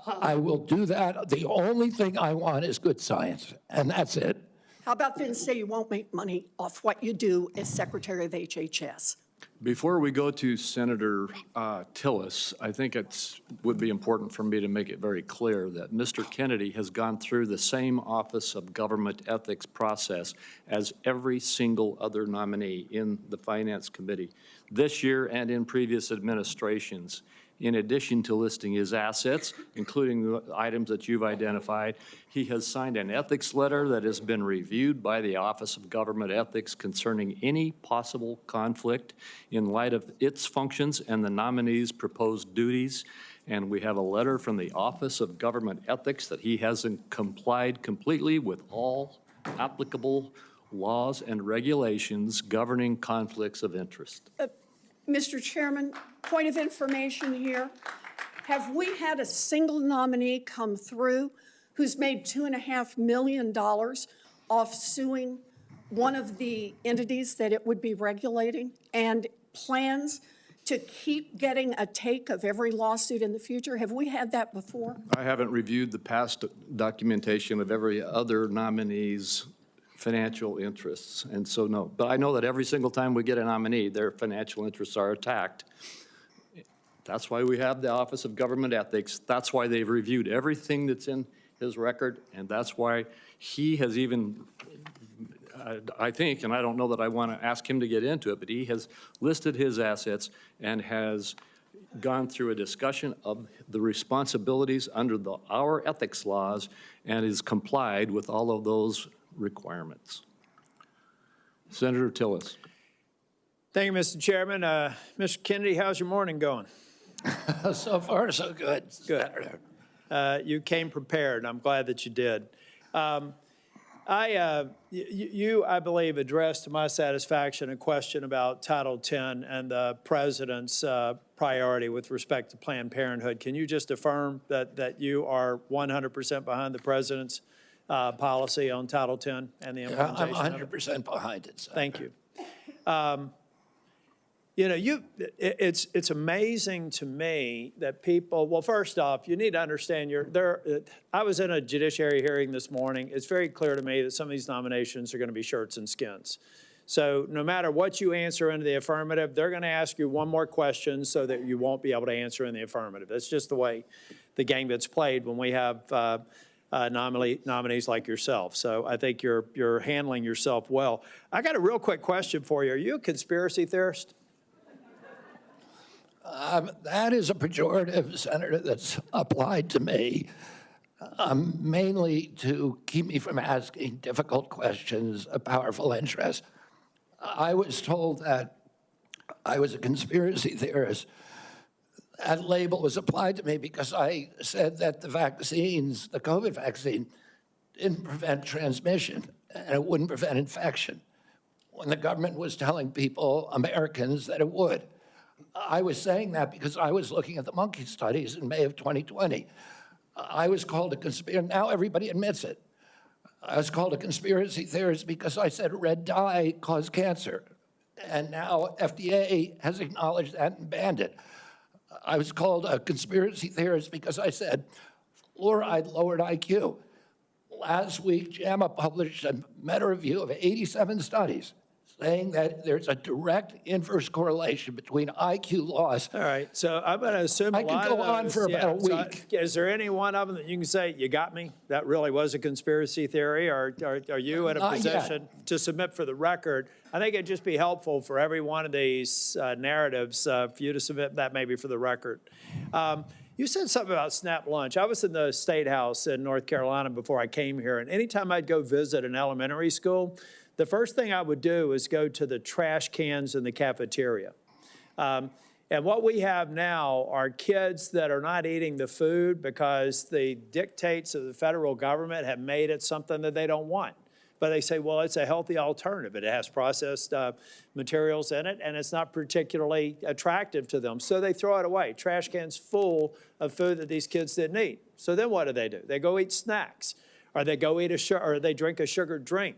[SPEAKER 3] I will do that. The only thing I want is good science, and that's it.
[SPEAKER 18] How about then say you won't make money off what you do as Secretary of HHS?
[SPEAKER 1] Before we go to Senator Tillis, I think it would be important for me to make it very clear that Mr. Kennedy has gone through the same Office of Government Ethics process as every single other nominee in the Finance Committee this year and in previous administrations. In addition to listing his assets, including the items that you've identified, he has signed an ethics letter that has been reviewed by the Office of Government Ethics concerning any possible conflict in light of its functions and the nominee's proposed duties. And we have a letter from the Office of Government Ethics that he hasn't complied completely with all applicable laws and regulations governing conflicts of interest.
[SPEAKER 18] Mr. Chairman, point of information here. Have we had a single nominee come through who's made $2.5 million off suing one of the entities that it would be regulating and plans to keep getting a take of every lawsuit in the future? Have we had that before?
[SPEAKER 1] I haven't reviewed the past documentation of every other nominee's financial interests, and so no. But I know that every single time we get a nominee, their financial interests are attacked. That's why we have the Office of Government Ethics. That's why they've reviewed everything that's in his record, and that's why he has even, I think, and I don't know that I want to ask him to get into it, but he has listed his assets and has gone through a discussion of the responsibilities under our ethics laws and is complied with all of those requirements. Senator Tillis.
[SPEAKER 19] Thank you, Mr. Chairman. Mr. Kennedy, how's your morning going?
[SPEAKER 3] So far, so good.
[SPEAKER 19] Good. You came prepared. I'm glad that you did. You, I believe, addressed to my satisfaction a question about Title X and the president's priority with respect to Planned Parenthood. Can you just affirm that you are 100% behind the president's policy on Title X and the implementation?
[SPEAKER 3] I'm 100% behind it, Senator.
[SPEAKER 19] Thank you. You know, it's amazing to me that people, well, first off, you need to understand I was in a judiciary hearing this morning. It's very clear to me that some of these nominations are going to be shirts and skins. So no matter what you answer in the affirmative, they're going to ask you one more question so that you won't be able to answer in the affirmative. That's just the way the game gets played when we have nominees like yourself. So I think you're handling yourself well. I got a real quick question for you. Are you a conspiracy theorist?
[SPEAKER 3] That is a pejorative, Senator, that's applied to me, mainly to keep me from asking difficult questions of powerful interests. I was told that I was a conspiracy theorist. That label was applied to me because I said that the vaccines, the COVID vaccine, didn't prevent transmission and it wouldn't prevent infection, when the government was telling people, Americans, that it would. I was saying that because I was looking at the monkey studies in May of 2020. I was called a conspiracy. Now everybody admits it. I was called a conspiracy theorist because I said red dye caused cancer. And now FDA has acknowledged that and banned it. I was called a conspiracy theorist because I said fluoride lowered IQ. Last week, JAMA published a meta-review of 87 studies saying that there's a direct inverse correlation between IQ loss.
[SPEAKER 19] All right, so I'm going to assume
[SPEAKER 3] I could go on for about a week.
[SPEAKER 19] So is there any one of them that you can say, you got me? That really was a conspiracy theory, or are you in a position to submit for the record? I think it'd just be helpful for every one of these narratives for you to submit that maybe for the record. You said something about SNAP lunch. I was in the State House in North Carolina before I came here, and anytime I'd go visit an elementary school, the first thing I would do is go to the trash cans in the cafeteria. And what we have now are kids that are not eating the food because the dictates of the federal government have made it something that they don't want. But they say, well, it's a healthy alternative. It has processed materials in it, and it's not particularly attractive to them. So they throw it away. Trash cans full of food that these kids didn't eat. So then what do? They go eat snacks, or they go eat or they drink a sugared drink.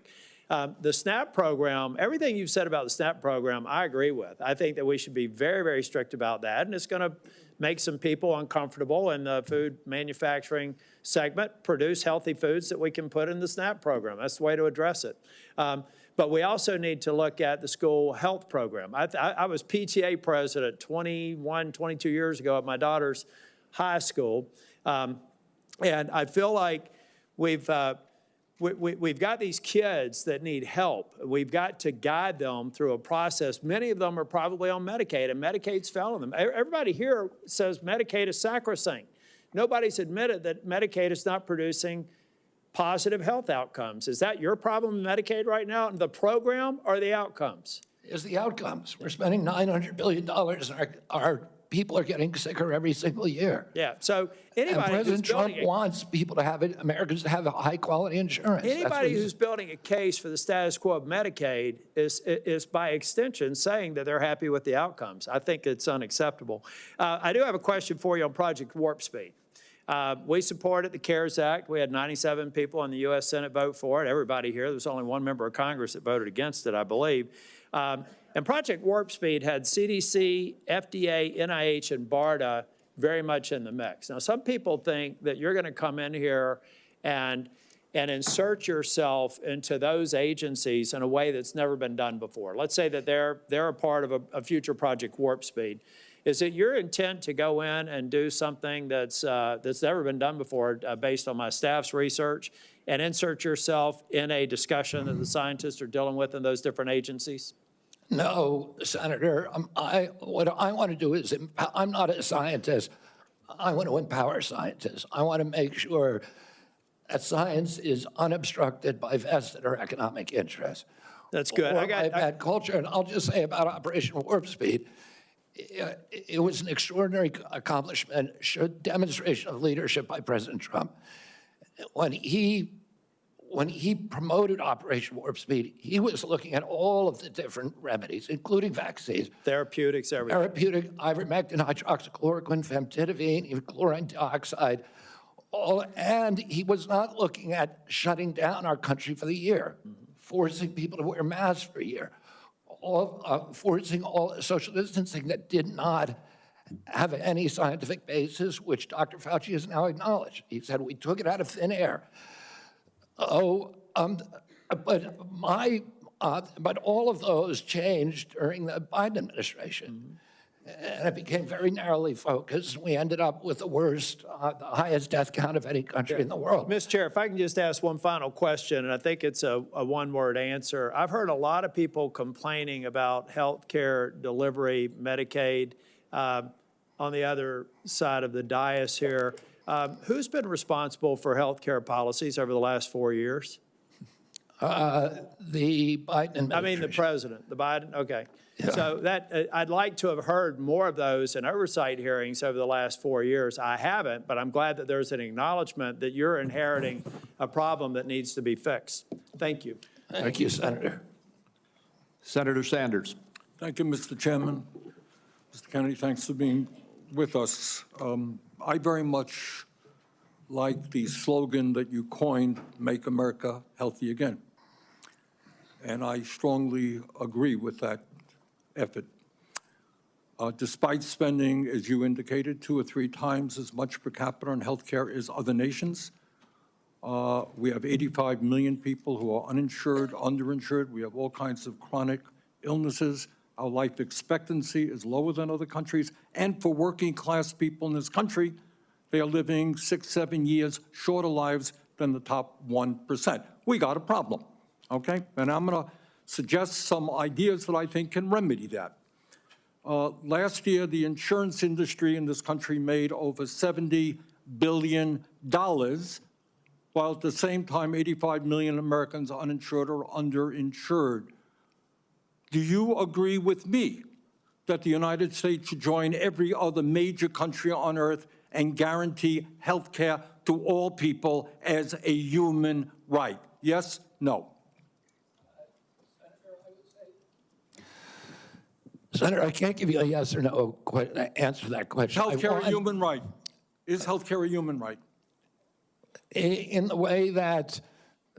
[SPEAKER 19] The SNAP program, everything you've said about the SNAP program, I agree with. I think that we should be very, very strict about that, and it's going to make some people uncomfortable in the food manufacturing segment, produce healthy foods that we can put in the SNAP program. That's the way to address it. But we also need to look at the school health program. I was PTA president 21, 22 years ago at my daughter's high school, and I feel like we've got these kids that need help. We've got to guide them through a process. Many of them are probably on Medicaid, and Medicaid's failing them. Everybody here says Medicaid is sacrosanct. Nobody's admitted that Medicaid is not producing positive health outcomes. Is that your problem in Medicaid right now, the program or the outcomes?
[SPEAKER 3] It's the outcomes. We're spending $900 billion in our people are getting sicker every single year.
[SPEAKER 19] Yeah, so
[SPEAKER 3] And
[SPEAKER 19] anybody who's
[SPEAKER 3] President Trump
[SPEAKER 19] building
[SPEAKER 3] wants people to have it, Americans to have high-quality insurance. That's what
[SPEAKER 19] anybody
[SPEAKER 3] he's-
[SPEAKER 19] who's building a case for the status quo of Medicaid is by extension saying that they're happy with the outcomes. I think it's unacceptable. I do have a question for you on Project Warp Speed. We supported the CARES Act. We had 97 people in the U.S. Senate vote for it. Everybody here. There was only one member of Congress that voted against it, I believe. And Project Warp Speed had CDC, FDA, NIH, and BARDA very much in the mix. Now, some people think that you're going to come in here and insert yourself into those agencies in a way that's never been done before. Let's say that they're a part of a future Project Warp Speed. Is it your intent to go in and do something that's never been done before based on my staff's research and insert yourself in a discussion that the scientists are dealing with in those different agencies?
[SPEAKER 3] No, Senator, what I want to do is, I'm not a scientist. I want to empower scientists. I want to make sure that science is unobstructed by vested or economic interests.
[SPEAKER 19] That's good.
[SPEAKER 3] Or by bad culture. And I'll just say about Operation Warp Speed, it was an extraordinary accomplishment, demonstration of leadership by President Trump. When he promoted Operation Warp Speed, he was looking at all of the different remedies, including vaccines.
[SPEAKER 19] Therapeutics, everything.
[SPEAKER 3] Therapeutic, ivermectin, hydroxychloroquine, famotidine, even chlorine dioxide. And he was not looking at shutting down our country for the year, forcing people to wear masks for a year, forcing all social distancing that did not have any scientific basis, which Dr. Fauci has now acknowledged. He said, we took it out of thin air. But all of those changed during the Biden administration. And it became very narrowly focused. We ended up with the worst, the highest death count of any country in the world.
[SPEAKER 19] Mr. Chair, if I can just ask one final question, and I think it's a one-word answer. I've heard a lot of people complaining about health care delivery, Medicaid. On the other side of the dais here, who's been responsible for health care policies over the last 4 years?
[SPEAKER 3] The Biden administration.
[SPEAKER 19] I mean, the president, the Biden, okay. Yeah. So I'd like to have heard more of those in oversight hearings over the last 4 years. I haven't, but I'm glad that there's an acknowledgement that you're inheriting a problem that needs to be fixed. Thank you.
[SPEAKER 3] Thank you, Senator.
[SPEAKER 1] Senator Sanders.
[SPEAKER 20] Thank you, Mr. Chairman. Mr. Kennedy, thanks for being with us. I very much like the slogan that you coined, Make America Healthy Again. And I strongly agree with that effort. Despite spending, as you indicated, 2 or 3 times as much per capita on health care as other nations, we have 85 million people who are uninsured, underinsured. We have all kinds of chronic illnesses. Our life expectancy is lower than other countries. And for working class people in this country, they are living 6, 7 years shorter lives than the top 1%. We got a problem, okay? And I'm going to suggest some ideas that I think can remedy that. Last year, the insurance industry in this country made over $70 billion, while at the same time, 85 million Americans are uninsured or underinsured. Do you agree with me that the United States should join every other major country on earth and guarantee health care to all people as a human right? Yes? No?
[SPEAKER 3] Senator, I can't give you a yes or no answer to that question.
[SPEAKER 20] Health care a human right. Is health care a human right?
[SPEAKER 3] In the way that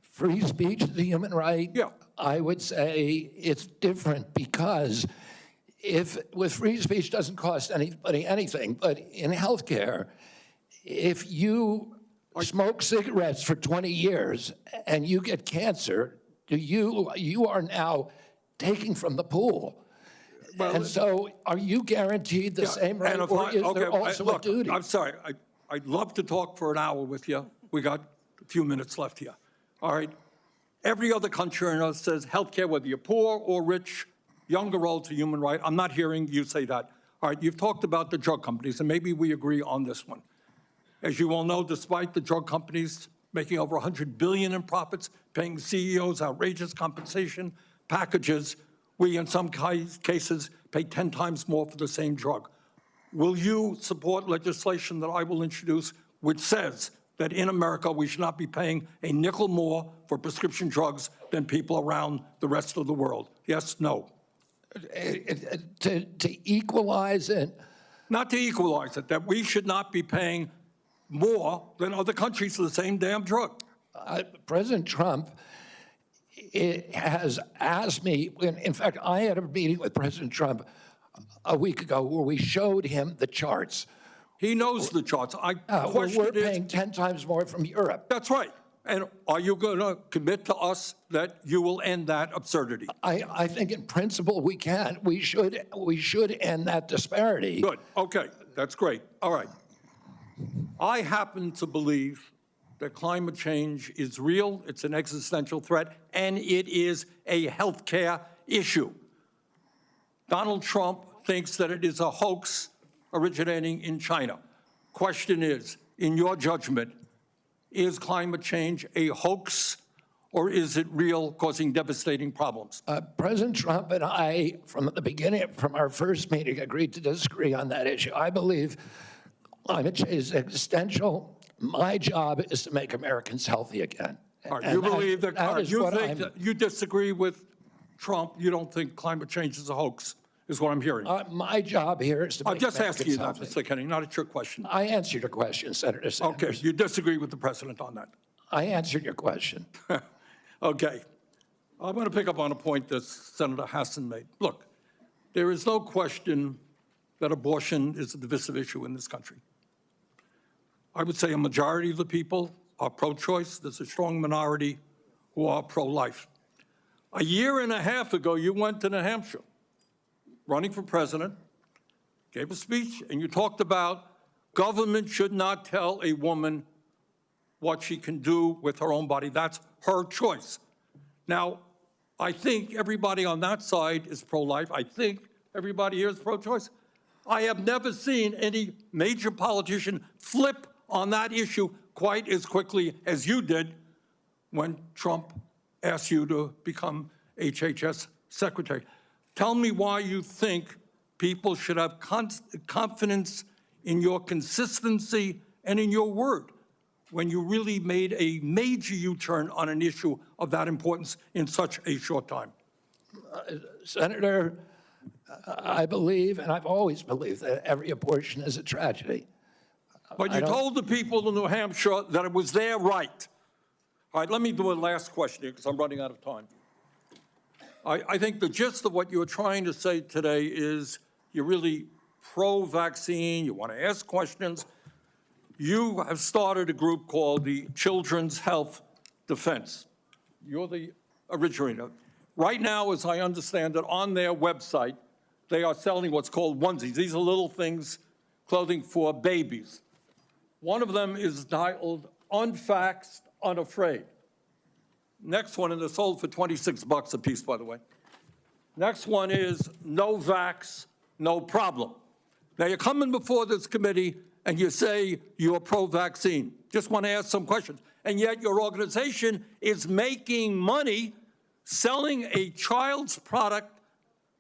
[SPEAKER 3] free speech is a human right, yeah. I would say it's different because with free speech doesn't cost anybody anything, but in healthcare, if you smoke cigarettes for 20 years and you get cancer, you are now taking from the pool. Well, and so are you guaranteed the same right, or is there also a duty?
[SPEAKER 20] I'm sorry. I'd love to talk for an hour with you. We got a few minutes left here. All right. Every other country on earth says health care, whether you're poor or rich, young or old, is a human right. I'm not hearing you say that. All right, you've talked about the drug companies, and maybe we agree on this one. As you all know, despite the drug companies making over $100 billion in profits, paying CEOs outrageous compensation packages, we in some cases pay 10 times more for the same drug. will you support legislation that I will introduce which says that in America we should not be paying a nickel more for prescription drugs than people around the rest of the world? Yes, no?
[SPEAKER 3] To equalize it?
[SPEAKER 20] Not to equalize it, that we should not be paying more than other countries for the same damn drug.
[SPEAKER 3] President Trump has asked me, in fact, I had a meeting with President Trump a week ago where we showed him the charts.
[SPEAKER 20] He knows the charts.
[SPEAKER 3] We're paying 10 times more from Europe.
[SPEAKER 20] That's right. And are you going to commit to us that you will end that absurdity?
[SPEAKER 3] I think in principle we can. We should end that disparity.
[SPEAKER 20] Good. Okay. That's great. All right. I happen to believe that climate change is real, it's an existential threat, and it is a health care issue. Donald Trump thinks that it is a hoax originating in China. Question is, in your judgment, is climate change a hoax or is it real, causing devastating problems?
[SPEAKER 3] President Trump and I, from the beginning, from our first meeting, agreed to disagree on that issue. I believe climate change is existential. My job is to make Americans healthy again.
[SPEAKER 20] All right, you believe that, you disagree with Trump, you don't think climate change is a hoax, is what I'm hearing.
[SPEAKER 3] My job here is to make
[SPEAKER 20] Americans healthy. I'm just asking you that,
[SPEAKER 3] healthy.
[SPEAKER 20] Mr. Kennedy, not a trick question.
[SPEAKER 3] I answered your question, Senator Sanders.
[SPEAKER 20] Okay, you disagree with the president on that.
[SPEAKER 3] I answered your question.
[SPEAKER 20] Okay. I'm going to pick up on a point that Senator Hassan made. Look, there is no question that abortion is a divisive issue in this country. I would say a majority of the people are pro-choice. There's a strong minority who are pro-life. A year and a half ago, you went to New Hampshire, running for president, gave a speech, and you talked about government should not tell a woman what she can do with her own body. That's her choice. Now, I think everybody on that side is pro-life. I think everybody here is pro-choice. I have never seen any major politician flip on that issue quite as quickly as you did when Trump asked you to become HHS Secretary. Tell me why you think people should have confidence in your consistency and in your word when you really made a major U-turn on an issue of that importance in such a short time.
[SPEAKER 3] Senator, I believe, and I've always believed, that every abortion is a tragedy.
[SPEAKER 20] But you told the people in New Hampshire that it was their right. All right, let me do a last question here because I'm running out of time. I think the gist of what you're trying to say today is you're really pro-vaccine, you want to ask questions. You have started a group called the Children's Health Defense. You're the originator. Right now, as I understand it, on their website, they are selling what's called onesies. These are little things, clothing for babies. One of them is titled Unvaxxed, Unafraid. Next one, and they're sold for $26 a piece, by the way. Next one is No Vax, No Problem. Now, you're coming before this committee and you say you're pro-vaccine. Just want to ask some questions. And yet your organization is making money selling a child's product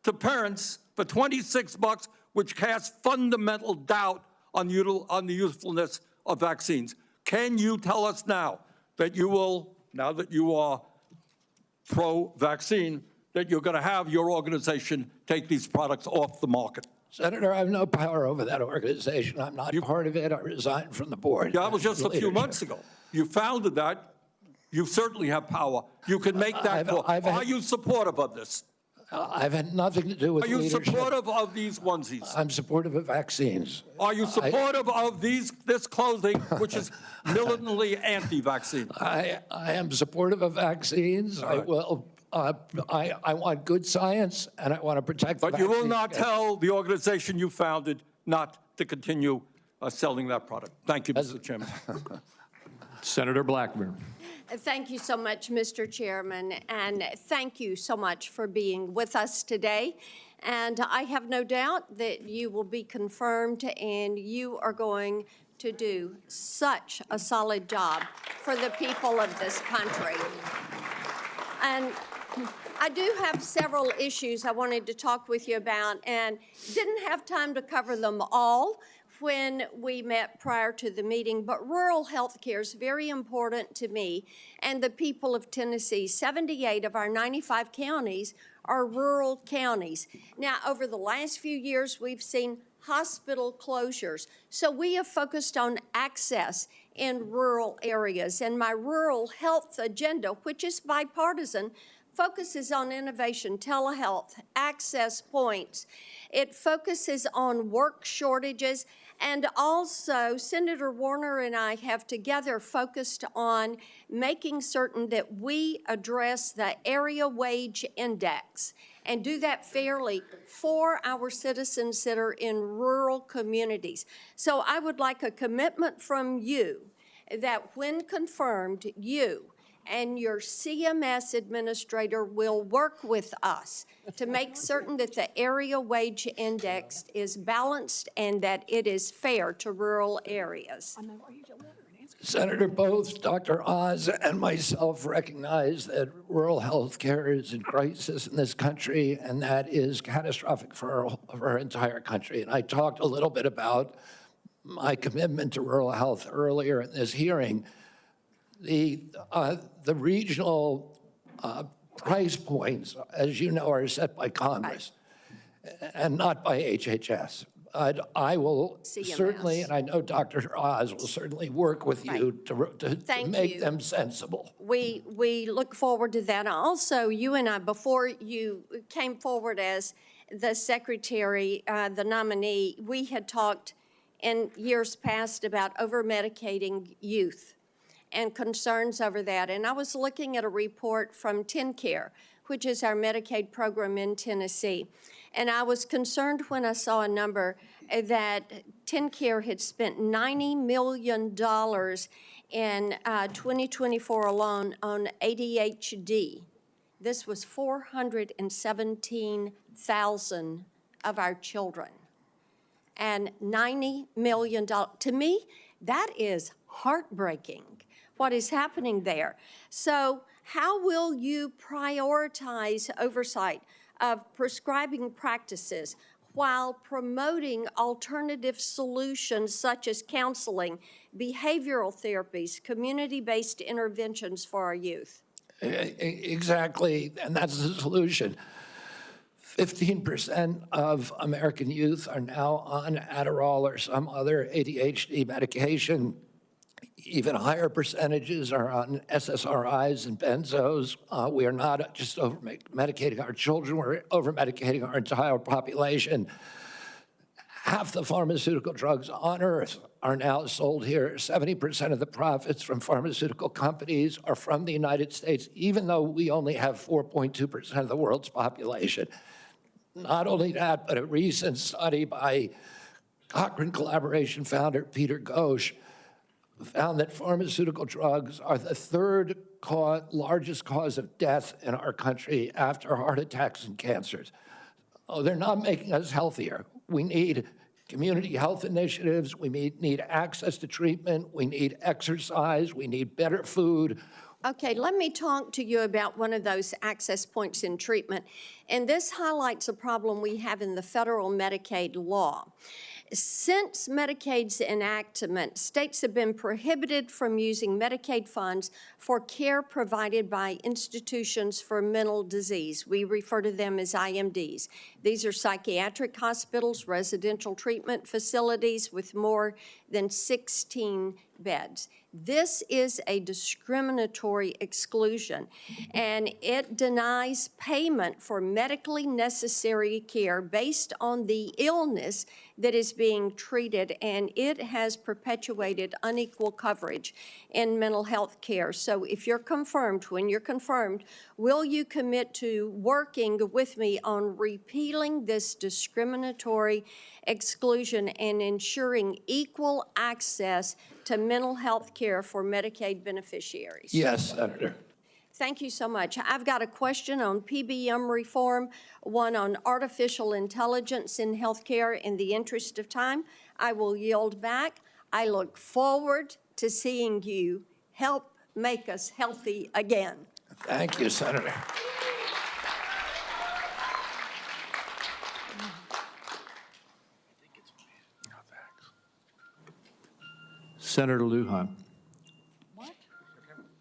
[SPEAKER 20] to parents for $26, which casts fundamental doubt on the usefulness of vaccines. Can you tell us now that you will, now that you are pro-vaccine, that you're going to have your organization take these products off the market?
[SPEAKER 3] Senator, I have no power over that organization. I'm not part of it. I resigned from the board.
[SPEAKER 20] Yeah, that was just a few months ago. You founded that. You certainly have power. You can make that call. Are you supportive of this?
[SPEAKER 3] I've had nothing to do with leadership.
[SPEAKER 20] Are you supportive of these onesies?
[SPEAKER 3] I'm supportive of vaccines.
[SPEAKER 20] Are you supportive of this clothing, which is militantly anti-vaccine?
[SPEAKER 3] I am supportive of vaccines.
[SPEAKER 20] Right.
[SPEAKER 3] I will. I want good science, and I want to protect.
[SPEAKER 20] But you will not tell the organization you founded not to continue selling that product. Thank you, Mr. Chairman.
[SPEAKER 1] Senator Blackburn.
[SPEAKER 21] Thank you so much, Mr. Chairman, and thank you so much for being with us today. And I have no doubt that you will be confirmed and you are going to do such a solid job for the people of this country. And I do have several issues I wanted to talk with you about, and didn't have time to cover them all when we met prior to the meeting, but rural health care is very important to me and the people of Tennessee. 78 of our 95 counties are rural counties. Now, over the last few years, we've seen hospital closures. So we have focused on access in rural areas. And my rural health agenda, which is bipartisan, focuses on innovation, telehealth, access points. It focuses on work shortages, and also Senator Warner and I have together focused on making certain that we address the area wage index and do that fairly for our citizens that are in rural communities. So I would like a commitment from you that when confirmed, you and your CMS administrator will work with us to make certain that the area wage index is balanced and that it is fair to rural areas.
[SPEAKER 3] Senator, both Dr. Oz and myself recognize that rural health care is in crisis in this country, and that is catastrophic for our entire country. And I talked a little bit about my commitment to rural health earlier in this hearing. The regional price points, as you know, are set by Congress and not by HHS. I will certainly, and I know Dr. Oz will certainly work with you to make them sensible.
[SPEAKER 21] We look forward to that. Also, you and I, before you came forward as the secretary, the nominee, we had talked in years past about over-medicating youth and concerns over that. And I was looking at a report from TennCare, which is our Medicaid program in Tennessee. And I was concerned when I saw a number that TennCare had spent $90 million in 2024 alone on ADHD. This was 417,000 of our children. And $90 million, to me, that is heartbreaking, what is happening there. So how will you prioritize oversight of prescribing practices while promoting alternative solutions such as counseling, behavioral therapies, community-based interventions for our youth?
[SPEAKER 3] Exactly, and that's the solution. 15% of American youth are now on Adderall or some other ADHD medication. Even higher percentages are on SSRIs and benzos. We are not just over-medicating our children, we're over-medicating our entire population. Half the pharmaceutical drugs on Earth are now sold here. 70% of the profits from pharmaceutical companies are from the United States, even though we only have 4.2% of the world's population. Not only that, but a recent study by Cochrane Collaboration founder Peter Ghosh found that pharmaceutical drugs are the third largest cause of death in our country after heart attacks and cancers. Oh, they're not making us healthier. We need community health initiatives. We need access to treatment. We need exercise. We need better food.
[SPEAKER 21] Okay, let me talk to you about one of those access points in treatment. And this highlights a problem we have in the federal Medicaid law. Since Medicaid's enactment, states have been prohibited from using Medicaid funds for care provided by institutions for mental disease. We refer to them as IMDs. These are psychiatric hospitals, residential treatment facilities with more than 16 beds. This is a discriminatory exclusion, and it denies payment for medically necessary care based on the illness that is being treated, and it has perpetuated unequal coverage in mental health care. So if you're confirmed, when you're confirmed, will you commit to working with me on repealing this discriminatory exclusion and ensuring equal access to mental health care for Medicaid beneficiaries?
[SPEAKER 3] Yes, Senator.
[SPEAKER 21] Thank you so much. I've got a question on PBM reform, one on artificial intelligence in healthcare. In the interest of time, I will yield back. I look forward to seeing you help make us healthy again.
[SPEAKER 3] Thank you, Senator.
[SPEAKER 1] Senator Lujan.
[SPEAKER 15] What?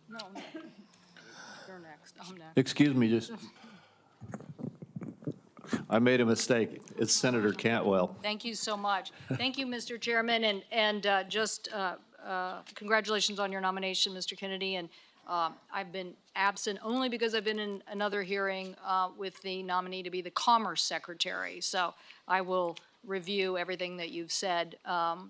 [SPEAKER 15] No, you're next. I'm next.
[SPEAKER 1] Excuse me, just, I made a mistake. It's Senator Cantwell.
[SPEAKER 4] Thank you so much. Thank you, Mr. Chairman, and just congratulations on your nomination, Mr. Kennedy. And I've been absent only because I've been in another hearing with the nominee to be the Commerce Secretary. So I will review everything that you've said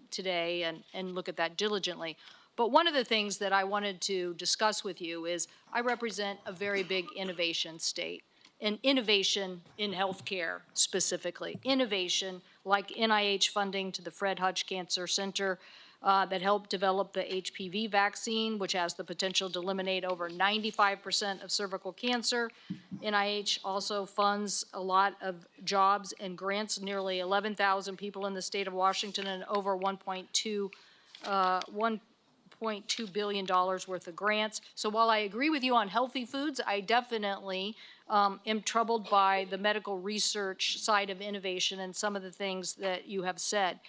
[SPEAKER 4] today and look at that diligently. But one of the things that I wanted to discuss with you is I represent a very big innovation state. And innovation in healthcare specifically. Innovation like NIH funding to the Fred Hutch Cancer Center that helped develop the HPV vaccine, which has the potential to eliminate over 95% of cervical cancer. NIH also funds a lot of jobs and grants, nearly 11,000 people in the state of Washington and over $1.2 billion worth of grants. So while I agree with you on healthy foods, I definitely am troubled by the medical research side of innovation and some of the things that you have said.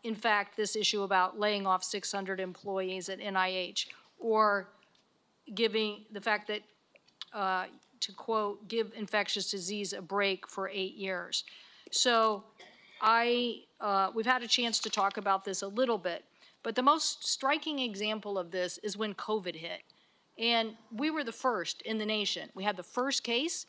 [SPEAKER 4] In fact, this issue about laying off 600 employees at NIH, or giving the fact that, to quote, give infectious disease a break for 8 years. So we've had a chance to talk about this a little bit, but the most striking example of this is when COVID hit. And we were the first in the nation. We had the first case,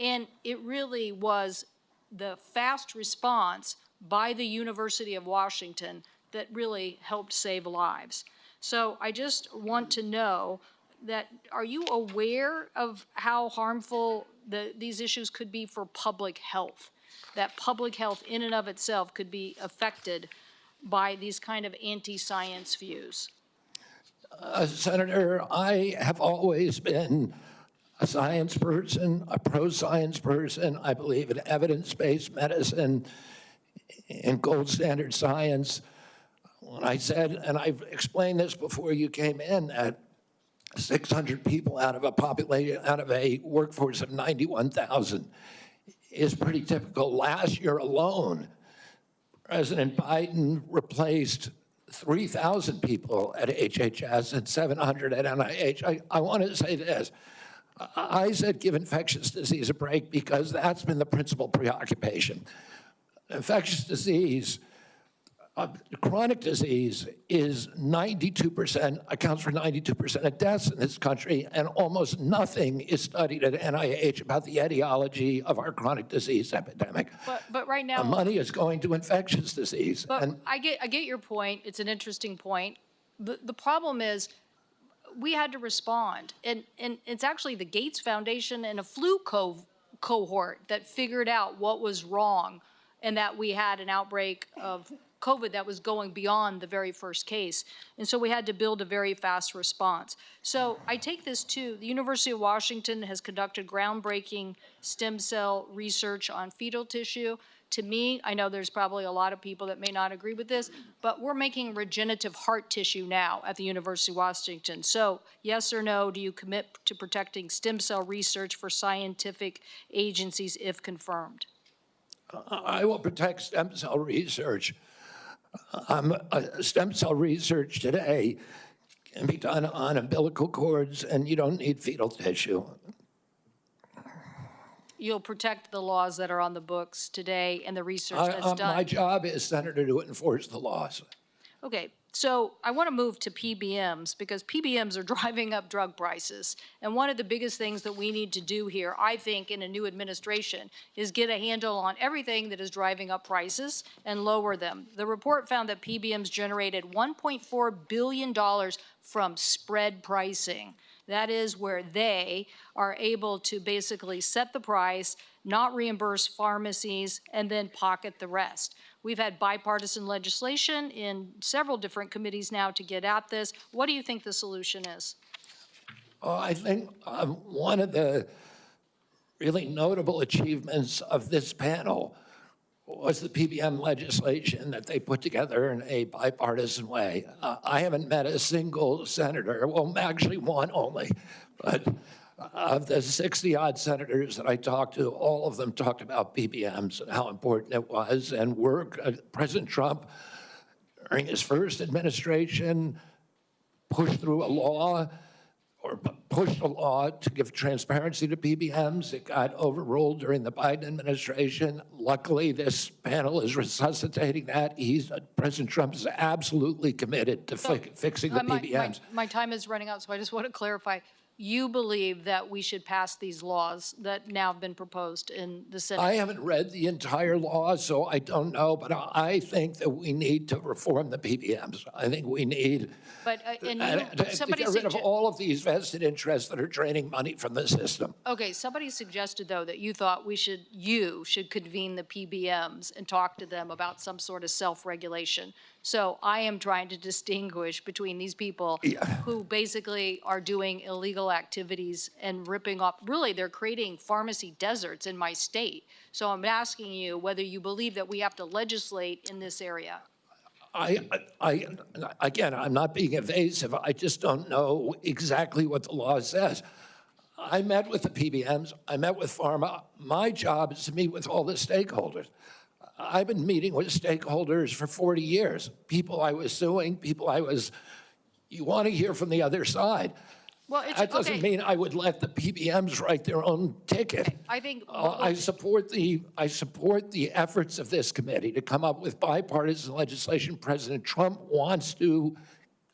[SPEAKER 4] and it really was the fast response by the University of Washington that really helped save lives. So I just want to know that, are you aware of how harmful these issues could be for public health? That public health in and of itself could be affected by these kind of anti-science views?
[SPEAKER 3] Senator, I have always been a science person, a pro-science person. I believe in evidence-based medicine and gold standard science. When I said, and I've explained this before you came in, that 600 people out of a workforce of 91,000 is pretty typical. Last year alone, President Biden replaced 3,000 people at HHS and 700 at NIH. I want to say this. I said give infectious disease a break because that's been the principal preoccupation. Infectious disease, chronic disease is 92%, accounts for 92% of deaths in this country, and almost nothing is studied at NIH about the etiology of our chronic disease epidemic.
[SPEAKER 4] But right now,
[SPEAKER 3] money is going to infectious disease.
[SPEAKER 4] But I get your point. It's an interesting point. The problem is we had to respond, and it's actually the Gates Foundation and a flu cohort that figured out what was wrong, and that we had an outbreak of COVID that was going beyond the very first case. And so we had to build a very fast response. So I take this too. The University of Washington has conducted groundbreaking stem cell research on fetal tissue. To me, I know there's probably a lot of people that may not agree with this, but we're making regenerative heart tissue now at the University of Washington. So yes or no, do you commit to protecting stem cell research for scientific agencies if confirmed?
[SPEAKER 3] I will protect stem cell research. Stem cell research today can be done on umbilical cords, and you don't need fetal tissue.
[SPEAKER 4] You'll protect the laws that are on the books today and the research that's done.
[SPEAKER 3] My job is, Senator, to enforce the laws.
[SPEAKER 4] Okay, so I want to move to PBMs because PBMs are driving up drug prices. And one of the biggest things that we need to do here, I think, in a new administration is get a handle on everything that is driving up prices and lower them. The report found that PBMs generated $1.4 billion from spread pricing. That is where they are able to basically set the price, not reimburse pharmacies, and then pocket the rest. We've had bipartisan legislation in several different committees now to get at this. What do you think the solution is?
[SPEAKER 3] I think one of the really notable achievements of this panel was the PBM legislation that they put together in a bipartisan way. I haven't met a single senator, well, actually one only, but of the 60-odd senators that I talked to, all of them talked about PBMs and how important it was, and President Trump during his first administration, pushed through a law or pushed a law to give transparency to PBMs. It got overruled during the Biden administration. Luckily, this panel is resuscitating that. President Trump is absolutely committed to fixing the PBMs.
[SPEAKER 4] My time is running out, so I just want to clarify. You believe that we should pass these laws that now have been proposed in the Senate?
[SPEAKER 3] I haven't read the entire law, so I don't know, but I think that we need to reform the PBMs. I think we need to get rid of all of these vested interests that are draining money from the system.
[SPEAKER 4] Okay, somebody suggested, though, that you thought you should convene the PBMs and talk to them about some sort of self-regulation. So I am trying to distinguish between these people who basically are doing illegal activities and ripping off, really, they're creating pharmacy deserts in my state. So I'm asking you whether you believe that we have to legislate in this area.
[SPEAKER 3] Again, I'm not being evasive. I just don't know exactly what the law says. I met with the PBMs. I met with pharma. My job is to meet with all the stakeholders. I've been meeting with stakeholders for 40 years. People I was suing, you want to hear from the other side.
[SPEAKER 4] Well,
[SPEAKER 3] that doesn't mean I would let the PBMs write their own ticket.
[SPEAKER 4] I think
[SPEAKER 3] I support the efforts of this committee to come up with bipartisan legislation. President Trump wants to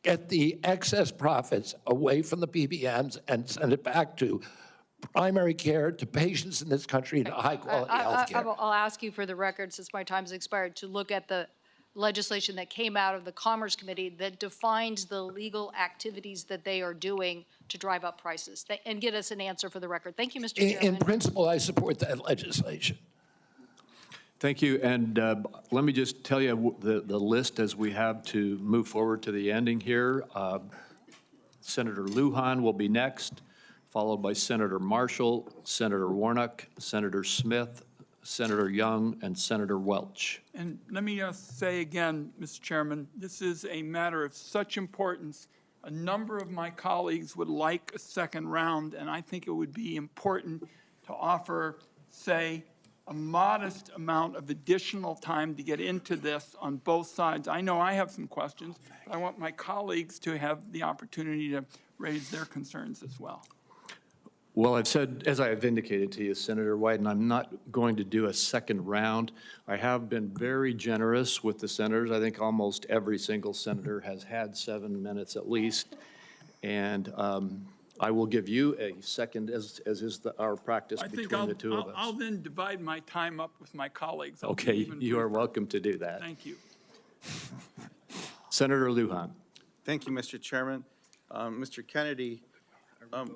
[SPEAKER 3] get the excess profits away from the PBMs and send it back to primary care, to patients in this country, and to high-quality health care.
[SPEAKER 4] I'll ask you for the record, since my time's expired, to look at the legislation that came out of the Commerce Committee that defines the legal activities that they are doing to drive up prices, and get us an answer for the record. Thank you, Mr. Chairman.
[SPEAKER 3] In principle, I support that legislation.
[SPEAKER 1] Thank you, and let me just tell you the list as we have to move forward to the ending here. Senator Lujan will be next, followed by Senator Marshall, Senator Warnock, Senator Smith, Senator Young, and Senator Welch.
[SPEAKER 2] And let me say again, Mr. Chairman, this is a matter of such importance. A number of my colleagues would like a second round, and I think it would be important to offer, say, a modest amount of additional time to get into this on both sides. I know I have some questions, but I want my colleagues to have the opportunity to raise their concerns as well.
[SPEAKER 1] Well, I've said, as I have indicated to you, Senator Wyden, I'm not going to do a second round. I have been very generous with the senators. I think almost every single senator has had 7 minutes at least. And I will give you a second, as is our practice between the two of us.
[SPEAKER 2] I'll then divide my time up with my colleagues.
[SPEAKER 1] Okay, you are welcome to do that.
[SPEAKER 2] Thank you.
[SPEAKER 1] Senator Lujan.
[SPEAKER 5] Thank you, Mr. Chairman. Mr. Kennedy,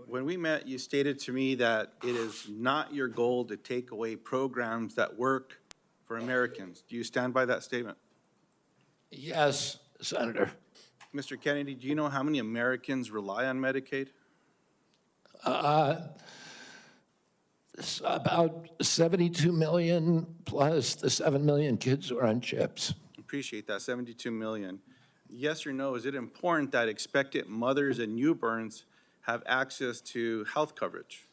[SPEAKER 5] when we met, you stated to me that it is not your goal to take away programs that work for Americans. Do you stand by that statement?
[SPEAKER 3] Yes, Senator.
[SPEAKER 5] Mr. Kennedy, do you know how many Americans rely on Medicaid?
[SPEAKER 3] It's about 72 million plus the 7 million kids who are on chips.
[SPEAKER 5] Appreciate that, 72 million. Yes or no, is it important that expectant mothers and newborns have access to health coverage?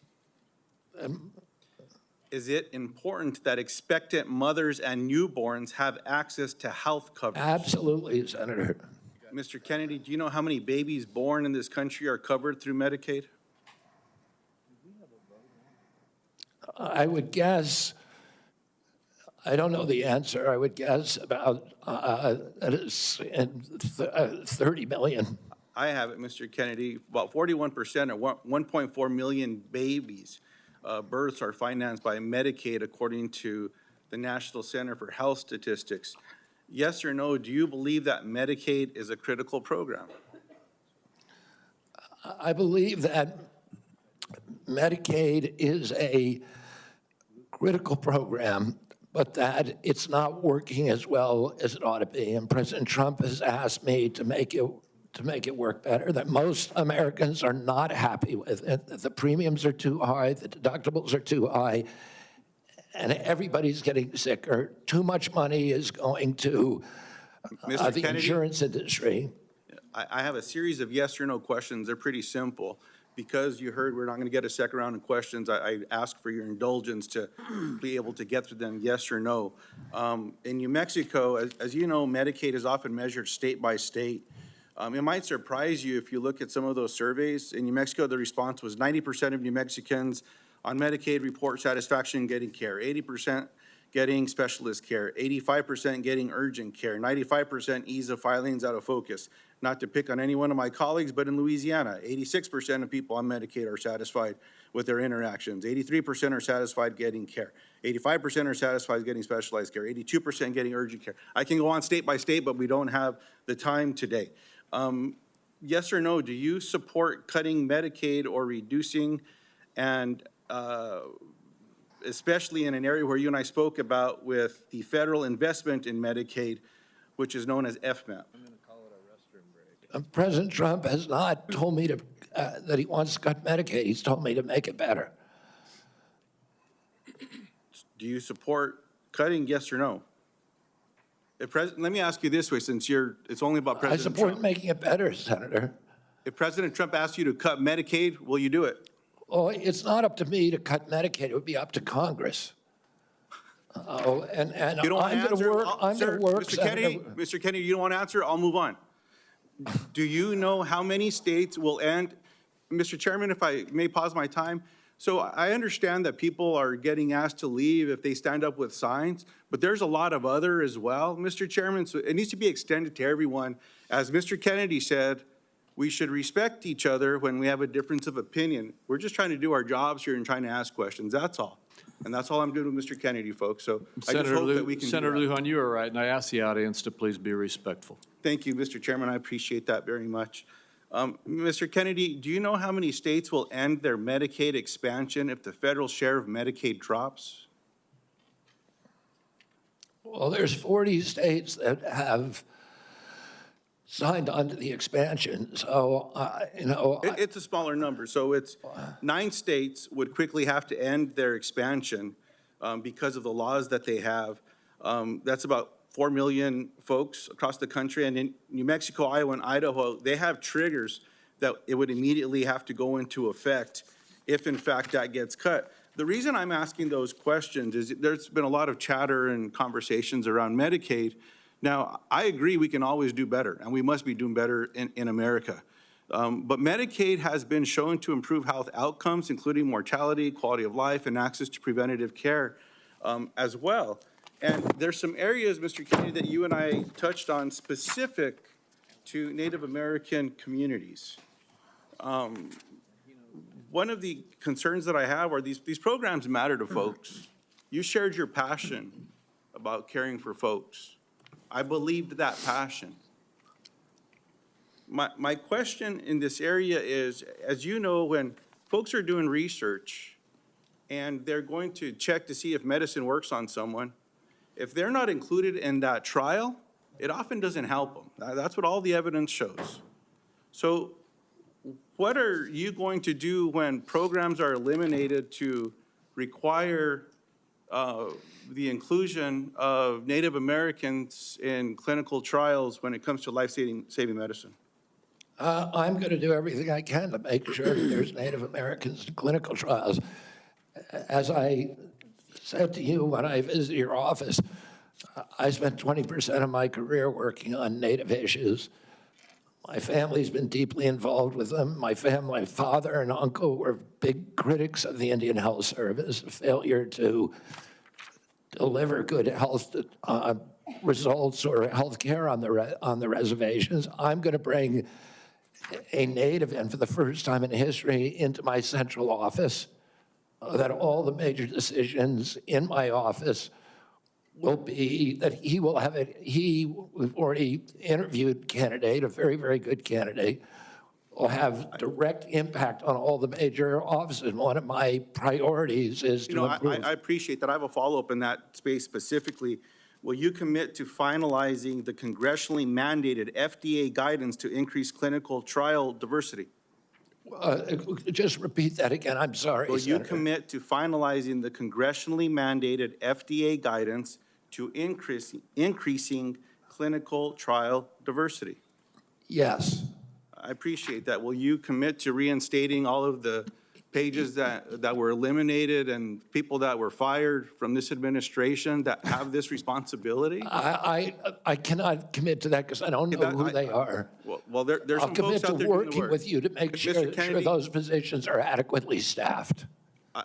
[SPEAKER 5] Is it important that expectant mothers and newborns have access to health coverage?
[SPEAKER 3] Absolutely, Senator.
[SPEAKER 5] Mr. Kennedy, do you know how many babies born in this country are covered through Medicaid?
[SPEAKER 3] I would guess, I don't know the answer, I would guess about 30 million.
[SPEAKER 5] I have it, Mr. Kennedy. About 41% or 1.4 million babies births are financed by Medicaid, according to the National Center for Health Statistics. Yes or no, do you believe that Medicaid is a critical program?
[SPEAKER 3] I believe that Medicaid is a critical program, but that it's not working as well as it ought to be. And President Trump has asked me to make it work better, that most Americans are not happy with it, that the premiums are too high, the deductibles are too high, and everybody's getting sicker. Too much money is going to the insurance industry.
[SPEAKER 5] I have a series of yes or no questions. They're pretty simple. because you heard we're not going to get a second round of questions, I ask for your indulgence to be able to get through them, yes or no. In New Mexico, as you know, Medicaid is often measured state by state. It might surprise you if you look at some of those surveys. In New Mexico, the response was 90% of New Mexicans on Medicaid report satisfaction getting care, 80% getting specialist care, 85% getting urgent care, 95% ease of filings out of focus. Not to pick on any one of my colleagues, but in Louisiana, 86% of people on Medicaid are satisfied with their interactions. 83% are satisfied getting care. 85% are satisfied getting specialized care. 82% getting urgent care. I can go on state by state, but we don't have the time today. Yes or no, do you support cutting Medicaid or reducing, and especially in an area where you and I spoke about with the federal investment in Medicaid, which is known as FMAP?
[SPEAKER 3] President Trump has not told me to, that he wants to cut Medicaid. He's told me to make it better.
[SPEAKER 5] Do you support cutting, yes or no? Let me ask you this way, since it's only about President Trump.
[SPEAKER 3] I support making it better, Senator.
[SPEAKER 5] If President Trump asked you to cut Medicaid, will you do it?
[SPEAKER 3] Well, it's not up to me to cut Medicaid. It would be up to Congress. And
[SPEAKER 5] you don't
[SPEAKER 3] I'm going to work. I'm going to work.
[SPEAKER 5] Mr. Kennedy, you don't want to answer? I'll move on. Do you know how many states will end? Mr. Chairman, if I may pause my time. So I understand that people are getting asked to leave if they stand up with signs, but there's a lot of other as well, Mr. Chairman. So it needs to be extended to everyone. As Mr. Kennedy said, we should respect each other when we have a difference of opinion. We're just trying to do our jobs here and trying to ask questions. That's all. And that's all I'm doing with Mr. Kennedy, folks. So I just hope that we can
[SPEAKER 1] Senator Lujan, you are right, and I ask the audience to please be respectful.
[SPEAKER 5] Thank you, Mr. Chairman. I appreciate that very much. Mr. Kennedy, do you know how many states will end their Medicaid expansion if the federal share of Medicaid drops?
[SPEAKER 3] Well, there's 40 states that have signed on to the expansion. So,
[SPEAKER 5] It's a smaller number. So it's 9 states would quickly have to end their expansion because of the laws that they have. That's about 4 million folks across the country. And in New Mexico, Iowa, and Idaho, they have triggers that it would immediately have to go into effect if, in fact, that gets cut. The reason I'm asking those questions is there's been a lot of chatter and conversations around Medicaid. Now, I agree we can always do better, and we must be doing better in America. But Medicaid has been shown to improve health outcomes, including mortality, quality of life, and access to preventative care as well. And there's some areas, Mr. Kennedy, that you and I touched on specific to Native American communities. One of the concerns that I have are these programs matter to folks. You shared your passion about caring for folks. I believed that passion. My question in this area is, as you know, when folks are doing research and they're going to check to see if medicine works on someone, if they're not included in that trial, it often doesn't help them. That's what all the evidence shows. So what are you going to do when programs are eliminated to require the inclusion of Native Americans in clinical trials when it comes to life-saving medicine?
[SPEAKER 3] I'm going to do everything I can to make sure that there's Native Americans in clinical trials. As I said to you when I visited your office, I spent 20% of my career working on Native issues. My family's been deeply involved with them. My father and uncle were big critics of the Indian Health Service, a failure to deliver good health results or health care on the reservations. I'm going to bring a Native, and for the first time in history, into my central office, that all the major decisions in my office will be that he will have it. We've already interviewed candidate, a very, very good candidate, will have direct impact on all the major offices. And one of my priorities is to improve.
[SPEAKER 5] I appreciate that. I have a follow-up in that space specifically. Will you commit to finalizing the congressionally mandated FDA guidance to increase clinical trial diversity?
[SPEAKER 3] Just repeat that again. I'm sorry,
[SPEAKER 5] Will
[SPEAKER 3] Senator.
[SPEAKER 5] you commit to finalizing the congressionally mandated FDA guidance to increasing clinical trial diversity?
[SPEAKER 3] Yes.
[SPEAKER 5] I appreciate that. Will you commit to reinstating all of the pages that were eliminated and people that were fired from this administration that have this responsibility?
[SPEAKER 3] I cannot commit to that because I don't know who they are.
[SPEAKER 5] Well, there's
[SPEAKER 3] I'll
[SPEAKER 5] some
[SPEAKER 3] commit
[SPEAKER 5] folks
[SPEAKER 3] to
[SPEAKER 5] out there doing the
[SPEAKER 3] working
[SPEAKER 5] work.
[SPEAKER 3] with you to make sure those positions are adequately staffed.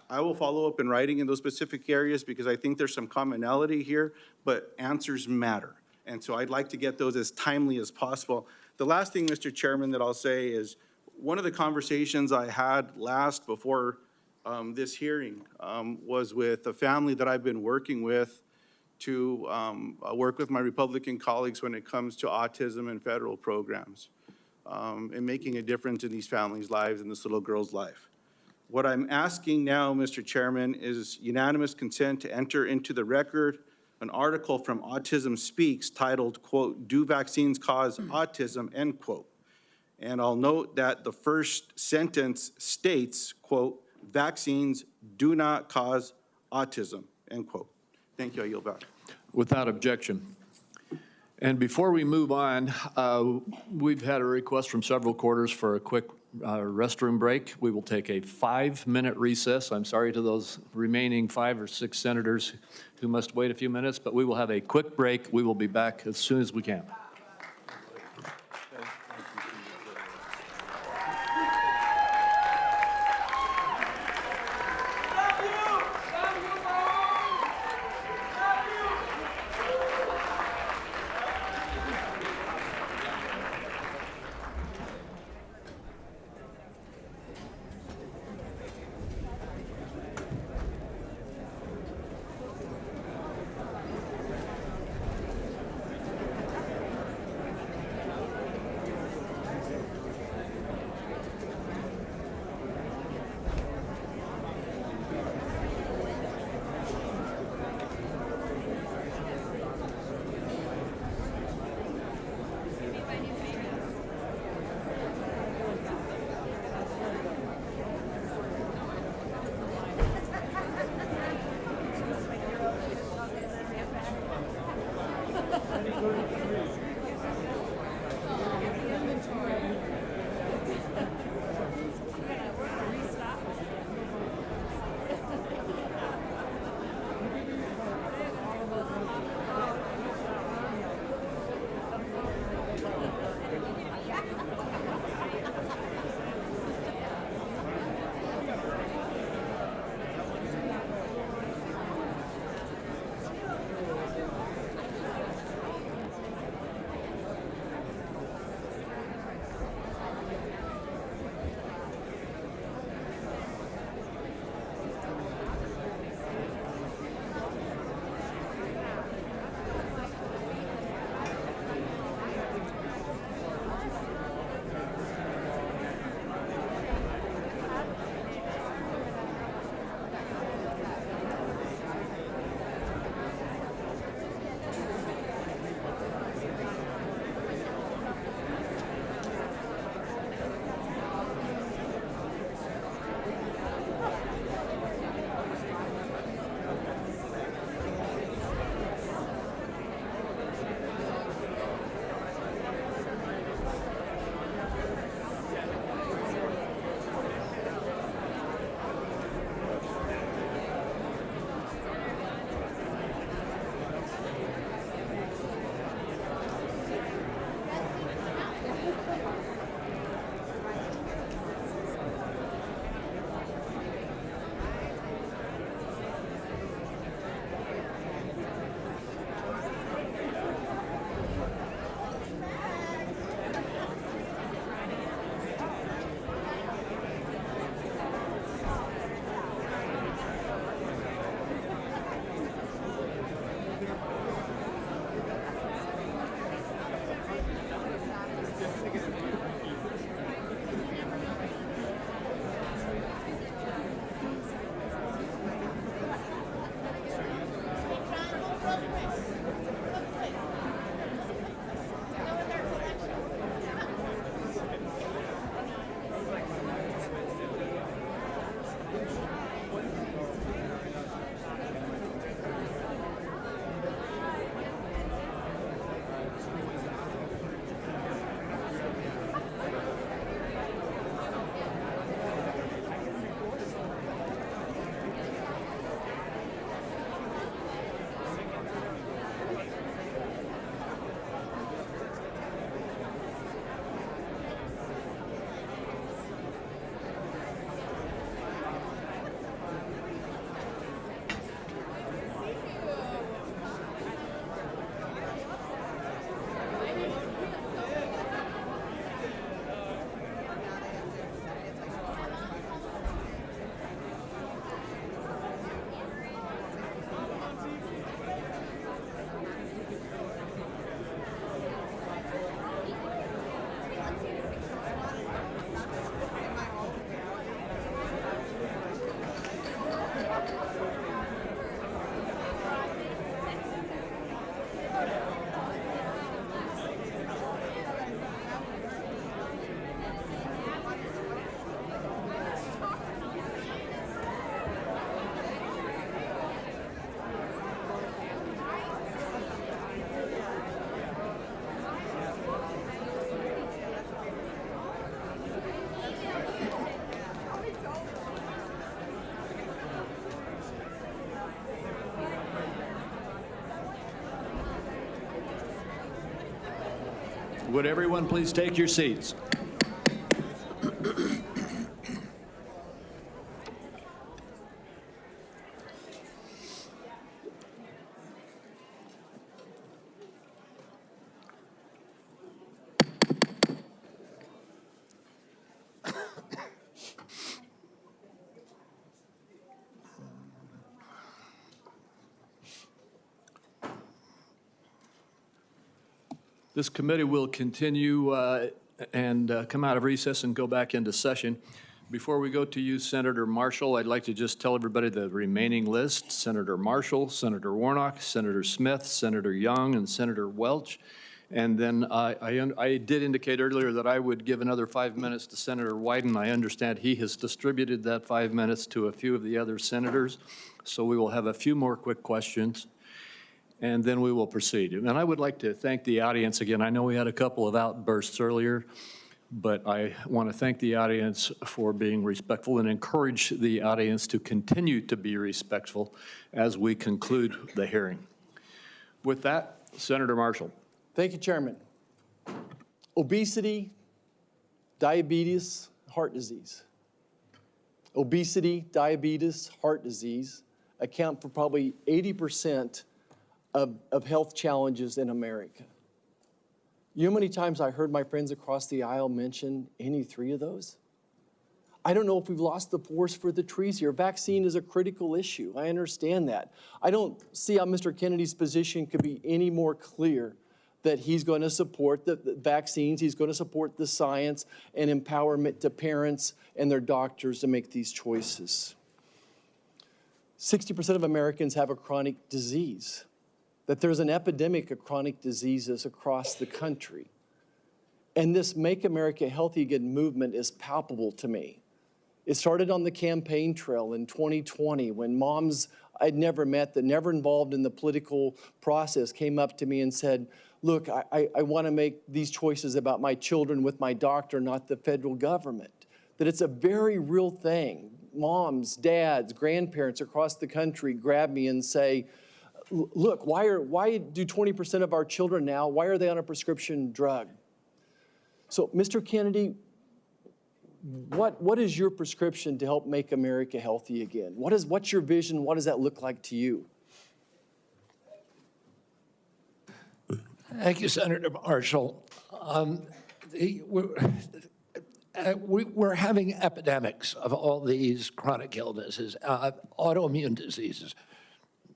[SPEAKER 5] I will follow up in writing in those specific areas because I think there's some commonality here, but answers matter. And so I'd like to get those as timely as possible. The last thing, Mr. Chairman, that I'll say is one of the conversations I had last before this hearing was with a family that I've been working with to work with my Republican colleagues when it comes to autism and federal programs and making a difference in these families' lives and this little girl's life. What I'm asking now, Mr. Chairman, is unanimous consent to enter into the record an article from Autism Speaks titled, quote, "Do Vaccines Cause Autism?" End quote. And I'll note that the first sentence states, quote, "Vaccines do not cause autism," end quote. Thank you. I yield back.
[SPEAKER 1] Without objection. And before we move on, we've had a request from several quarters for a quick restroom break. We will take a 5-minute recess. I'm sorry to those remaining 5 or 6 senators who must wait a few minutes, but we will have a quick break. We will be back as soon as we can. Would everyone please take your seats? This committee will continue and come out of recess and go back into session. Before we go to you, Senator Marshall, I'd like to just tell everybody the remaining list: Senator Marshall, Senator Warnock, Senator Smith, Senator Young, and Senator Welch. And then I did indicate earlier that I would give another 5 minutes to Senator Wyden. I understand he has distributed that 5 minutes to a few of the other senators. So we will have a few more quick questions, and then we will proceed. And I would like to thank the audience again. I know we had a couple of outbursts earlier, but I want to thank the audience for being respectful and encourage the audience to continue to be respectful as we conclude the hearing. With that, Senator Marshall.
[SPEAKER 6] Thank you, Chairman. Obesity, diabetes, heart disease. Obesity, diabetes, heart disease account for probably 80% of health challenges in America. You know how many times I heard my friends across the aisle mention any three of those? I don't know if we've lost the forest for the trees here. Vaccine is a critical issue. I understand that. I don't see how Mr. Kennedy's position could be any more clear that he's going to support the vaccines, he's going to support the science and empowerment to parents and their doctors to make these choices. 60% of Americans have a chronic disease, that there's an epidemic of chronic diseases across the country. And this Make America Healthy Again movement is palpable to me. It started on the campaign trail in 2020 when moms I'd never met, that never involved in the political process, came up to me and said, look, I want to make these choices about my children with my doctor, not the federal government. That it's a very real thing. Moms, dads, grandparents across the country grab me and say, look, why do 20% of our children now, why are they on a prescription drug? So, Mr. Kennedy, what is your prescription to help make America healthy again? What's your vision? What does that look like to you?
[SPEAKER 3] Thank you, Senator Marshall. We're having epidemics of all these chronic illnesses, autoimmune diseases,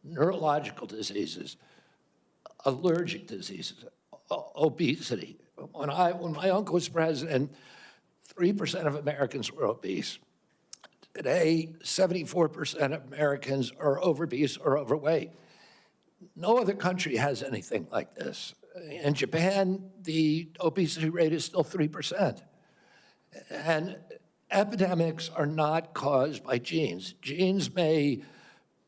[SPEAKER 3] neurological diseases, allergic diseases, obesity. When my uncle was president, 3% of Americans were obese. Today, 74% of Americans are obese or overweight. No other country has anything like this. In Japan, the obesity rate is still 3%. And epidemics are not caused by genes. Genes may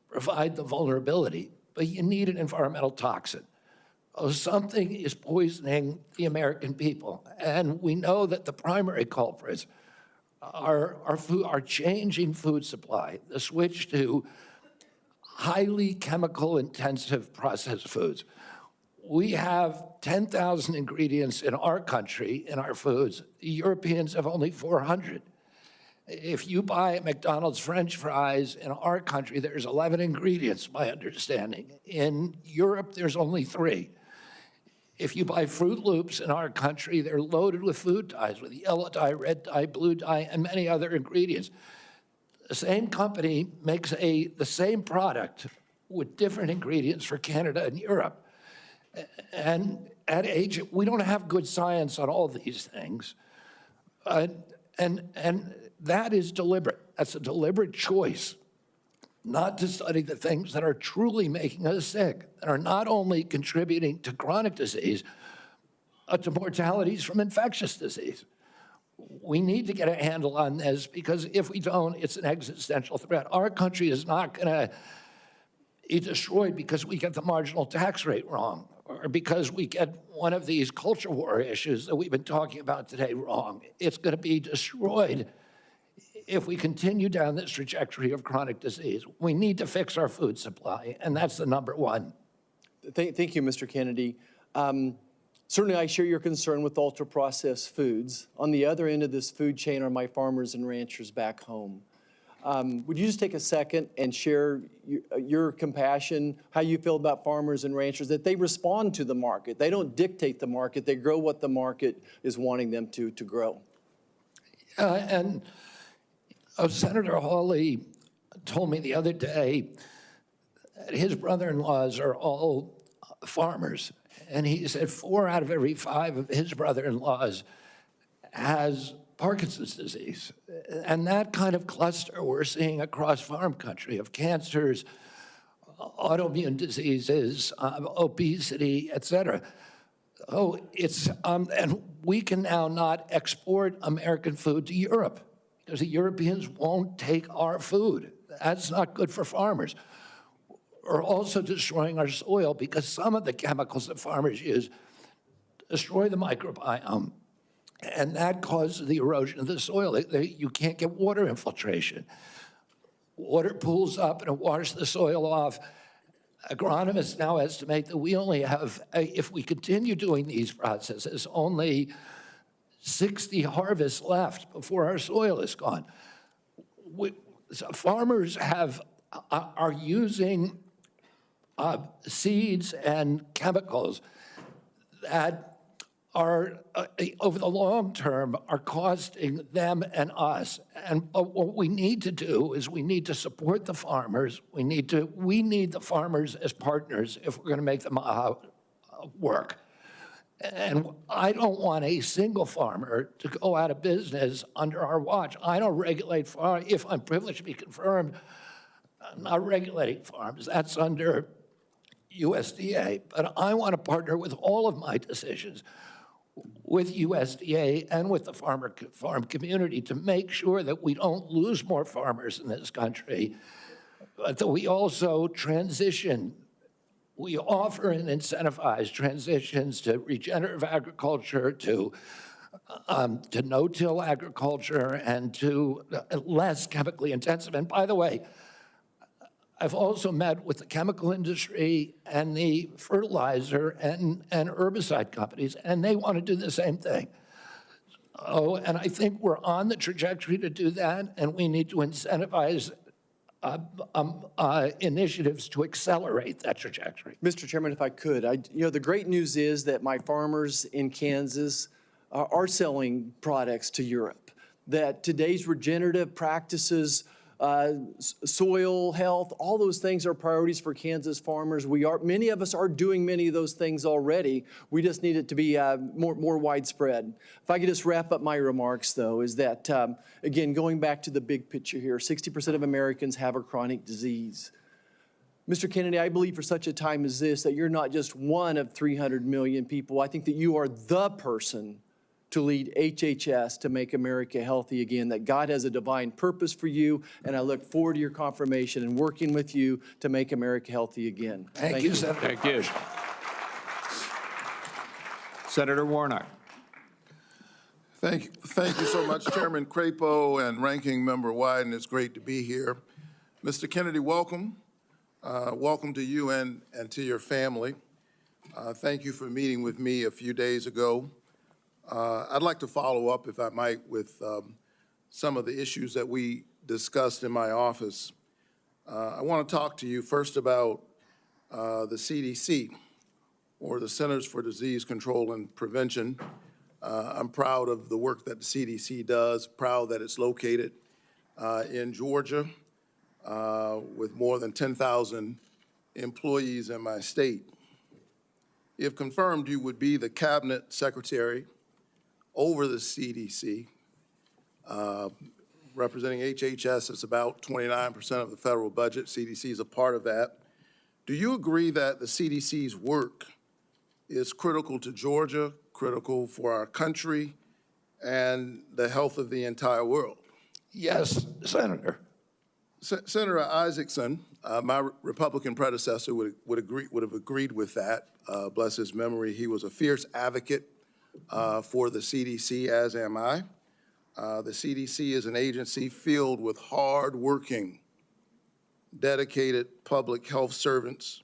[SPEAKER 3] provide the vulnerability, but you need an environmental toxin. Something is poisoning the American people. And we know that the primary culprits are changing food supply, the switch to highly chemical intensive processed foods. We have 10,000 ingredients in our country, in our foods. The Europeans have only 400. If you buy McDonald's French fries in our country, there's 11 ingredients, my understanding. In Europe, there's only 3. If you buy Fruit Loops in our country, they're loaded with food dyes, with yellow dye, red dye, blue dye, and many other ingredients. The same company makes the same product with different ingredients for Canada and Europe. And at age, we don't have good science on all these things. And that is deliberate. That's a deliberate choice not to study the things that are truly making us sick, that are not only contributing to chronic disease, but to mortalities from infectious disease. We need to get a handle on this, because if we don't, it's an existential threat. Our country is not going to be destroyed because we get the marginal tax rate wrong, or because we get one of these culture war issues that we've been talking about today wrong. It's going to be destroyed if we continue down this trajectory of chronic disease. We need to fix our food supply, and that's the number one.
[SPEAKER 6] Thank you, Mr. Kennedy. Certainly, I share your concern with ultra-processed foods. On the other end of this food chain are my farmers and ranchers back home. Would you just take a second and share your compassion, how you feel about farmers and ranchers, that they respond to the market. They don't dictate the market. They grow what the market is wanting them to grow.
[SPEAKER 3] And Senator Hawley told me the other day that his brother-in-laws are all farmers. And he said 4 out of every 5 of his brother-in-laws has Parkinson's disease. And that kind of cluster we're seeing across farm country of cancers, autoimmune diseases, obesity, et cetera. Oh, it's, and we can now not export American food to Europe because the Europeans won't take our food. That's not good for farmers. We're also destroying our soil because some of the chemicals that farmers use destroy the microbiome. And that causes the erosion of the soil. You can't get water infiltration. Water pools up and it washes the soil off. Agronomists now estimate that we only have, if we continue doing these processes, only 60 harvests left before our soil is gone. So farmers are using seeds and chemicals that are, over the long term, are costing them and us. And what we need to do is we need to support the farmers. We need the farmers as partners if we're going to make them work. And I don't want a single farmer to go out of business under our watch. I don't regulate farms. If I'm privileged to be confirmed, I'm not regulating farms. That's under USDA. But I want to partner with all of my decisions with USDA and with the farm community to make sure that we don't lose more farmers in this country, but that we also transition. We offer and incentivize transitions to regenerative agriculture, to no-till agriculture, and to less chemically intensive. And by the way, I've also met with the chemical industry and the fertilizer and herbicide companies, and they want to do the same thing. Oh, and I think we're on the trajectory to do that, and we need to incentivize initiatives to accelerate that trajectory.
[SPEAKER 6] Mr. Chairman, if I could, the great news is that my farmers in Kansas are selling products to Europe, that today's regenerative practices, soil health, all those things are priorities for Kansas farmers. Many of us are doing many of those things already. We just need it to be more widespread. If I could just wrap up my remarks, though, is that, again, going back to the big picture here, 60% of Americans have a chronic disease. Mr. Kennedy, I believe for such a time as this that you're not just one of 300 million people. I think that you are the person to lead HHS to make America healthy again, that God has a divine purpose for you, and I look forward to your confirmation and working with you to make America healthy again.
[SPEAKER 3] Thank you, Senator.
[SPEAKER 7] Thank you. Senator Warnock.
[SPEAKER 8] Thank you so much, Chairman Crapo and Ranking Member Wyden. It's great to be here. Mr. Kennedy, welcome. Welcome to you and to your family. Thank you for meeting with me a few days ago. I'd like to follow up, if I might, with some of the issues that we discussed in my office. I want to talk to you first about the CDC, or the Centers for Disease Control and Prevention. I'm proud of the work that the CDC does, proud that it's located in Georgia with more than 10,000 employees in my state. If confirmed, you would be the Cabinet Secretary over the CDC. Representing HHS, it's about 29% of the federal budget. CDC is a part of that. Do you agree that the CDC's work is critical to Georgia, critical for our country, and the health of the entire world?
[SPEAKER 3] Yes, Senator.
[SPEAKER 8] Senator Isaacson, my Republican predecessor, would have agreed with that. Bless his memory. He was a fierce advocate for the CDC, as am I. The CDC is an agency filled with hard-working, dedicated public health servants.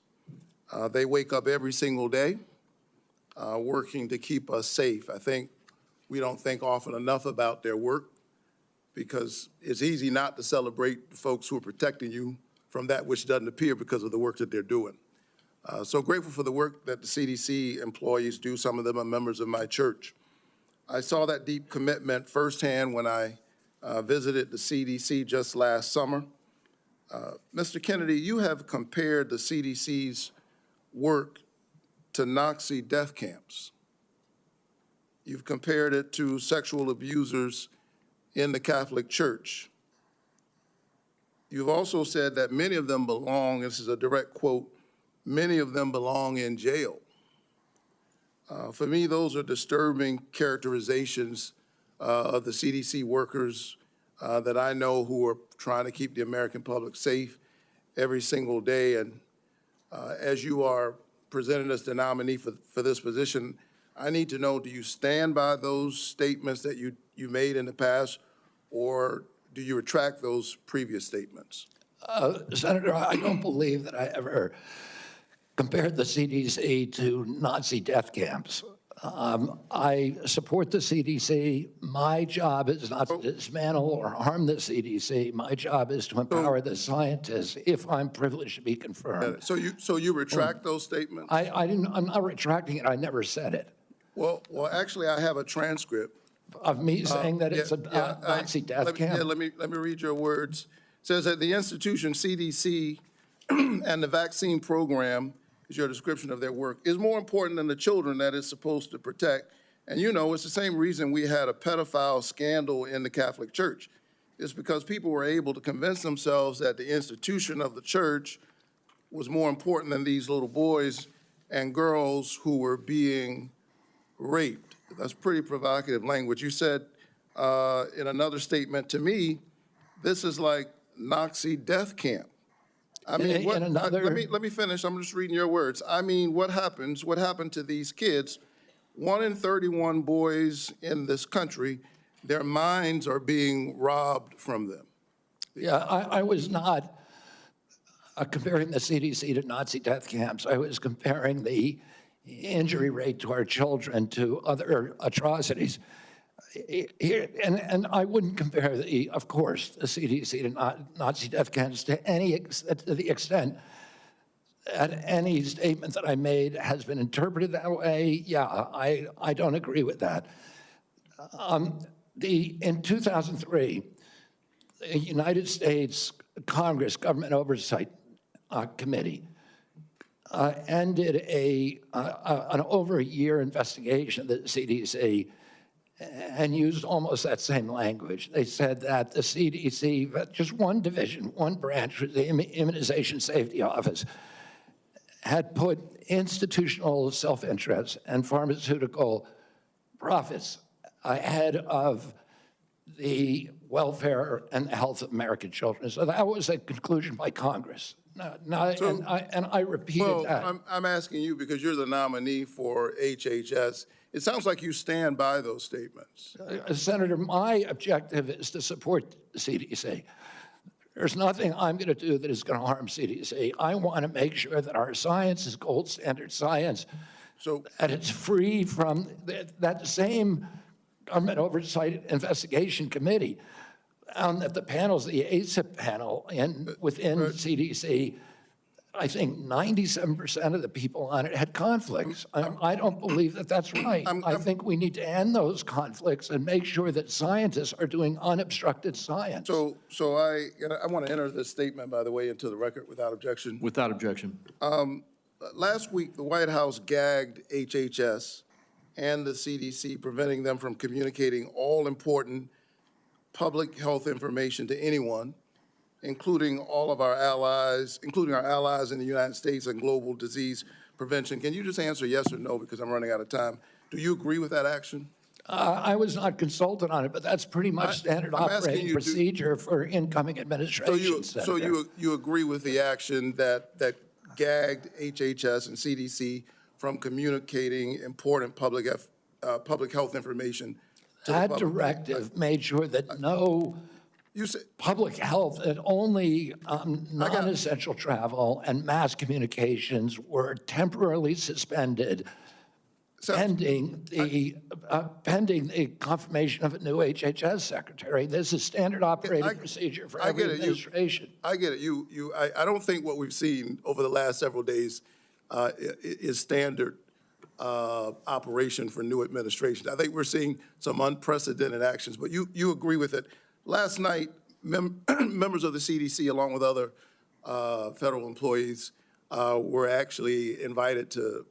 [SPEAKER 8] They wake up every single day working to keep us safe. I think we don't think often enough about their work because it's easy not to celebrate the folks who are protecting you from that which doesn't appear because of the work that they're doing. So grateful for the work that the CDC employees do. Some of them are members of my church. I saw that deep commitment firsthand when I visited the CDC just last summer. Mr. Kennedy, you have compared the CDC's work to Nazi death camps. You've compared it to sexual abusers in the Catholic Church. You've also said that many of them belong, this is a direct quote, many of them belong in jail. For me, those are disturbing characterizations of the CDC workers that I know who are trying to keep the American public safe every single day. And as you are presented as the nominee for this position, I need to know, do you stand by those statements that you made in the past, or do you retract those previous statements?
[SPEAKER 3] Senator, I don't believe that I ever compared the CDC to Nazi death camps. I support the CDC. My job is not to dismantle or harm the CDC. My job is to empower the scientists if I'm privileged to be confirmed.
[SPEAKER 8] So you retract those statements?
[SPEAKER 3] I'm not retracting it. I never said it.
[SPEAKER 8] Well, actually, I have a transcript
[SPEAKER 3] of me saying that it's a Nazi death camp.
[SPEAKER 8] Yeah, let me read your words. It says that the institution CDC and the vaccine program, is your description of their work, is more important than the children that it's supposed to protect. And you know, it's the same reason we had a pedophile scandal in the Catholic Church. It's because people were able to convince themselves that the institution of the church was more important than these little boys and girls who were being raped. That's pretty provocative language. You said in another statement to me, this is like Nazi death camp. I mean, let me finish. I'm just reading your words. I mean, what happened to these kids? 1 in 31 boys in this country, their minds are being robbed from them.
[SPEAKER 3] Yeah, I was not comparing the CDC to Nazi death camps. I was comparing the injury rate to our children to other atrocities. And I wouldn't compare, of course, the CDC to Nazi death camps to the extent that any statement that I made has been interpreted that way. Yeah, I don't agree with that. In 2003, the United States Congress Government Oversight Committee ended an over a year investigation of the CDC and used almost that same language. They said that the CDC, just one division, one branch, the Immunization Safety Office, had put institutional self-interest and pharmaceutical profits ahead of the welfare and health of American children. So that was a conclusion by Congress. And I repeated that.
[SPEAKER 8] I'm asking you because you're the nominee for HHS. It sounds like you stand by those statements.
[SPEAKER 3] Senator, my objective is to support the CDC. There's nothing I'm going to do that is going to harm CDC. I want to make sure that our science is gold standard science, that it's free from that same Government Oversight Investigation Committee found that the panels, the ACIP panel within CDC, I think 97% of the people on it had conflicts. I don't believe that that's right. I think we need to end those conflicts and make sure that scientists are doing unobstructed science.
[SPEAKER 8] So I want to enter this statement, by the way, into the record without objection.
[SPEAKER 1] Without objection.
[SPEAKER 8] Last week, the White House gagged HHS and the CDC, preventing them from communicating all important public health information to anyone, including all of our allies, including our allies in the United States and global disease prevention. Can you just answer yes or no, because I'm running out of time? Do you agree with that action?
[SPEAKER 3] I was not consulted on it, but that's pretty much standard operating procedure for incoming administration.
[SPEAKER 8] So you agree with the action that gagged HHS and CDC from communicating important public health information to the public?
[SPEAKER 3] That directive made sure that no public health, that only non-essential travel and mass communications were temporarily suspended pending the confirmation of a new HHS secretary. This is standard operating procedure for every administration.
[SPEAKER 8] I get it. I don't think what we've seen over the last several days is standard operation for new administrations. I think we're seeing some unprecedented actions, but you agree with it. Last night, members of the CDC, along with other federal employees, were actually invited to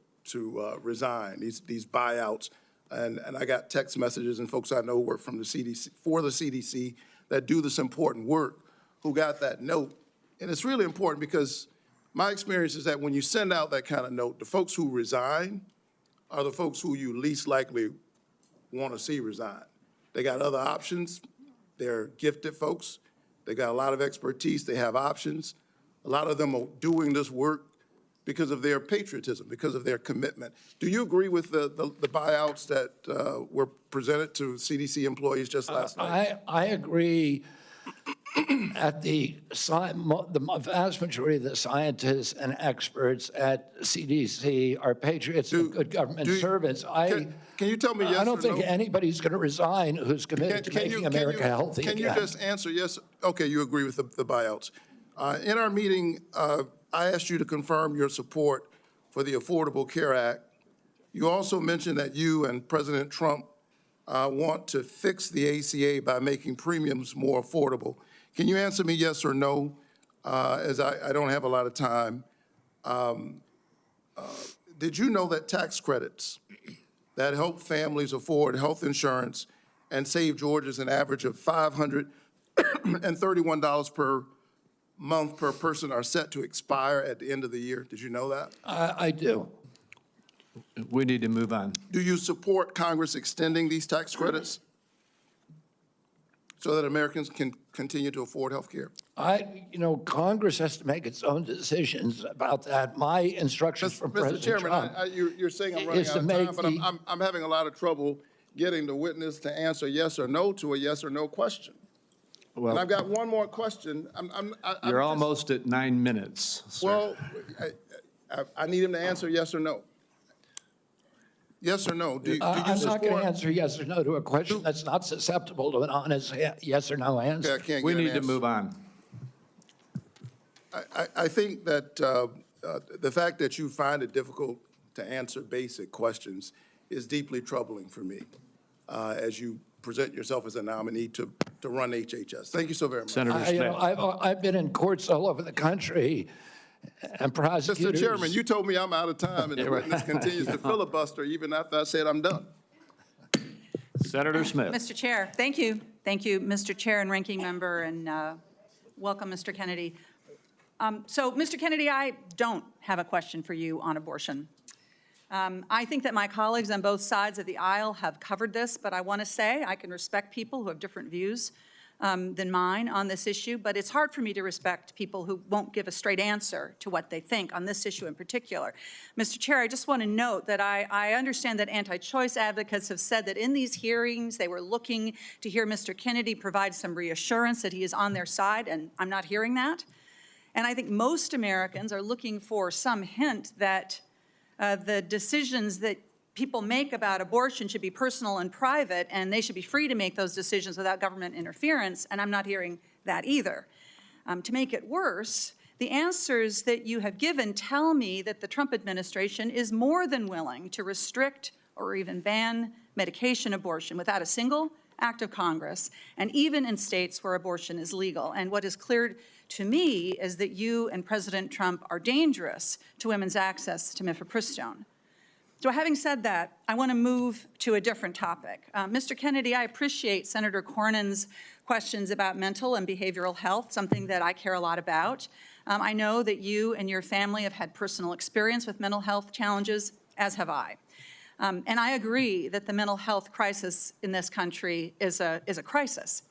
[SPEAKER 8] resign, these buyouts. And I got text messages and folks I know work from the CDC, for the CDC, that do this important work, who got that note. And it's really important because my experience is that when you send out that kind of note, the folks who resign are the folks who you least likely want to see resign. They got other options. They're gifted folks. They got a lot of expertise. They have options. A lot of them are doing this work because of their patriotism, because of their commitment. Do you agree with the buyouts that were presented to CDC employees just last night?
[SPEAKER 3] I agree. At the vast majority of the scientists and experts at CDC are patriots of good government service.
[SPEAKER 8] Can you tell me yes or no?
[SPEAKER 3] I don't think anybody's going to resign who's committed to making America healthy again.
[SPEAKER 8] Can you just answer yes? Okay, you agree with the buyouts. In our meeting, I asked you to confirm your support for the Affordable Care Act. You also mentioned that you and President Trump want to fix the ACA by making premiums more affordable. Can you answer me yes or no, as I don't have a lot of time? Did you know that tax credits that help families afford health insurance and save Georgians an average of $531 per month per person are set to expire at the end of the year? Did you know that?
[SPEAKER 3] I do.
[SPEAKER 1] We need to move on.
[SPEAKER 8] Do you support Congress extending these tax credits so that Americans can continue to afford health care?
[SPEAKER 3] Congress has to make its own decisions about that. My instructions from President Trump
[SPEAKER 8] you're saying I'm running out of time, but I'm having a lot of trouble getting the witness to answer yes or no to a yes or no question.
[SPEAKER 1] Well,
[SPEAKER 8] and I've got one more question.
[SPEAKER 1] You're almost at 9 minutes, sir.
[SPEAKER 8] Well, I need him to answer yes or no. Yes or no?
[SPEAKER 3] I'm not going to answer yes or no to a question that's not susceptible to an honest yes or no answer.
[SPEAKER 1] We need to move on.
[SPEAKER 8] I think that the fact that you find it difficult to answer basic questions is deeply troubling for me as you present yourself as a nominee to run HHS. Thank you so very much.
[SPEAKER 1] Senator Smith.
[SPEAKER 3] I've been in courts all over the country, and prosecutors.
[SPEAKER 8] Mr. Chairman, you told me I'm out of time, and the witness continues to filibuster even after I said I'm done.
[SPEAKER 1] Senator Smith.
[SPEAKER 9] Mr. Chair, thank you. Thank you, Mr. Chair and Ranking Member, and welcome, Mr. Kennedy. So, Mr. Kennedy, I don't have a question for you on abortion. I think that my colleagues on both sides of the aisle have covered this, but I want to say I can respect people who have different views than mine on this issue, but it's hard for me to respect people who won't give a straight answer to what they think on this issue in particular. Mr. Chair, I just want to note that I understand that anti-choice advocates have said that in these hearings they were looking to hear Mr. Kennedy provide some reassurance that he is on their side, and I'm not hearing that. And I think most Americans are looking for some hint that the decisions that people make about abortion should be personal and private, and they should be free to make those decisions without government interference, and I'm not hearing that either. To make it worse, the answers that you have given tell me that the Trump administration is more than willing to restrict or even ban medication abortion without a single act of Congress, and even in states where abortion is legal. And what is clear to me is that you and President Trump are dangerous to women's access to mifepristone. So having said that, I want to move to a different topic. Mr. Kennedy, I appreciate Senator Cornyn's questions about mental and behavioral health, something that I care a lot about. I know that you and your family have had personal experience with mental health challenges, as have I. And I agree that the mental health crisis in this country is a crisis.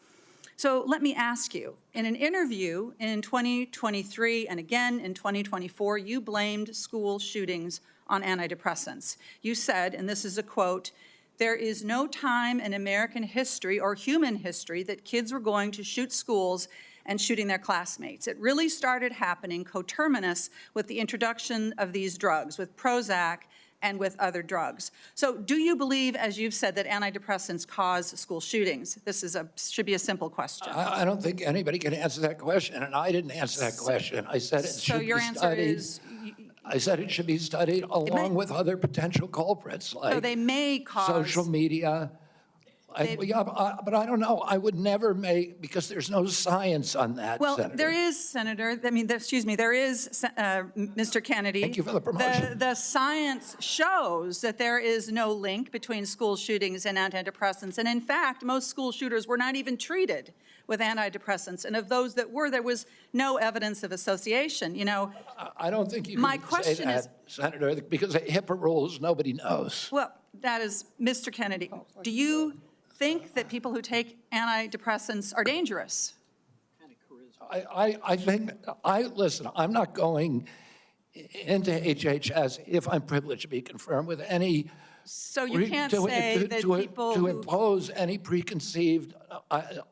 [SPEAKER 9] So let me ask you, in an interview in 2023 and again in 2024, you blamed school shootings on antidepressants. You said, and this is a quote, "There is no time in American history or human history that kids were going to shoot schools and shooting their classmates. It really started happening coterminous with the introduction of these drugs, with Prozac and with other drugs. So do you believe, as you've said, that antidepressants cause school shootings? This should be a simple question.
[SPEAKER 3] I don't think anybody can answer that question, and I didn't answer that question. I said it
[SPEAKER 9] So
[SPEAKER 3] should
[SPEAKER 9] your
[SPEAKER 3] be
[SPEAKER 9] answer
[SPEAKER 3] studied.
[SPEAKER 9] is,
[SPEAKER 3] I said it should be studied along with other potential culprits, like
[SPEAKER 9] they may cause.
[SPEAKER 3] social media. But I don't know. I would never make, because there's no science on that,
[SPEAKER 9] Well,
[SPEAKER 3] Senator.
[SPEAKER 9] there is, Senator, there is, Mr. Kennedy.
[SPEAKER 3] Thank you for the promotion.
[SPEAKER 9] The science shows that there is no link between school shootings and antidepressants. And in fact, most school shooters were not even treated with antidepressants. And of those that were, there was no evidence of association. You know,
[SPEAKER 3] I don't think you
[SPEAKER 9] my
[SPEAKER 3] can
[SPEAKER 9] question
[SPEAKER 3] say
[SPEAKER 9] is,
[SPEAKER 3] that, Senator, because of HIPAA rules, nobody knows.
[SPEAKER 9] well, that is, Mr. Kennedy, do you think that people who take antidepressants are dangerous?
[SPEAKER 3] I think, listen, I'm not going into HHS if I'm privileged to be confirmed with any.
[SPEAKER 9] So you can't say that people
[SPEAKER 3] to
[SPEAKER 9] who-
[SPEAKER 3] impose any preconceived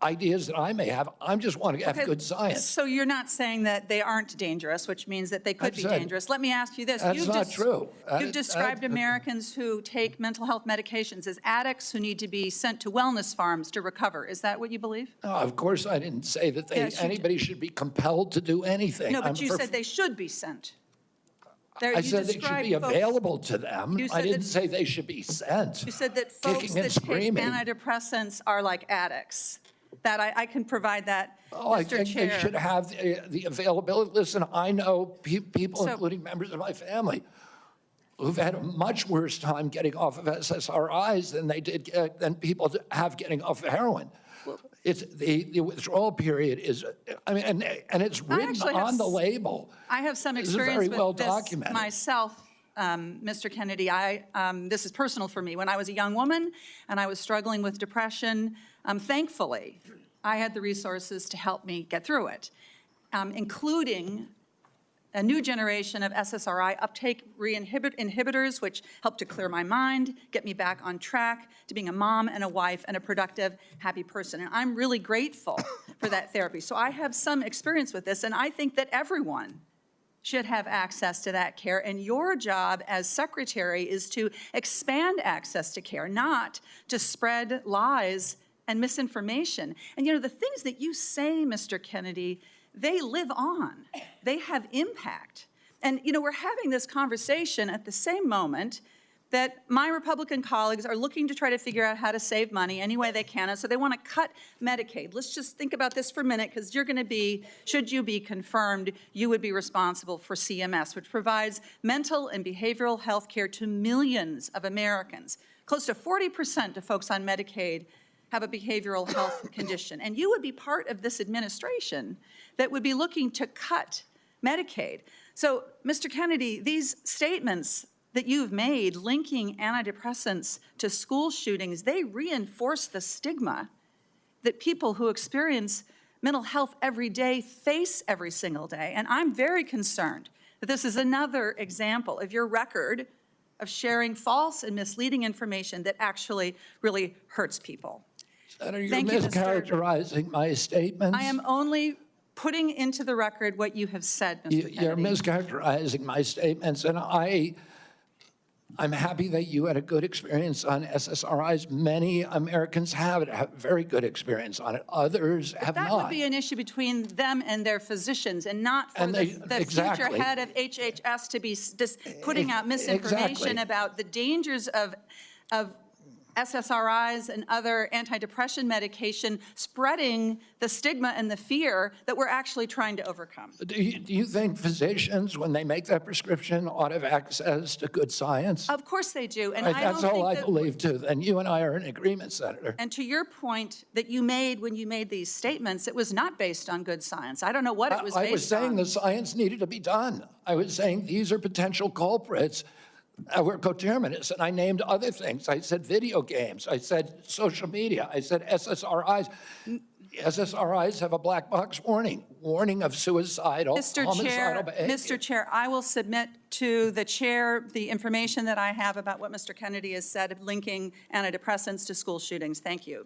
[SPEAKER 3] ideas that I may have. I just want to have good science.
[SPEAKER 9] So you're not saying that they aren't dangerous, which means that they could be dangerous. Let me ask you this.
[SPEAKER 3] That's not true.
[SPEAKER 9] You've described Americans who take mental health medications as addicts who need to be sent to wellness farms to recover. Is that what you believe?
[SPEAKER 3] No, of course, I didn't say that anybody should be compelled to do anything.
[SPEAKER 9] No, but you said they should be sent.
[SPEAKER 3] I said they should be available to them. I didn't say they should be sent.
[SPEAKER 9] You said that folks
[SPEAKER 3] kicking and
[SPEAKER 9] that take
[SPEAKER 3] screaming.
[SPEAKER 9] antidepressants are like addicts. That I can provide that,
[SPEAKER 3] Oh, I
[SPEAKER 9] Mr.
[SPEAKER 3] think
[SPEAKER 9] Chair.
[SPEAKER 3] they should have the availability. Listen, I know people, including members of my family, who've had a much worse time getting off of SSRIs than they did than people have getting off of heroin. It's the withdrawal period is, I mean, and it's written on the label.
[SPEAKER 9] I have some
[SPEAKER 3] This is
[SPEAKER 9] experience
[SPEAKER 3] very well
[SPEAKER 9] with this
[SPEAKER 3] documented.
[SPEAKER 9] myself, Mr. Kennedy. This is personal for me. When I was a young woman and I was struggling with depression, thankfully, I had the resources to help me get through it, including a new generation of SSRI uptake inhibitors, which helped to clear my mind, get me back on track to being a mom and a wife and a productive, happy person. And I'm really grateful for that therapy. So I have some experience with this, and I think that everyone should have access to that care. And your job as secretary is to expand access to care, not to spread lies and misinformation. And you know, the things that you say, Mr. Kennedy, they live on. They have impact. And, you know, we're having this conversation at the same moment that my Republican colleagues are looking to try to figure out how to save money any way they can. And so they want to cut Medicaid. Let's just think about this for a minute, because you're going to be, should you be confirmed, you would be responsible for CMS, which provides mental and behavioral health care to millions of Americans. Close to 40% of folks on Medicaid have a behavioral health condition. And you would be part of this administration that would be looking to cut Medicaid. So, Mr. Kennedy, these statements that you've made linking antidepressants to school shootings, they reinforce the stigma that people who experience mental health every day face every single day. And I'm very concerned that this is another example of your record of sharing false and misleading information that actually really hurts people.
[SPEAKER 3] Senator, you're
[SPEAKER 9] Thank you,
[SPEAKER 3] mischaracterizing my statements.
[SPEAKER 9] I am only putting into the record what you have said, Mr. Kennedy.
[SPEAKER 3] You're mischaracterizing my statements, and I'm happy that you had a good experience on SSRIs. Many Americans have very good experience on it. Others have
[SPEAKER 9] That
[SPEAKER 3] not.
[SPEAKER 9] would be an issue between them and their physicians, and not for the future head of HHS to be putting out misinformation about the dangers of SSRIs and other antidepressant medication, spreading the stigma and the fear that we're actually trying to overcome.
[SPEAKER 3] Do you think physicians, when they make that prescription, ought to have access to good science?
[SPEAKER 9] Of course they do, and
[SPEAKER 3] That's all I believe, too. And you and I are in agreement, Senator.
[SPEAKER 9] And to your point that you made when you made these statements, it was not based on good science. I don't know what it was based on.
[SPEAKER 3] I was saying the science needed to be done. I was saying these are potential culprits. We're coterminous, and I named other things. I said video games. I said social media. I said SSRIs. SSRIs have a black box warning of suicidal, homicidal behavior.
[SPEAKER 9] Mr. Chair, I will submit to the chair the information that I have about what Mr. Kennedy has said of linking antidepressants to school shootings. Thank you.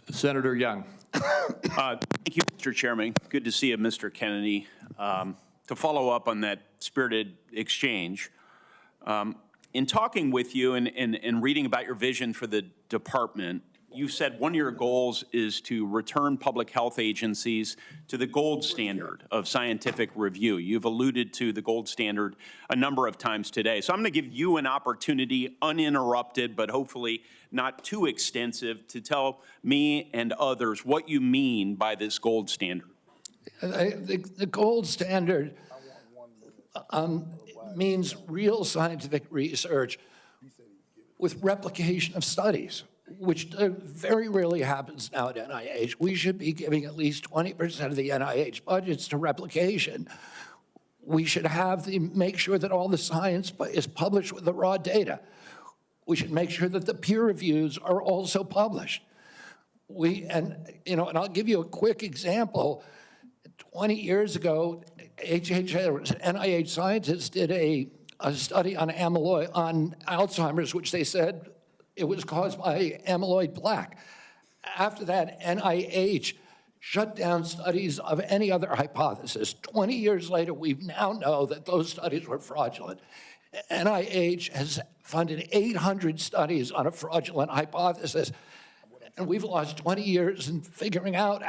[SPEAKER 1] Senator Young.
[SPEAKER 10] Thank you, Mr. Chairman. Good to see you, Mr. Kennedy. to follow up on that spirited exchange, in talking with you and reading about your vision for the department, you said one of your goals is to return public health agencies to the gold standard of scientific review. You've alluded to the gold standard a number of times today. So I'm going to give you an opportunity, uninterrupted, but hopefully not too extensive, to tell me and others what you mean by this gold standard.
[SPEAKER 3] The gold standard means real scientific research with replication of studies, which very rarely happens now at NIH. We should be giving at least 20% of the NIH budgets to replication. We should make sure that all the science is published with the raw data. We should make sure that the peer reviews are also published. And I'll give you a quick example. 20 years ago, NIH scientists did a study on Alzheimer's, which they said it was caused by amyloid plaque. After that, NIH shut down studies of any other hypothesis. 20 years later, we now know that those studies were fraudulent. NIH has funded 800 studies on a fraudulent hypothesis, and we've lost 20 years in figuring out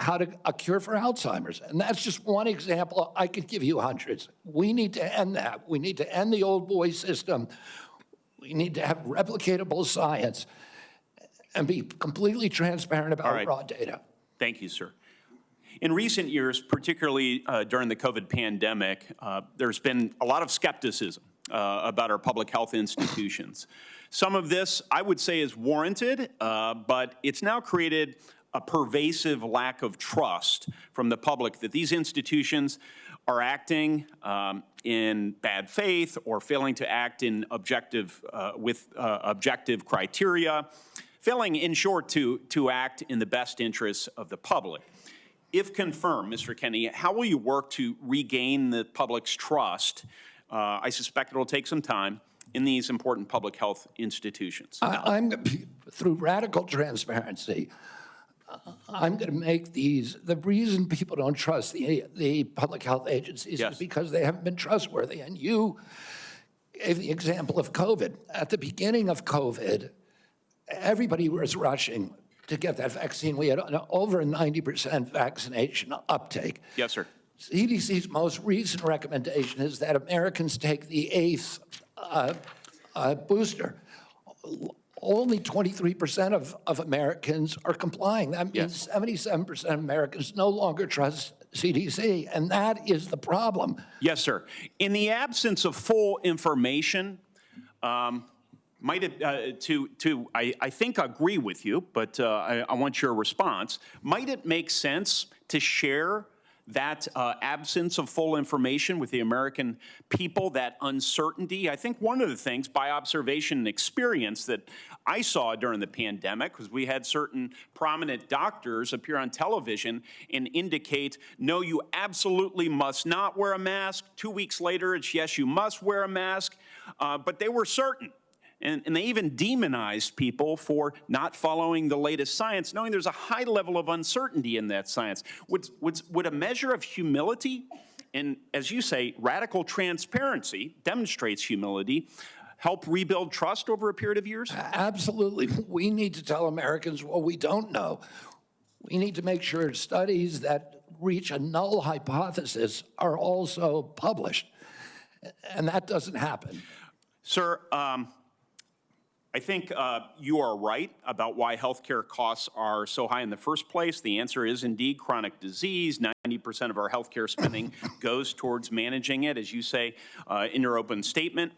[SPEAKER 3] a cure for Alzheimer's. And that's just one example. I could give you hundreds. We need to end that. We need to end the old boy system. We need to have replicatable science and be completely transparent about raw data.
[SPEAKER 10] Thank you, sir. In recent years, particularly during the COVID pandemic, there's been a lot of skepticism about our public health institutions. Some of this, I would say, is warranted, but it's now created a pervasive lack of trust from the public that these institutions are acting in bad faith or failing to act in objective criteria, failing, in short, to act in the best interests of the public. If confirmed, Mr. Kennedy, how will you work to regain the public's trust? I suspect it will take some time in these important public health institutions.
[SPEAKER 3] Through radical transparency, I'm going to make the reason people don't trust the public health agencies is because they haven't been trustworthy. And you gave the example of COVID. At the beginning of COVID, everybody was rushing to get that vaccine. We had over a 90% vaccination uptake.
[SPEAKER 10] Yes, sir.
[SPEAKER 3] CDC's most recent recommendation is that Americans take the 8th booster. Only 23% of Americans are complying. That means 77% of Americans no longer trust CDC, and that is the problem.
[SPEAKER 10] Yes, sir. In the absence of full information, might it, I think agree with you, but I want your response. Might it make sense to share that absence of full information with the American people, that uncertainty? I think one of the things, by observation and experience, that I saw during the pandemic was we had certain prominent doctors appear on television and indicate, no, you absolutely must not wear a mask. 2 weeks later, it's yes, you must wear a mask. But they were certain. And they even demonized people for not following the latest science, knowing there's a high level of uncertainty in that science. Would a measure of humility, and as you say, radical transparency demonstrates humility, help rebuild trust over a period of years?
[SPEAKER 3] Absolutely. We need to tell Americans what we don't know. We need to make sure studies that reach a null hypothesis are also published. And that doesn't happen.
[SPEAKER 10] Sir, I think you are right about why healthcare costs are so high in the first place. The answer is indeed chronic disease. 90% of our healthcare spending goes towards managing it, as you say in your open statement.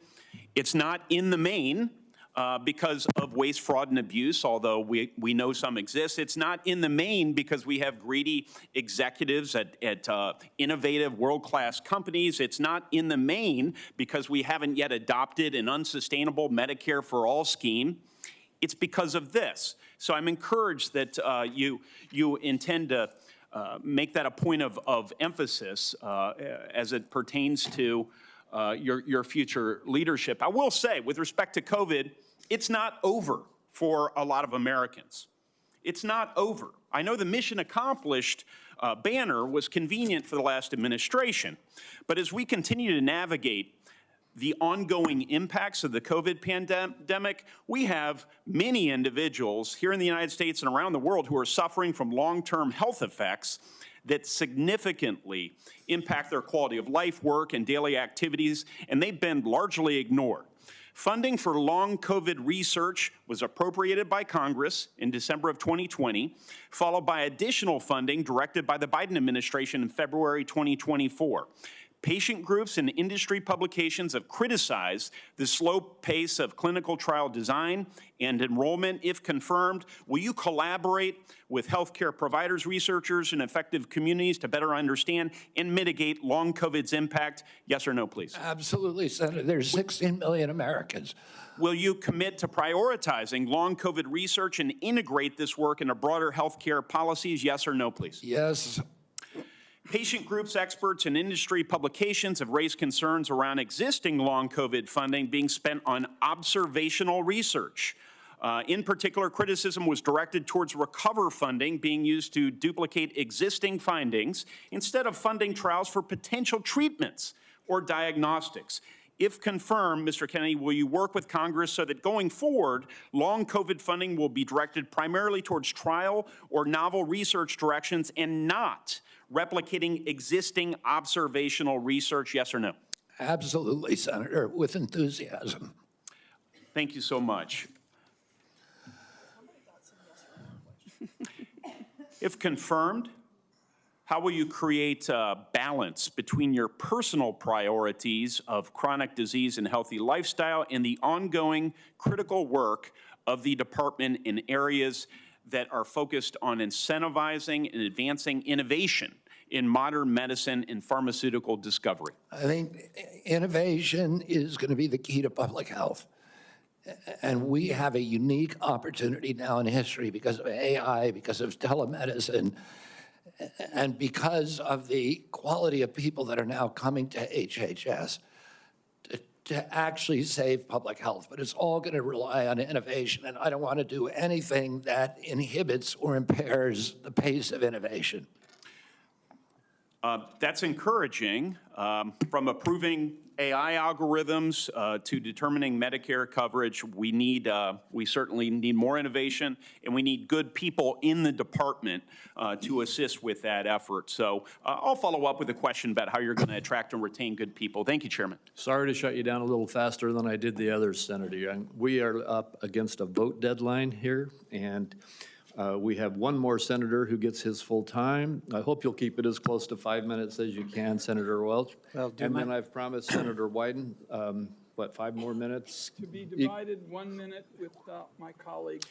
[SPEAKER 10] It's not in the main because of waste, fraud, and abuse, although we know some exist. It's not in the main because we have greedy executives at innovative, world-class companies. It's not in the main because we haven't yet adopted an unsustainable Medicare for All scheme. It's because of this. So I'm encouraged that you intend to make that a point of emphasis as it pertains to your future leadership. I will say, with respect to COVID, it's not over for a lot of Americans. It's not over. I know the mission accomplished banner was convenient for the last administration. But as we continue to navigate the ongoing impacts of the COVID pandemic, we have many individuals here in the United States and around the world who are suffering from long-term health effects that significantly impact their quality of life, work, and daily activities, and they've been largely ignored. Funding for long COVID research was appropriated by Congress in December of 2020, followed by additional funding directed by the Biden administration in February 2024. Patient groups and industry publications have criticized the slow pace of clinical trial design and enrollment. If confirmed, will you collaborate with healthcare providers, researchers, and effective communities to better understand and mitigate long COVID's impact? Yes or no, please?
[SPEAKER 3] Absolutely, Senator. There's 16 million Americans.
[SPEAKER 10] Will you commit to prioritizing long COVID research and integrate this work into broader healthcare policies? Yes or no, please?
[SPEAKER 3] Yes.
[SPEAKER 10] Patient groups, experts, and industry publications have raised concerns around existing long COVID funding being spent on observational research. In particular, criticism was directed towards recover funding being used to duplicate existing findings instead of funding trials for potential treatments or diagnostics. If confirmed, Mr. Kennedy, will you work with Congress so that going forward, long COVID funding will be directed primarily towards trial or novel research directions and not replicating existing observational research? Yes or no?
[SPEAKER 3] Absolutely, Senator, with enthusiasm.
[SPEAKER 10] Thank you so much. If confirmed, how will you create a balance between your personal priorities of chronic disease and healthy lifestyle and the ongoing critical work of the department in areas that are focused on incentivizing and advancing innovation in modern medicine and pharmaceutical discovery?
[SPEAKER 3] I think innovation is going to be the key to public health. And we have a unique opportunity now in history because of AI, because of telemedicine, and because of the quality of people that are now coming to HHS to actually save public health. But it's all going to rely on innovation, and I don't want to do anything that inhibits or impairs the pace of innovation.
[SPEAKER 10] That's encouraging. From approving AI algorithms to determining Medicare coverage, we certainly need more innovation, and we need good people in the department to assist with that effort. So I'll follow up with a question about how you're going to attract and retain good people. Thank you, Chairman.
[SPEAKER 1] Sorry to shut you down a little faster than I did the others, Senator. We are up against a vote deadline here, and we have one more senator who gets his full time. I hope you'll keep it as close to 5 minutes as you can, Senator Welch. And then I've promised Senator Wyden, 5 more minutes?
[SPEAKER 2] To be divided 1 minute with my colleagues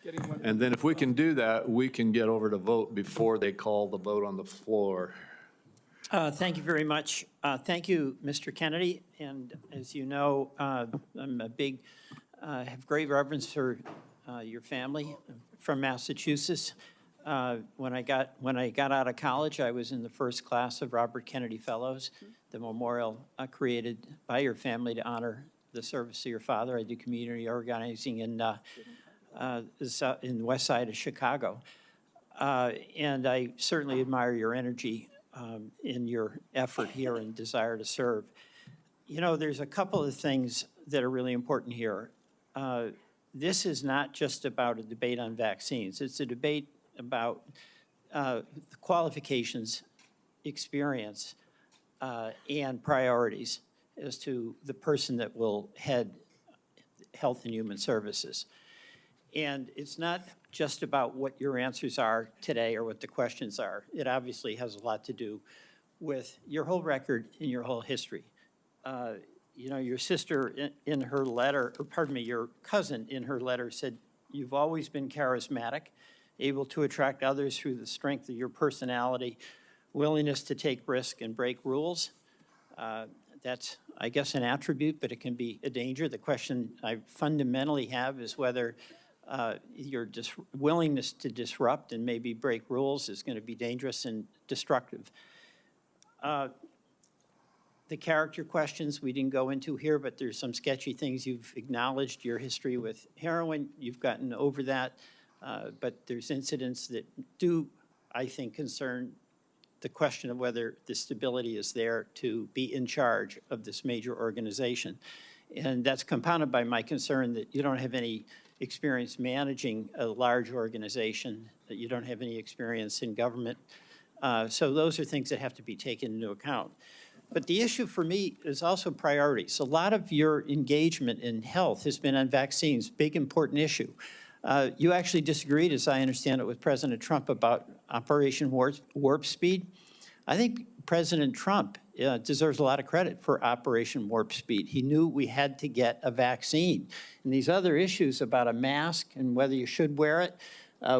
[SPEAKER 2] getting 1 minute.
[SPEAKER 1] And then if we can do that, we can get over to vote before they call the vote on the floor.
[SPEAKER 11] Thank you very much. Thank you, Mr. Kennedy. And as you know, I'm have great reverence for your family from Massachusetts. When I got out of college, I was in the first class of Robert Kennedy Fellows, the memorial created by your family to honor the service of your father. I do community organizing in the west side of Chicago. And I certainly admire your energy in your effort here and desire to serve. You know, there's a couple of things that are really important here. This is not just about a debate on vaccines. It's a debate about qualifications, experience, and priorities as to the person that will head Health and Human Services. And it's not just about what your answers are today or what the questions are. It obviously has a lot to do with your whole record and your whole history. You know, your sister in her letter, or pardon me, your cousin in her letter said, you've always been charismatic, able to attract others through the strength of your personality, willingness to take risk and break rules. That's, I guess, an attribute, but it can be a danger. The question I fundamentally have is whether your willingness to disrupt and maybe break rules is going to be dangerous and destructive. The character questions we didn't go into here, but there's some sketchy things you've acknowledged. Your history with heroin, you've gotten over that, but there's incidents that do, I think, concern the question of whether the stability is there to be in charge of this major organization. And that's compounded by my concern that you don't have any experience managing a large organization, that you don't have any experience in government. So those are things that have to be taken into account. But the issue for me is also priorities. A lot of your engagement in health has been on vaccines, big important issue. You actually disagreed, as I understand it, with President Trump about Operation Warp Speed. I think President Trump deserves a lot of credit for Operation Warp Speed. He knew we had to get a vaccine. And these other issues about a mask and whether you should wear it,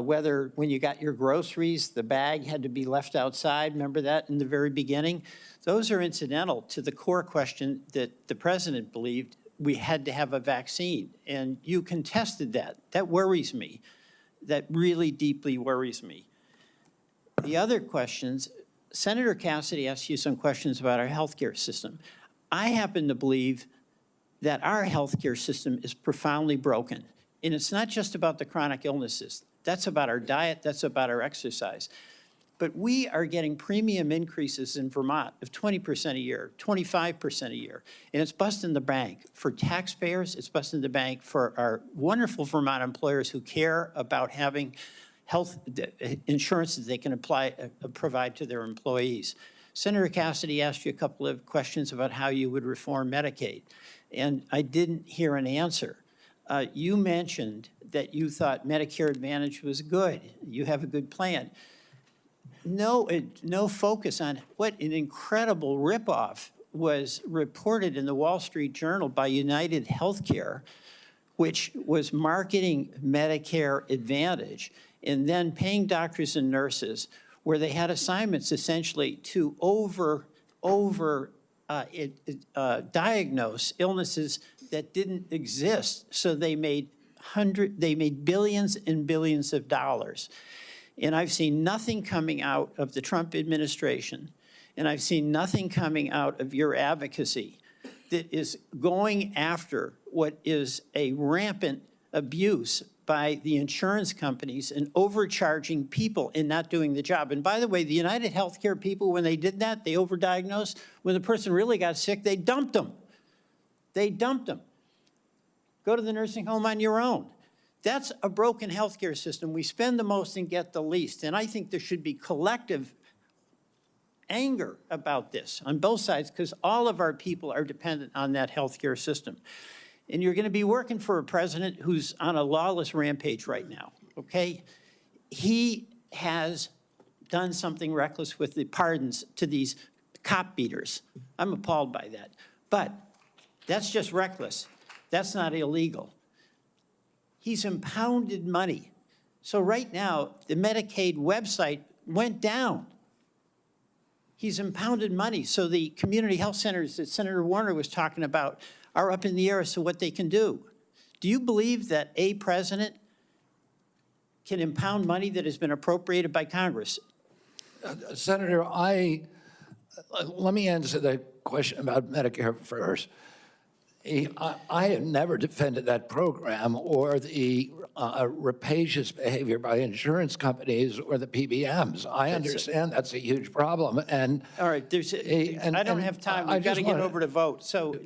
[SPEAKER 11] whether when you got your groceries, the bag had to be left outside, remember that in the very beginning? Those are incidental to the core question that the president believed we had to have a vaccine. And you contested that. That worries me. That really deeply worries me. The other questions, Senator Cassidy asked you some questions about our healthcare system. I happen to believe that our healthcare system is profoundly broken. And it's not just about the chronic illnesses. That's about our diet, that's about our exercise. But we are getting premium increases in Vermont of 20% a year, 25% a year. And it's busting the bank for taxpayers, it's busting the bank for our wonderful Vermont employers who care about having health insurance that they can provide to their employees. Senator Cassidy asked you a couple of questions about how you would reform Medicaid, and I didn't hear an answer. You mentioned that you thought Medicare Advantage was good. You have a good plan. No focus on what an incredible ripoff was reported in the Wall Street Journal by United Healthcare, which was marketing Medicare Advantage and then paying doctors and nurses where they had assignments essentially to diagnose illnesses that didn't exist. So they made billions and billions of dollars. And I've seen nothing coming out of the Trump administration, and I've seen nothing coming out of your advocacy that is going after what is a rampant abuse by the insurance companies and overcharging people and not doing the job. And by the way, the United Healthcare people, when they did that, they overdiagnosed. When the person really got sick, they dumped them. They dumped them. Go to the nursing home on your own. That's a broken healthcare system. We spend the most and get the least. And I think there should be collective anger about this on both sides because all of our people are dependent on that healthcare system. And you're going to be working for a president who's on a lawless rampage right now, okay? He has done something reckless with the pardons to these cop beaters. I'm appalled by that. But that's just reckless. That's not illegal. He's impounded money. So right now, the Medicaid website went down. He's impounded money. So the community health centers that Senator Warner was talking about are up in the air as to what they can do. Do you believe that a president can impound money that has been appropriated by Congress?
[SPEAKER 3] Senator, let me answer the question about Medicare first. I have never defended that program or the rapacious behavior by insurance companies or the PBMs. I understand that's a huge problem. And
[SPEAKER 11] all right, I don't have time. We've got to get over to vote. So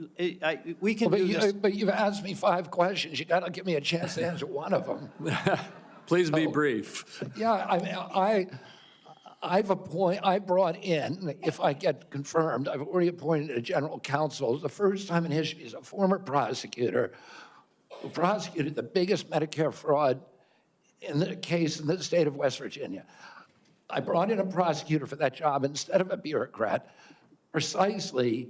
[SPEAKER 11] we can do this.
[SPEAKER 3] But you've asked me 5 questions. You got to give me a chance to answer one of them.
[SPEAKER 1] Please be brief.
[SPEAKER 3] Yeah, I brought in, if I get confirmed, I've already appointed a general counsel. The first time in history, he's a former prosecutor who prosecuted the biggest Medicare fraud in the case in the state of West Virginia. I brought in a prosecutor for that job instead of a bureaucrat, precisely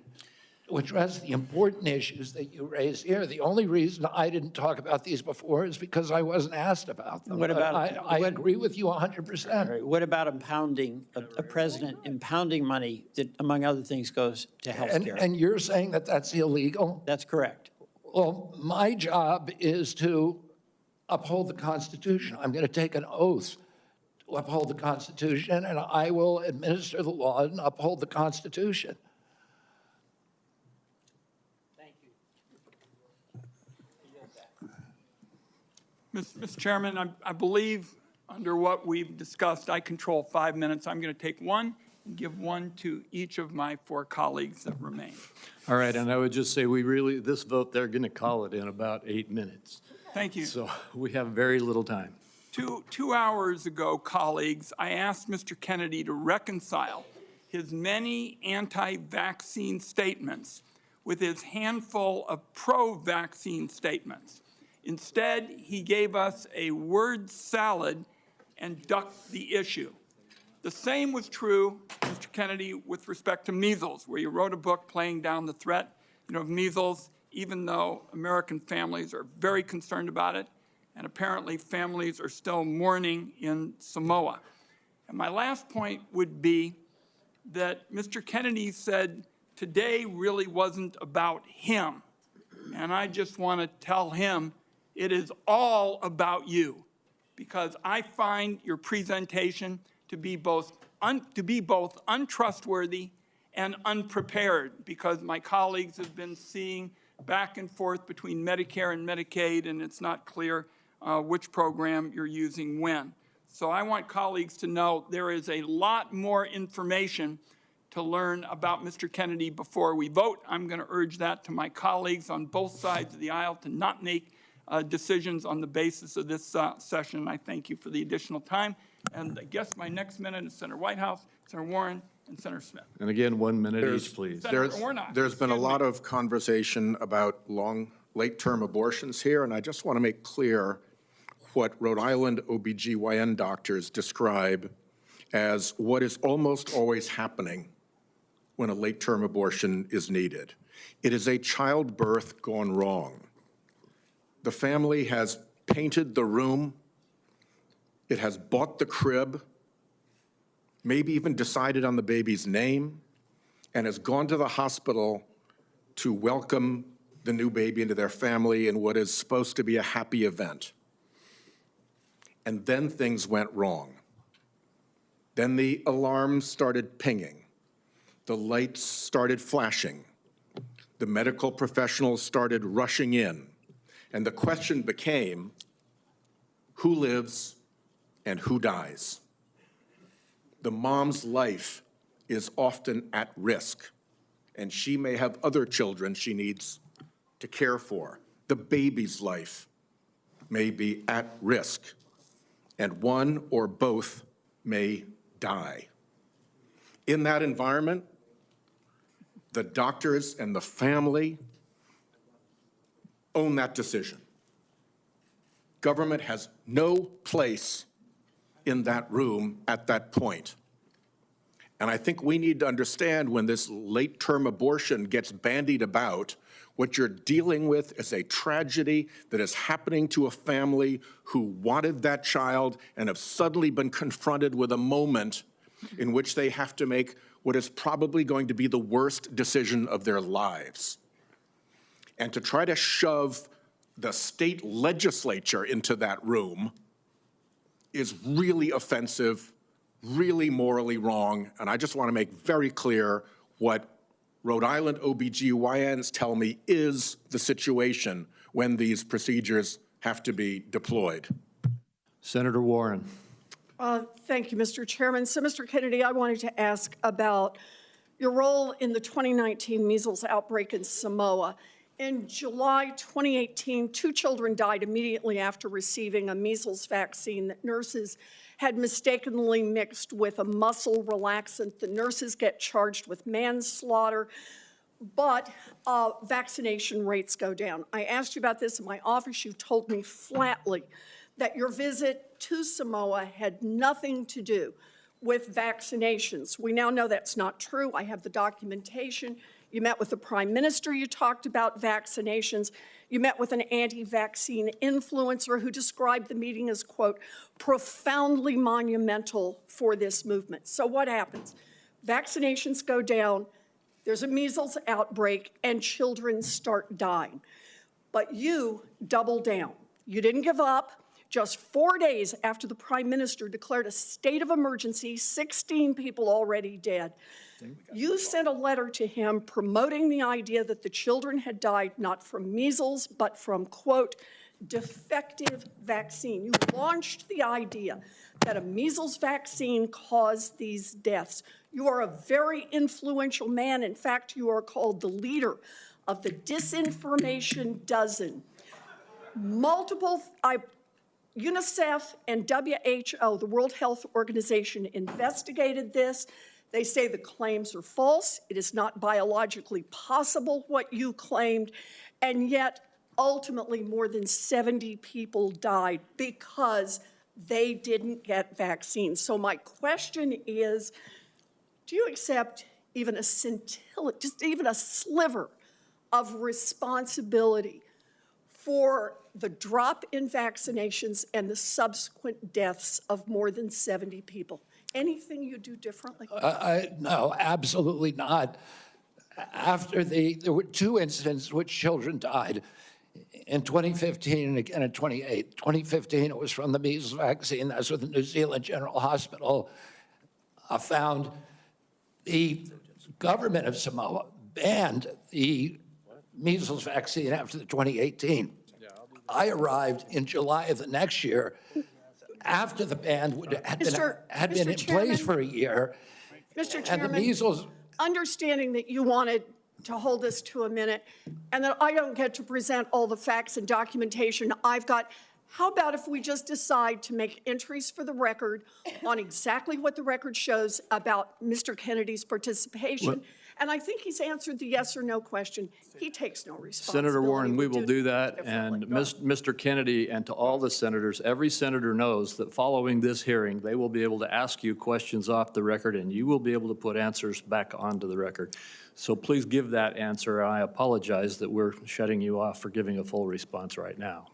[SPEAKER 3] to address the important issues that you raised here. The only reason I didn't talk about these before is because I wasn't asked about them.
[SPEAKER 11] What about,
[SPEAKER 3] I agree with you 100%.
[SPEAKER 11] Right, what about impounding, a president impounding money that, among other things, goes to health care?
[SPEAKER 3] And you're saying that that's illegal?
[SPEAKER 11] That's correct.
[SPEAKER 3] Well, my job is to uphold the Constitution. I'm going to take an oath to uphold the Constitution, and I will administer the law and uphold the Constitution.
[SPEAKER 2] Mr. Chairman, I believe under what we've discussed, I control 5 minutes. I'm going to take 1 and give one to each of my 4 colleagues that remain.
[SPEAKER 1] All right, and I would just say this vote, they're going to call it in about 8 minutes.
[SPEAKER 2] Thank you.
[SPEAKER 1] So we have very little time.
[SPEAKER 2] Two hours ago, colleagues, I asked Mr. Kennedy to reconcile his many anti-vaccine statements with his handful of pro-vaccine statements. Instead, he gave us a word salad and ducked the issue. The same was true, Mr. Kennedy, with respect to measles, where you wrote a book playing down the threat of measles, even though American families are very concerned about it, and apparently families are still mourning in Samoa. And my last point would be that Mr. Kennedy said today really wasn't about him. And I just want to tell him it is all about you, because I find your presentation to be both untrustworthy and unprepared, because my colleagues have been seeing back and forth between Medicare and Medicaid, and it's not clear which program you're using when. So I want colleagues to know there is a lot more information to learn about Mr. Kennedy before we vote. I'm going to urge that to my colleagues on both sides of the aisle to not make decisions on the basis of this session. I thank you for the additional time. And I guess my next minute is Senator Whitehouse, Senator Warren, and Senator Smith.
[SPEAKER 1] And again, 1 minute each, please.
[SPEAKER 12] There's been a lot of conversation about late-term abortions here, and I just want to make clear what Rhode Island OBGYN doctors describe as what is almost always happening when a late-term abortion is needed. It is a childbirth gone wrong. The family has painted the room, it has bought the crib, maybe even decided on the baby's name, and has gone to the hospital to welcome the new baby into their family in what is supposed to be a happy event. And then things went wrong. Then the alarms started pinging. The lights started flashing. The medical professionals started rushing in. And the question became, who lives and who dies? The mom's life is often at risk, and she may have other children she needs to care for. The baby's life may be at risk, and one or both may die. In that environment, the doctors and the family own that decision. Government has no place in that room at that point. And I think we need to understand when this late-term abortion gets bandied about, what you're dealing with is a tragedy that is happening to a family who wanted that child and have suddenly been confronted with a moment in which they have to make what is probably going to be the worst decision of their lives. And to try to shove the state legislature into that room is really offensive, really morally wrong, and I just want to make very clear what Rhode Island OBGYNs tell me is the situation when these procedures have to be deployed.
[SPEAKER 1] Senator Warren.
[SPEAKER 18] Thank you, Mr. Chairman. So, Mr. Kennedy, I wanted to ask about your role in the 2019 measles outbreak in Samoa. In July 2018, 2 children died immediately after receiving a measles vaccine that nurses had mistakenly mixed with a muscle relaxant. The nurses get charged with manslaughter, but vaccination rates go down. I asked you about this in my office. You told me flatly that your visit to Samoa had nothing to do with vaccinations. We now know that's not true. I have the documentation. You met with the Prime Minister. You talked about vaccinations. You met with an anti-vaccine influencer who described the meeting as, quote, profoundly monumental for this movement. So what happens? Vaccinations go down, there's a measles outbreak, and children start dying. But you double down. You didn't give up. Just 4 days after the Prime Minister declared a state of emergency, 16 people already dead, you sent a letter to him promoting the idea that the children had died not from measles, but from, quote, defective vaccine. You launched the idea that a measles vaccine caused these deaths. You are a very influential man. In fact, you are called the leader of the Disinformation Dozen. UNICEF and WHO, the World Health Organization, investigated this. They say the claims are false. It is not biologically possible what you claimed. And yet, ultimately, more than 70 people died because they didn't get vaccines. So my question is, do you accept even a scintilla, just even a sliver of responsibility for the drop in vaccinations and the subsequent deaths of more than 70 people? Anything you do differently?
[SPEAKER 3] No, absolutely not. There were 2 incidents which children died. In 2015 and again in 2008. 2015, it was from the measles vaccine. That's what the New Zealand General Hospital found. The government of Samoa banned the measles vaccine after the 2018. I arrived in July of the next year after the ban had been in place for a year.
[SPEAKER 18] Mr. Chairman,
[SPEAKER 3] and the measles.
[SPEAKER 18] Understanding that you wanted to hold this to a minute and that I don't get to present all the facts and documentation I've got, how about if we just decide to make entries for the record on exactly what the record shows about Mr. Kennedy's participation? And I think he's answered the yes or no question. He takes no responsibility.
[SPEAKER 1] Senator Warren, we will do that. And Mr. Kennedy, and to all the senators, every senator knows that following this hearing, they will be able to ask you questions off the record, and you will be able to put answers back onto the record. So please give that answer. I apologize that we're shutting you off for giving a full response right now.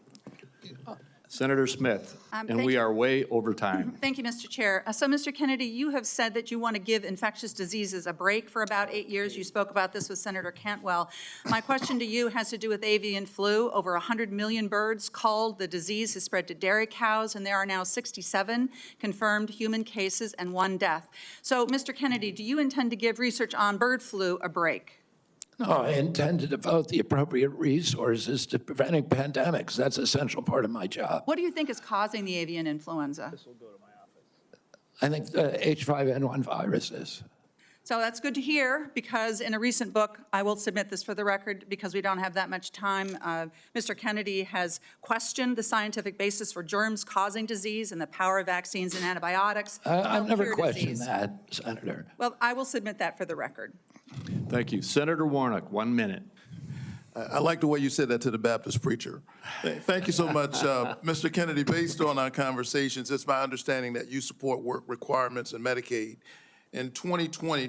[SPEAKER 1] Senator Smith, and we are way over time.
[SPEAKER 9] Thank you, Mr. Chair. So, Mr. Kennedy, you have said that you want to give infectious diseases a break for about 8 years. You spoke about this with Senator Cantwell. My question to you has to do with avian flu. Over 100 million birds culled. The disease has spread to dairy cows, and there are now 67 confirmed human cases and 1 death. So, Mr. Kennedy, do you intend to give research on bird flu a break?
[SPEAKER 3] No, I intend to devote the appropriate resources to preventing pandemics. That's an essential part of my job.
[SPEAKER 9] What do you think is causing the avian influenza?
[SPEAKER 3] I think the H5N1 virus is.
[SPEAKER 9] So that's good to hear, because in a recent book, I will submit this for the record because we don't have that much time, Mr. Kennedy has questioned the scientific basis for germs causing disease and the power of vaccines and antibiotics.
[SPEAKER 3] I've never questioned that, Senator.
[SPEAKER 9] Well, I will submit that for the record.
[SPEAKER 1] Thank you. Senator Warnock, 1 minute.
[SPEAKER 8] I like the way you said that to the Baptist preacher. Thank you so much. Mr. Kennedy, based on our conversations, it's my understanding that you support work requirements in Medicaid. In 2020,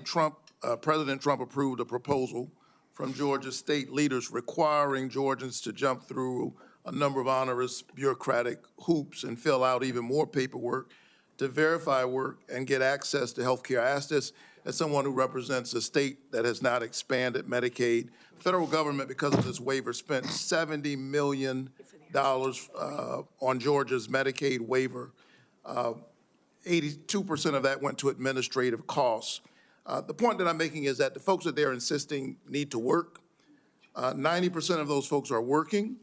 [SPEAKER 8] President Trump approved a proposal from Georgia state leaders requiring Georgians to jump through a number of onerous bureaucratic hoops and fill out even more paperwork to verify work and get access to health care. I ask this as someone who represents a state that has not expanded Medicaid. The federal government, because of this waiver, spent $70 million on Georgia's Medicaid waiver. 82% of that went to administrative costs. The point that I'm making is that the folks that they're insisting need to work, 90% of those folks are working,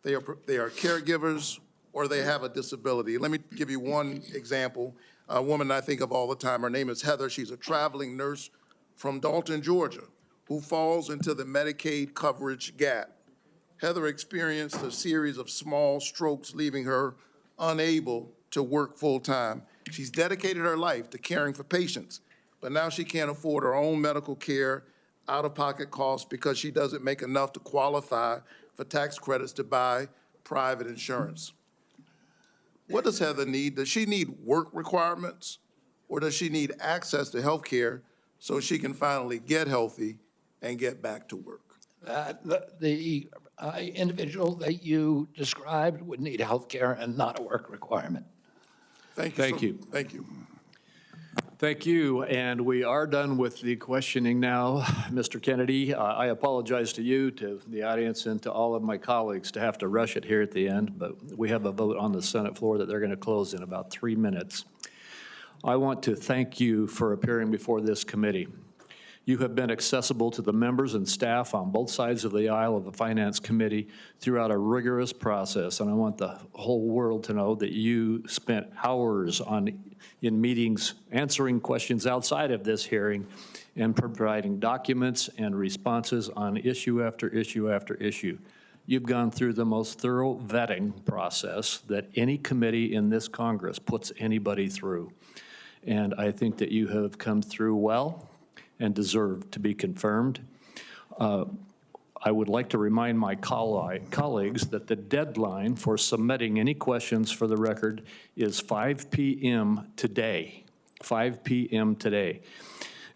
[SPEAKER 8] they are caregivers, or they have a disability. Let me give you one example. A woman I think of all the time, her name is Heather. She's a traveling nurse from Dalton, Georgia, who falls into the Medicaid coverage gap. Heather experienced a series of small strokes, leaving her unable to work full-time. She's dedicated her life to caring for patients, but now she can't afford her own medical care, out-of-pocket costs, because she doesn't make enough to qualify for tax credits to buy private insurance. What does Heather need? Does she need work requirements, or does she need access to health care so she can finally get healthy and get back to work?
[SPEAKER 3] The individual that you described would need health care and not a work requirement.
[SPEAKER 8] Thank you.
[SPEAKER 1] Thank you.
[SPEAKER 8] Thank you.
[SPEAKER 1] Thank you, and we are done with the questioning now. Mr. Kennedy, I apologize to you, to the audience, and to all of my colleagues to have to rush it here at the end, but we have a vote on the Senate floor that they're going to close in about 3 minutes. I want to thank you for appearing before this committee. You have been accessible to the members and staff on both sides of the aisle of the Finance Committee throughout a rigorous process, and I want the whole world to know that you spent hours in meetings answering questions outside of this hearing and providing documents and responses on issue after issue after issue. You've gone through the most thorough vetting process that any committee in this Congress puts anybody through. And I think that you have come through well and deserve to be confirmed. I would like to remind my colleagues that the deadline for submitting any questions for the record is 5 p.m. today, 5 p.m. today.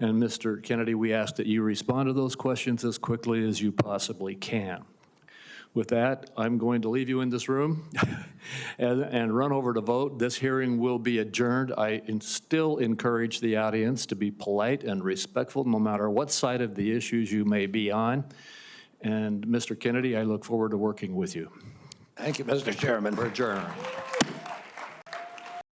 [SPEAKER 1] And Mr. Kennedy, we ask that you respond to those questions as quickly as you possibly can. With that, I'm going to leave you in this room and run over to vote. This hearing will be adjourned. I still encourage the audience to be polite and respectful no matter what side of the issues you may be on. And Mr. Kennedy, I look forward to working with you.
[SPEAKER 3] Thank you, Mr. Chairman.
[SPEAKER 1] We're adjourned.